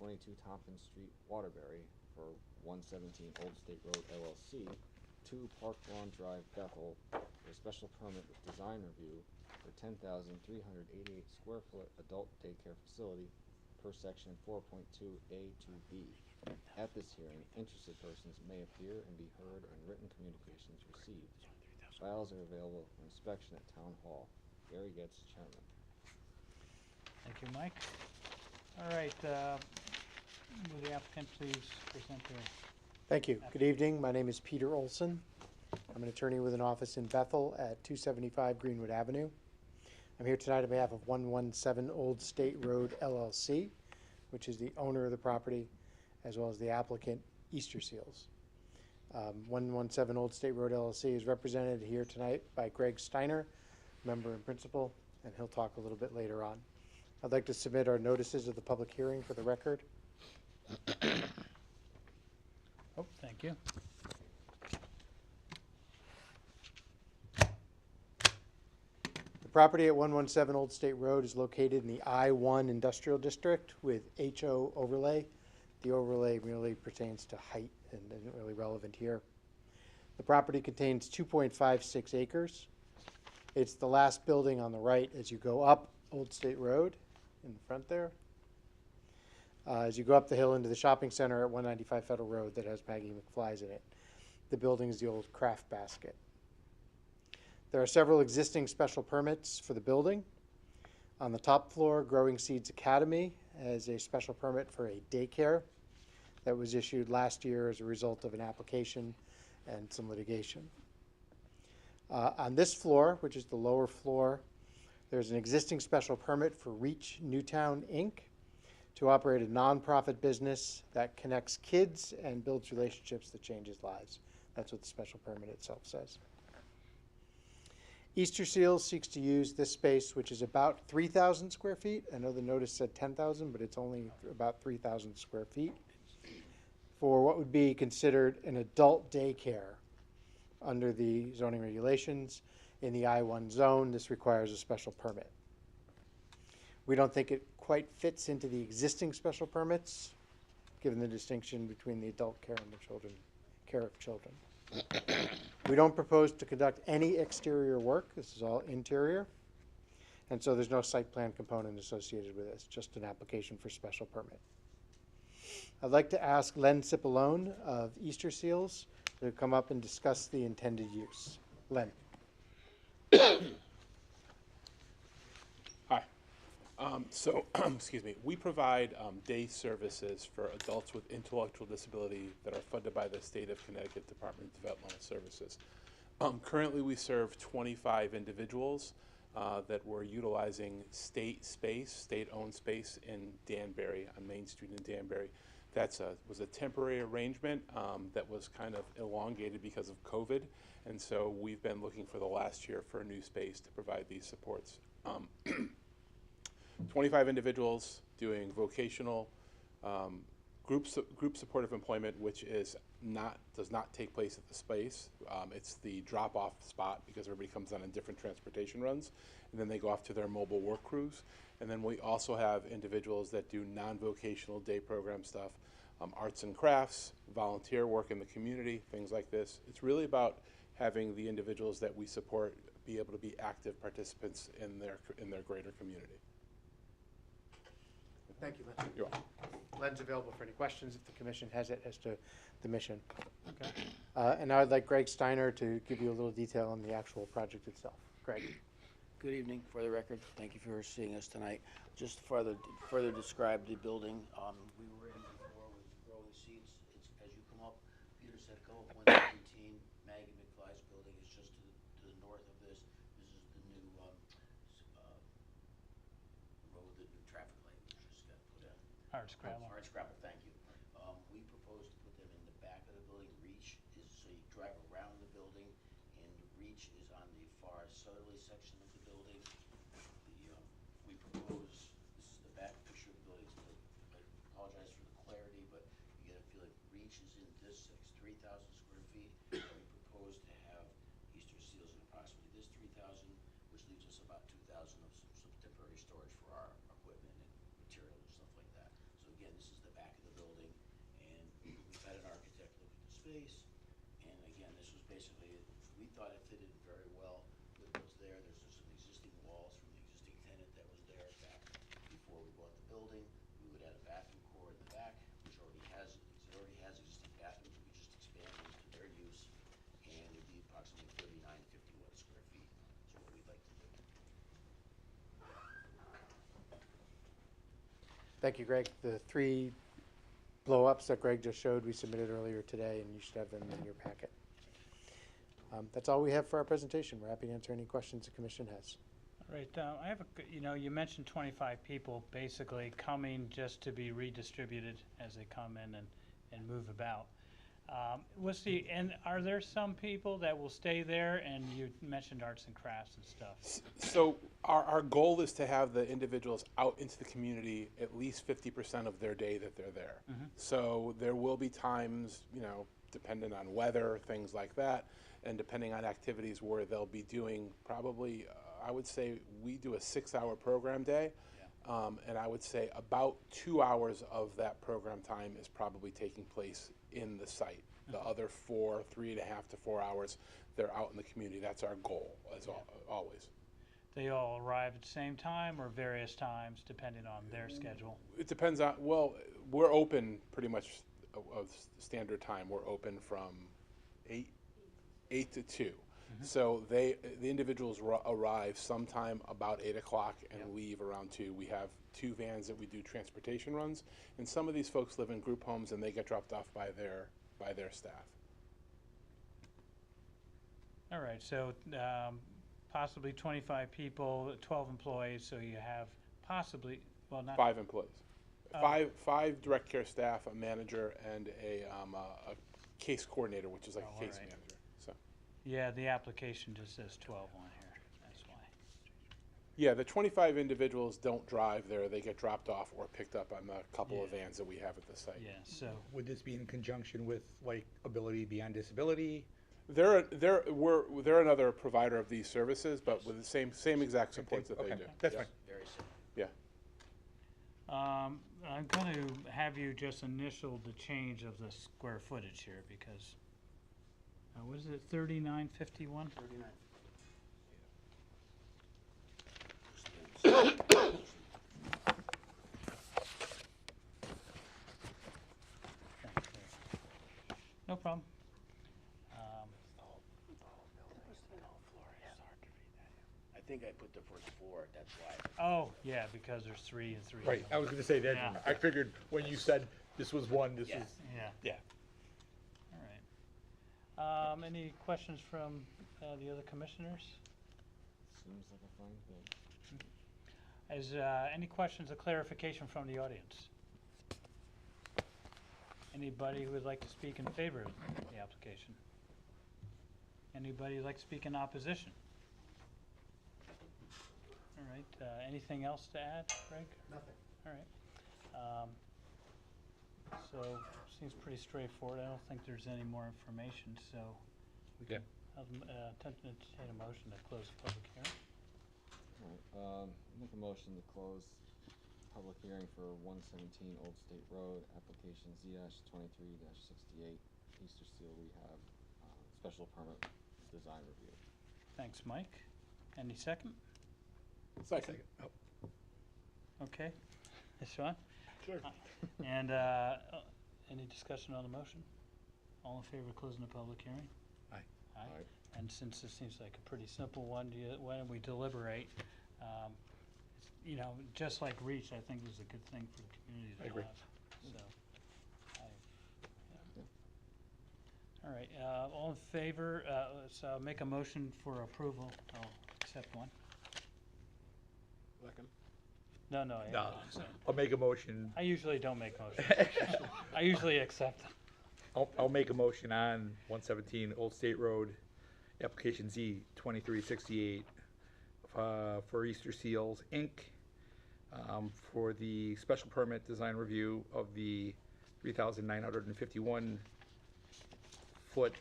22 Tompkins Street, Waterbury, for 117 Old State Road, LLC, 2 Park Lawn Drive, Bethel, for a special permit with design review for 10,388 square foot adult daycare facility per section 4.2A2B. At this hearing, interested persons may appear and be heard on written communications received. Files are available for inspection at Town Hall. Gary Getz, Chairman. Thank you, Mike. All right, will the applicant please present their... Thank you. Good evening. My name is Peter Olson. I'm an attorney with an office in Bethel at 275 Greenwood Avenue. I'm here tonight on behalf of 117 Old State Road LLC. which is the owner of the property, as well as the applicant, Easter Seals. 117 Old State Road LLC is represented here tonight by Greg Steiner, member and principal, and he'll talk a little bit later on. I'd like to submit our notices of the public hearing for the record. Oh, thank you. The property at 117 Old State Road is located in the I-1 Industrial District with HO overlay. The overlay merely pertains to height and isn't really relevant here. The property contains 2.56 acres. It's the last building on the right as you go up Old State Road in the front there. As you go up the hill into the shopping center at 195 Federal Road that has Maggie McFly's in it. The building is the old Craft Basket. There are several existing special permits for the building. On the top floor, Growing Seeds Academy has a special permit for a daycare that was issued last year as a result of an application and some litigation. On this floor, which is the lower floor, there's an existing special permit for Reach Newtown, Inc. to operate a nonprofit business that connects kids and builds relationships that changes lives. That's what the special permit itself says. Easter Seals seeks to use this space, which is about 3,000 square feet. I know the notice said 10,000, but it's only about 3,000 square feet, for what would be considered an adult daycare under the zoning regulations. In the I-1 zone, this requires a special permit. We don't think it quite fits into the existing special permits, given the distinction between the adult care and the children, care of children. We don't propose to conduct any exterior work. This is all interior. And so there's no site plan component associated with this, just an application for special permit. I'd like to ask Len Cipollone of Easter Seals to come up and discuss the intended use. Len. Hi. Excuse me, we provide day services for adults with intellectual disability that are funded by the State of Connecticut Department of Developmental Services. Currently, we serve 25 individuals that were utilizing state-owned space in Danbury, on Main Street in Danbury. That was a temporary arrangement that was kind of elongated because of COVID, and so we've been looking for the last year for a new space to provide these supports. 25 individuals doing vocational group supportive employment, which does not take place at the space. It's the drop-off spot because everybody comes on different transportation runs, and then they go off to their mobile work crews. And then we also have individuals that do non-vocational day program stuff, arts and crafts, volunteer work in the community, things like this. It's really about having the individuals that we support be able to be active participants in their greater community. Thank you, Len. You're welcome. Len's available for any questions if the commission has it as to the mission. Okay. And now I'd like Greg Steiner to give you a little detail on the actual project itself. Greg. Good evening. For the record, thank you for seeing us tonight. Just to further describe the building, we were in before with Growing Seeds. It's, as you come up, Peter said go up 117. Maggie McFly's building is just to the north of this. This is the new road, the new traffic light, which just got put in. Hardscrabble. Hardscrabble, thank you. We propose to put them in the back of the building. Reach is so you drive around the building, and Reach is on the far southerly section of the building. We propose, this is the back picture of the building. I apologize for the clarity, but you get a feeling Reach is in this 3,000 square feet. And we propose to have Easter Seals in approximately this 3,000, which leaves us about 2,000 of some temporary storage for our equipment and material and stuff like that. So again, this is the back of the building, and we've had an architect look at the space. And again, this was basically, we thought it fitted very well with what's there. There's just some existing walls from the existing tenant that was there back before we bought the building. We would add a bathroom core in the back, which already has existing bathrooms. We just expand them to their use, and it'd be approximately 51 square feet. Is what we'd like to do. Thank you, Greg. The 3 blow-ups that Greg just showed, we submitted earlier today, and you should have them in your packet. That's all we have for our presentation. We're happy to answer any questions the commission has. All Right, I have you mentioned 25 people basically coming just to be redistributed as they come in and move about. And are there some people that will stay there, and you mentioned arts and crafts and stuff? So our goal is to have the individuals out into the community at least 50% of their day that they're there. So there will be times, depending on weather, things like that, and depending on activities where they'll be doing probably, I would say we do a 6-hour program day. And I would say about 2 hours of that program time is probably taking place in the site. The other 3.5 to 4 hours, they're out in the community. That's our goal, as always. They all arrive at the same time or various times, depending on their schedule? It depends on, we're open pretty much of standard time. We're open from 8 to 2. So the individuals arrive sometime about 8 o'clock and leave around 2. We have 2 vans that we do transportation runs, and some of these folks live in group homes and they get dropped off by their staff. All right, so possibly 25 people, 12 employees, so you have possibly, well, not 5 employees. Five direct care staff, a manager, and a case coordinator, which is like a case manager. So. Yeah, the application just says 12 on here, that's why. Yeah, the 25 individuals don't drive there. They get dropped off or picked up on the couple of vans that we have at the site. Yeah, so. Would this be in conjunction with, like, Ability Beyond Disability? They're another provider of these services, but with the same exact supports that they do. That's fine. Very simple. Yeah. I'm going to have you just initial the change of the square footage here because, what is it, 3951? 39. No problem. I think I put the first 4, that's why. Oh, yeah, because there's 3 and 3. Right, I was gonna say that, Yeah. I figured when you said this was one, this Yeah. was, Yeah. yeah. All right. Any questions from the other commissioners? Seems like a fine thing. Is any questions or clarification from the audience? Anybody who would like to speak in favor of the application? Anybody who'd like to speak in opposition? All right, anything else to add, Greg? Nothing. All right. So, seems pretty straightforward. I don't think there's any more information, so we can entertain a motion to close the public hearing. Alright, make a motion to close public hearing for 117 Old State Road, application Z-23-68, Easter Seal Rehab, special permit design review. Thanks, Mike. Any second? Second. Okay. Sean? Sure. And any discussion on the motion? All in favor of closing the public hearing? Aye. Aye. And since this seems like a pretty simple one, when we deliberate, just like REACH, I think is a good thing for the community to I agree. have. So, all right, all in favor, so make a motion for approval. I'll accept one. Second. No, No, so- I'll make a motion, I usually don't make motions. I usually accept them. I'll make a motion on 117 Old State Road, application Z-2368, for Easter Seals, Inc., for the special permit design review of the 3,951 foot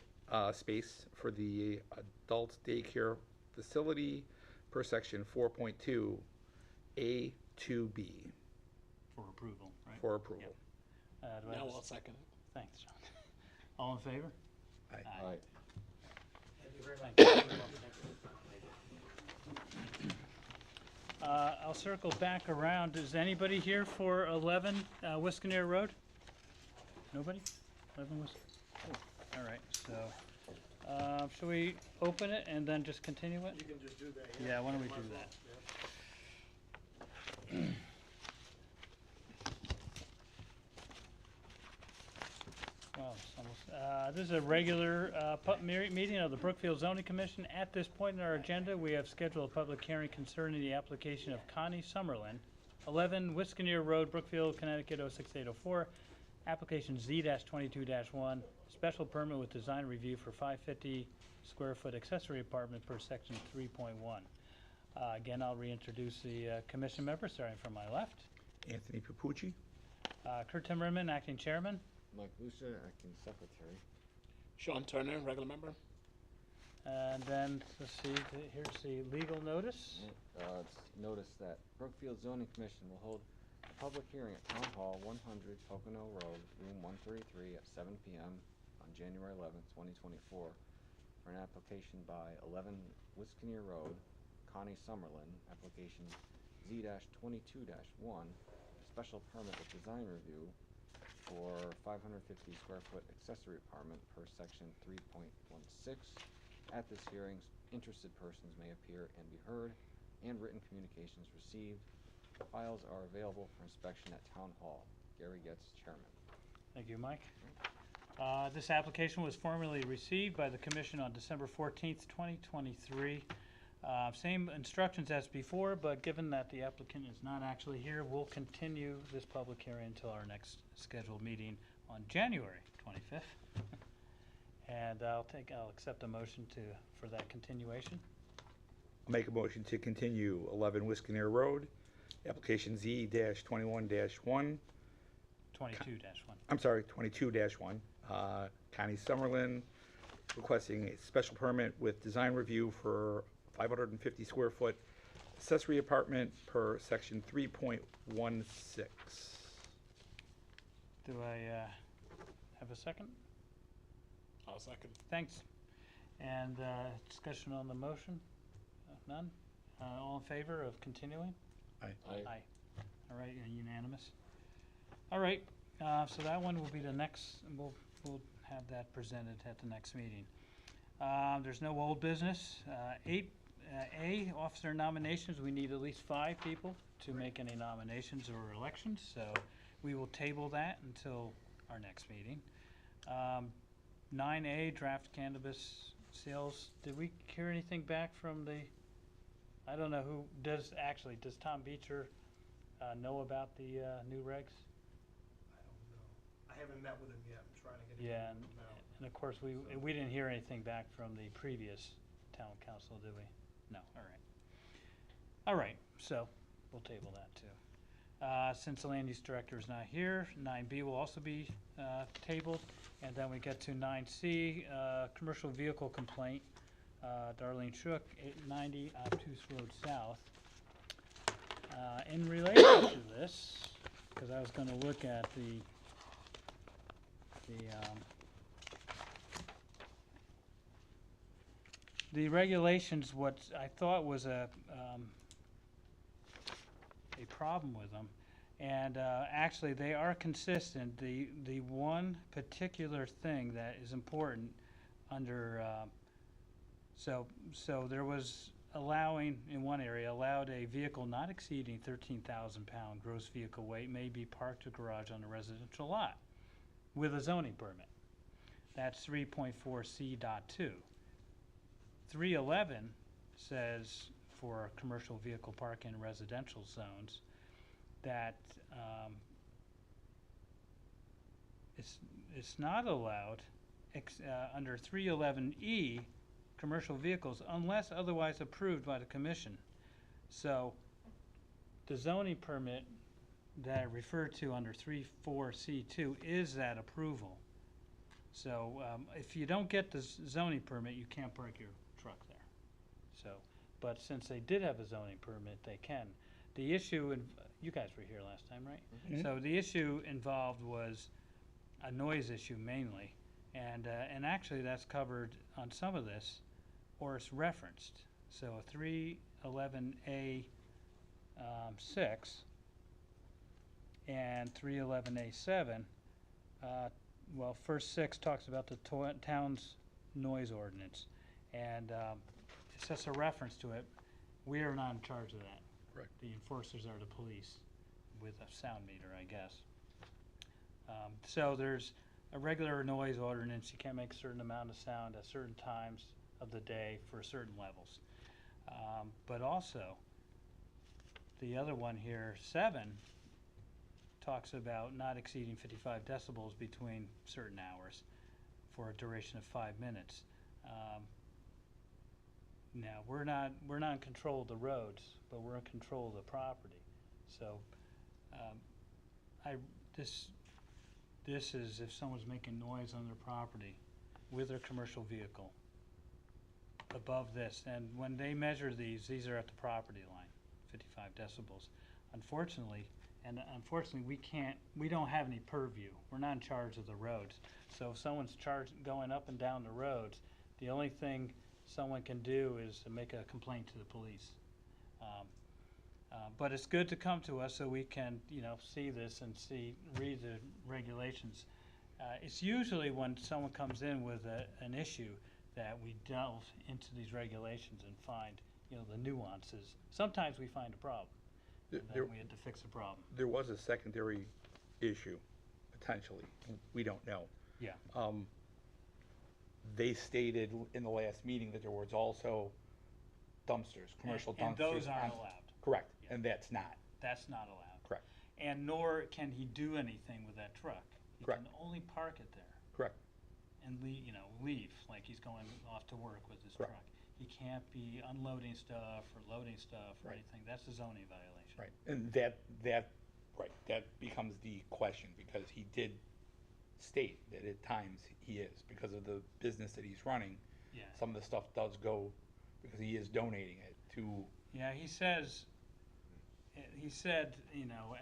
space for the adult daycare facility per section 4.2 A to B. For approval, right? For approval. Do I have Now a I'll second it. Thanks, John. All in favor? Aye. Aye. Thank you very much. Thank you. I'll circle back around. Is anybody here for 11 Wisconsin Road? Nobody? 11 Wisconsin? All right, so, should we open it and then just continue it? You can just do that, Yeah, why don't we do that? Well, it's almost, this is a regular meeting of the Brookfield Zoning Commission. At this point in our agenda, we have scheduled a public hearing concerning the application of Connie Summerlin, 11 Wiskaneer Road, Brookfield, Connecticut 06804, application Z-22-1, special permit with design review for 550 square foot accessory apartment per section 3.1. Again, I'll reintroduce the commission members, starting from my left. Anthony Papucci. Kurt Timmerman, acting chairman. Mike Lucia, acting secretary. Sean Turner, regular member. And then, let's see, here's the legal notice. It's noticed that Brookfield Zoning Commission will hold a public hearing at Town Hall, 100 Pocono Road, room 133 at 7 p.m. on January 11th, 2024, for an application by 11 Wiskaneer Road, Connie Summerlin, application Z-22-1, special permit with design review for 550 square foot accessory apartment per section 3.16. At this hearing, interested persons may appear and be heard, and written communications received. Files are available for inspection at Town Hall. Gary Getz, chairman. Thank you, Mike. This application was formally received by the commission on December 14th, 2023. Same instructions as before, but given that the applicant is not actually here, we'll continue this public hearing until our next scheduled meeting on January 25th. And I'll accept a motion for that continuation. I'll make a motion to continue 11 Wiskaneer Road, application Z-21-1. 22-1. I'm sorry, 22-1. Connie Summerlin requesting a special permit with design review for 550 square foot accessory apartment per section 3.16. Do I have a second? I'll second. Thanks. And discussion on the motion? None? All in favor of continuing? Aye. Aye. All right, unanimous. All right, so that one will be the next, we'll have that presented at the next meeting. There's no old business. 8A, officer nominations, we need at least 5 people to make any nominations or elections, so we will table that until our next meeting. 9A, draft cannabis sales. Did we hear anything back from the, I don't know who, does Tom Beecher know about the new regs? I don't know. I haven't met with him yet. I'm trying to get him. Yeah, to come out. and of course, we didn't hear anything back from the previous town council, did we? No, all right. All right, so we'll table that too. Since the land use director is not here, 9B will also be tabled. And then we get to 9C, commercial vehicle complaint, Darlene Shook, 890 Obtuse Road South. In relation to this, because I was going to look at the regulations, what I thought was a problem with them. And actually, they are consistent. The one particular thing that is important under, so there was allowing, in one area, allowed a vehicle not exceeding 13,000 pound gross vehicle weight may be parked or garage on a residential lot with a zoning permit. That's 3.4C.2. 311 says for commercial vehicle parking in residential zones that it's not allowed under 311E commercial vehicles unless otherwise approved by the commission. So the zoning permit that I referred to under 3.4C2 is that approval. So if you don't get the zoning permit, you can't park your truck there. So, but since they did have a zoning permit, they can. The issue, you guys were here last time, right? Mhm. So the issue involved was a noise issue mainly, and actually that's covered on some of this, or it's referenced. So 311A 6 and 311A7, well, first 6 talks about the town's noise ordinance, and it's just a reference to it. We are not in charge of that. Correct. The enforcers are the police with a sound meter, I guess. So there's a regular noise ordinance, you can't make a certain amount of sound at certain times of the day for certain levels. But also, the other one here, 7, talks about not exceeding 55 decibels between certain hours for a duration of 5 minutes. Now, we're not in control of the roads, but we're in control of the property. So, this is if someone's making noise on their property with their commercial vehicle above this. And when they measure these are at the property line, 55 decibels. Unfortunately, we don't have any purview. We're not in charge of the roads. So if someone's going up and down the roads, the only thing someone can do is to make a complaint to the police. But it's good to come to us so we can, see this and read the regulations. It's usually when someone comes in with an issue that we delve into these regulations and find, the nuances. Sometimes we find a problem, and then we had to fix the problem. There was a secondary issue, potentially. We don't know. Yeah. They stated in the last meeting that there was also dumpsters, commercial dumpsters. And those aren't on- allowed. Correct, and that's not. That's not allowed. Correct. And nor can he do anything with that truck. He Correct. can only park it there Correct. and leave like he's going off to work with his Correct. truck. He can't be unloading stuff or loading stuff or Right. anything. That's a zoning violation. Right, and that becomes the question, because he did state that at times he is, because of the business that he's running. Yeah. Some of the stuff does go, because he is donating it to, Yeah, he said,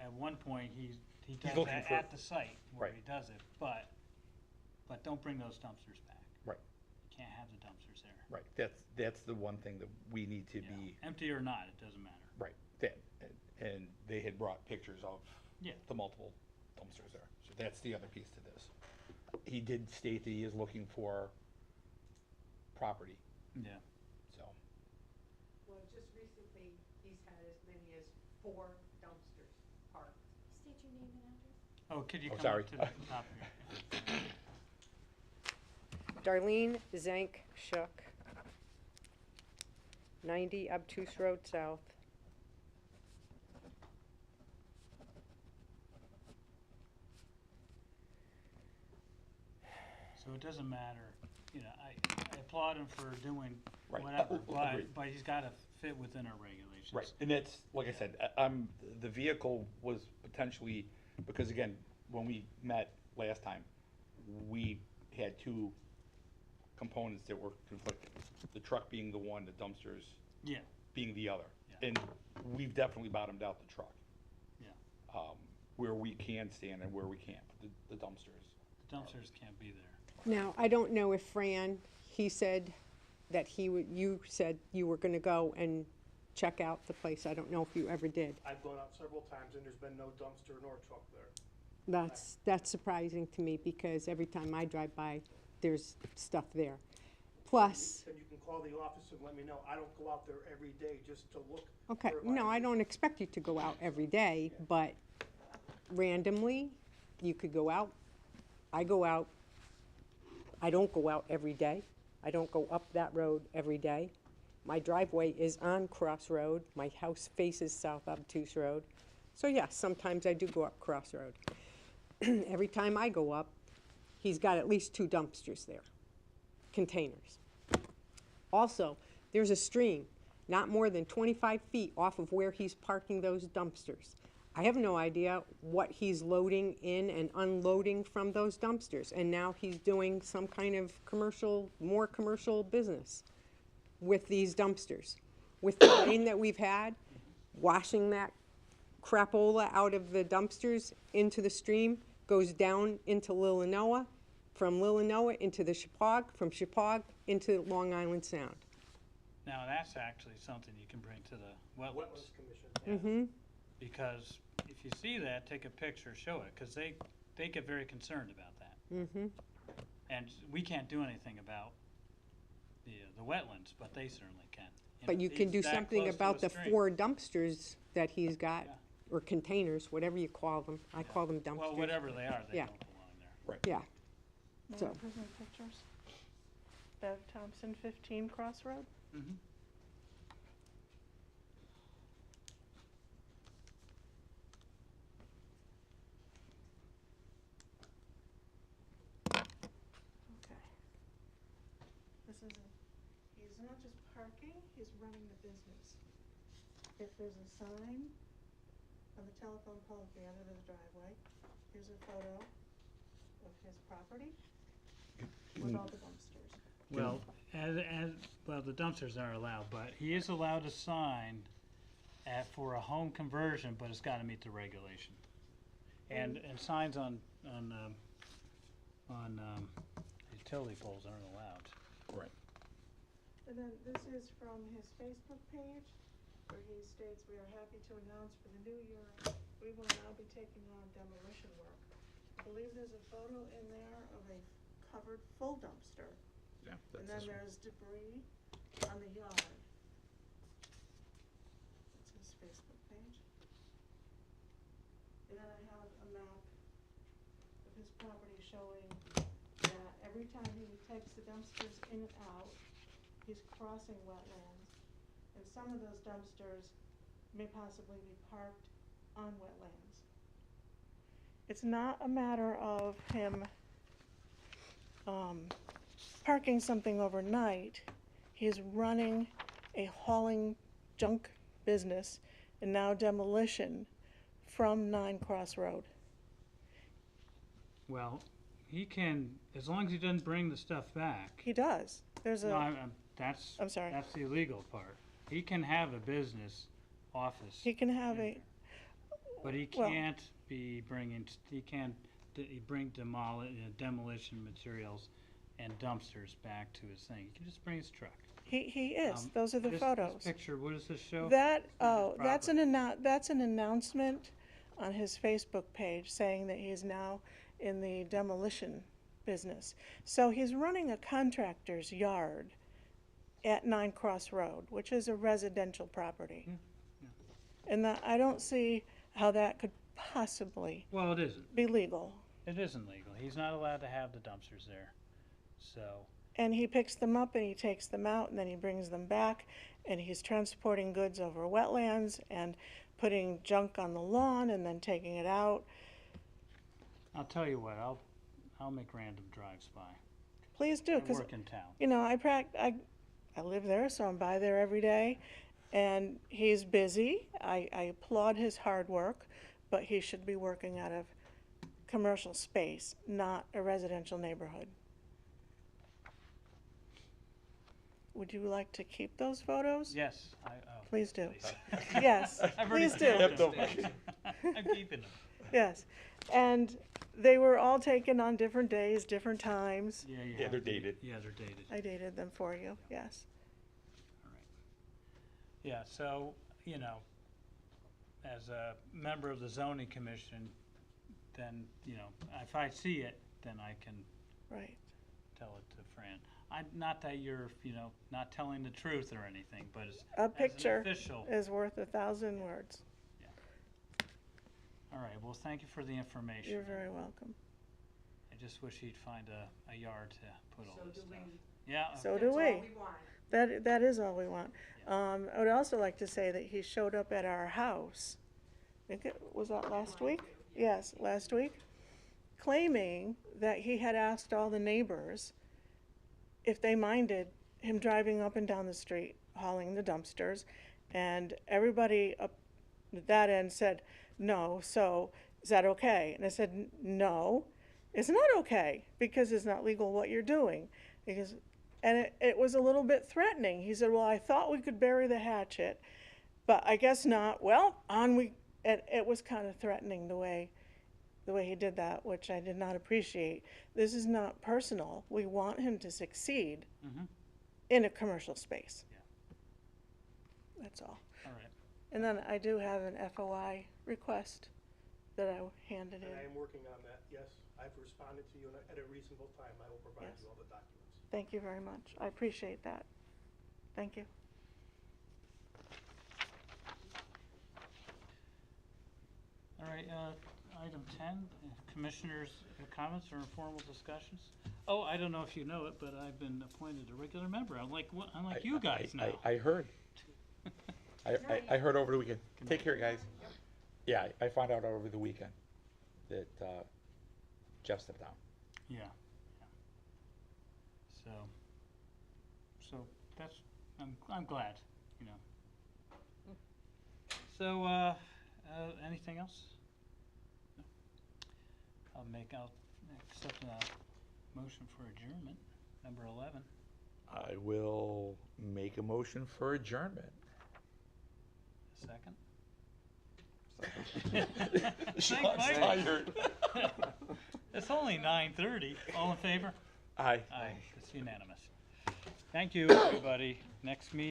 at one point, he does looking that for- at the site where Right. he does it, but don't bring those dumpsters back. right, You can't have the dumpsters there. right, that's the one thing that we need to be, Empty or not, it doesn't matter. right, and they had brought pictures of Yeah. the multiple dumpsters there, so that's the other piece to this. He did state that he is looking for property, Yeah. so, Well, just recently, he's had as many as 4 dumpsters parked. State your name and address. Oh, could you Oh, come sorry. up to the top here? Darlene Zank Shook, 90 Obtuse Road South. So it doesn't matter, I applaud him for doing Right. whatever, Agreed. but he's gotta fit within our regulations. right, and that's, like I said, the vehicle was potentially, because again, when we met last time, we had 2 components that were conflicting. The truck being the one, the dumpsters Yeah, being the other. Yeah. And we've definitely bottomed out the truck, yeah. where we can stand and where we can't, but the dumpsters. The dumpsters can't be there. Now, I don't know if Fran, he said that you said you were gonna go and check out the place. I don't know if you ever did. I've gone out several times and there's been no dumpster nor truck there. That's surprising to me because every time I drive by, there's stuff there. Plus, Then you can call the office and let me know. I don't go out there every day just to look. okay, for no, I violations. don't expect you to go out every day, but randomly, you could go out. I go out. I don't go out every day. I don't go up that road every day. My driveway is on Cross Road. My house faces South Obtuse Road. So yes, sometimes I do go up Cross Road. Every time I go up, he's got at least 2 dumpsters there, containers. Also, there's a stream not more than 25 feet off of where he's parking those dumpsters. I have no idea what he's loading in and unloading from those dumpsters. And now he's doing some kind of more commercial business with these dumpsters. With the rain that we've had, washing that crapola out of the dumpsters into the stream goes down into Lillinois, from Lillinois into the Chippewa, from Chippewa into Long Island Sound. Now, that's actually something you can bring to the wetlands. Wetlands Commission. Mm-hmm. Because if you see that, take a picture, show it, because they get very concerned about that. Mm-hmm. And we can't do anything about the wetlands, but they certainly can. But you can do he's that something close to about a the stream. 4 dumpsters that he's got, Yeah. or containers, whatever you call them. I call them dumpsters. Well, whatever they are, they Yeah. don't belong there. Yeah. May I So- present pictures? Bev Thompson, 15 Crossroad. Mm-hmm. Okay. He's not just parking, he's running the business. If there's a sign on the telephone pole at the end of the driveway, here's a photo of his property with all the dumpsters. Well, well, the dumpsters aren't allowed, but he is allowed a sign for a home conversion, but it's gotta meet the regulation. And signs on utility poles aren't allowed. Right. And then this is from his Facebook page, where he states, "We are happy to announce for the new year, we will now be taking on demolition work." I believe there's a photo in there of a covered full dumpster. Yeah, And that's then this one. there's debris on the yard. That's his Facebook page. And then I have a map of his property showing that every time he takes the dumpsters in and out, he's crossing wetlands. And some of those dumpsters may possibly be parked on wetlands. It's not a matter of him parking something overnight. He's running a hauling junk business and now demolition from 9 Cross Road. Well, he can, as long as he doesn't bring the stuff back. He does. There's No, a, I'm sorry. I'm sorry. That's the illegal part. He can have a business office. He can have a, But he well- can't be bringing, he can't bring demolition materials and dumpsters back to his thing. He can just bring his truck. he is. Those are the This photos. picture, what does this show? That, oh, that's an announcement on his Facebook page saying that he is now in the demolition business. So he's running a contractor's yard at 9 Cross Road, which is a residential property. And that, I don't see how that could possibly Well, it isn't. be legal. It isn't legal. He's not allowed to have the dumpsters there. So, And he picks them up and he takes them out and then he brings them back and he's transporting goods over wetlands and putting junk on the lawn and then taking it out. I'll tell you what, I'll make random drives by. Please do, I because, work in town. you know, I live there, so I'm by there every day. And he's busy. I applaud his hard work, but he should be working out of commercial space, not a residential neighborhood. Would you like to keep those photos? Yes, Please do. Yes, I've already please do. kept them. I'm keeping them. Yes, and they were all taken on different days, different times. Yeah, Yeah, they're dated. Yeah, they're dated. I dated them for you, yes. Yeah, so, you know, as a member of the zoning commission, then, you know, if I see it, then I can Right. tell it to Fran. Not that you're, you know, not telling the truth or anything, but as A an picture official. is worth 1,000 words. All right, well, thank you for the information. You're very welcome. I just wish he'd find a yard to put all this do stuff. we. Yeah. So do we. That is all we want. I would also like to say that he showed up at our house. I think was that last week? Yes, last week, claiming that he had asked all the neighbors if they minded him driving up and down the street hauling the dumpsters, and everybody up at that end said, no, so is that okay? And I said, no, it's not okay, because it's not legal what you're doing. Because, and it was a little bit threatening. He said, well, I thought we could bury the hatchet, but I guess not. Well, on we, it was kind of threatening the way he did that, which I did not appreciate. This is not personal. We want him to succeed in a commercial space. That's all. All right. And then I do have an FOI request that I handed And I in. am working on that, yes. I've responded to you at a reasonable time. I will provide Yes. you all the documents. Thank you very much. I appreciate that. Thank you. All right, item 10, commissioners' comments or informal discussions. Oh, I don't know if you know it, but I've been appointed a regular member. I'm like you guys now. I heard. I heard over the weekend. Take care, guys. Yeah, I found out over the weekend that Jeff stepped down. Yeah. So that's, I'm glad, you know. So, anything else? No? I'll accept a motion for adjournment, number 11. I will make a motion for adjournment. Second? Sean's tired. It's only 9:30. All in favor? Aye. Aye, it's unanimous. Thank you, everybody. Next meeting.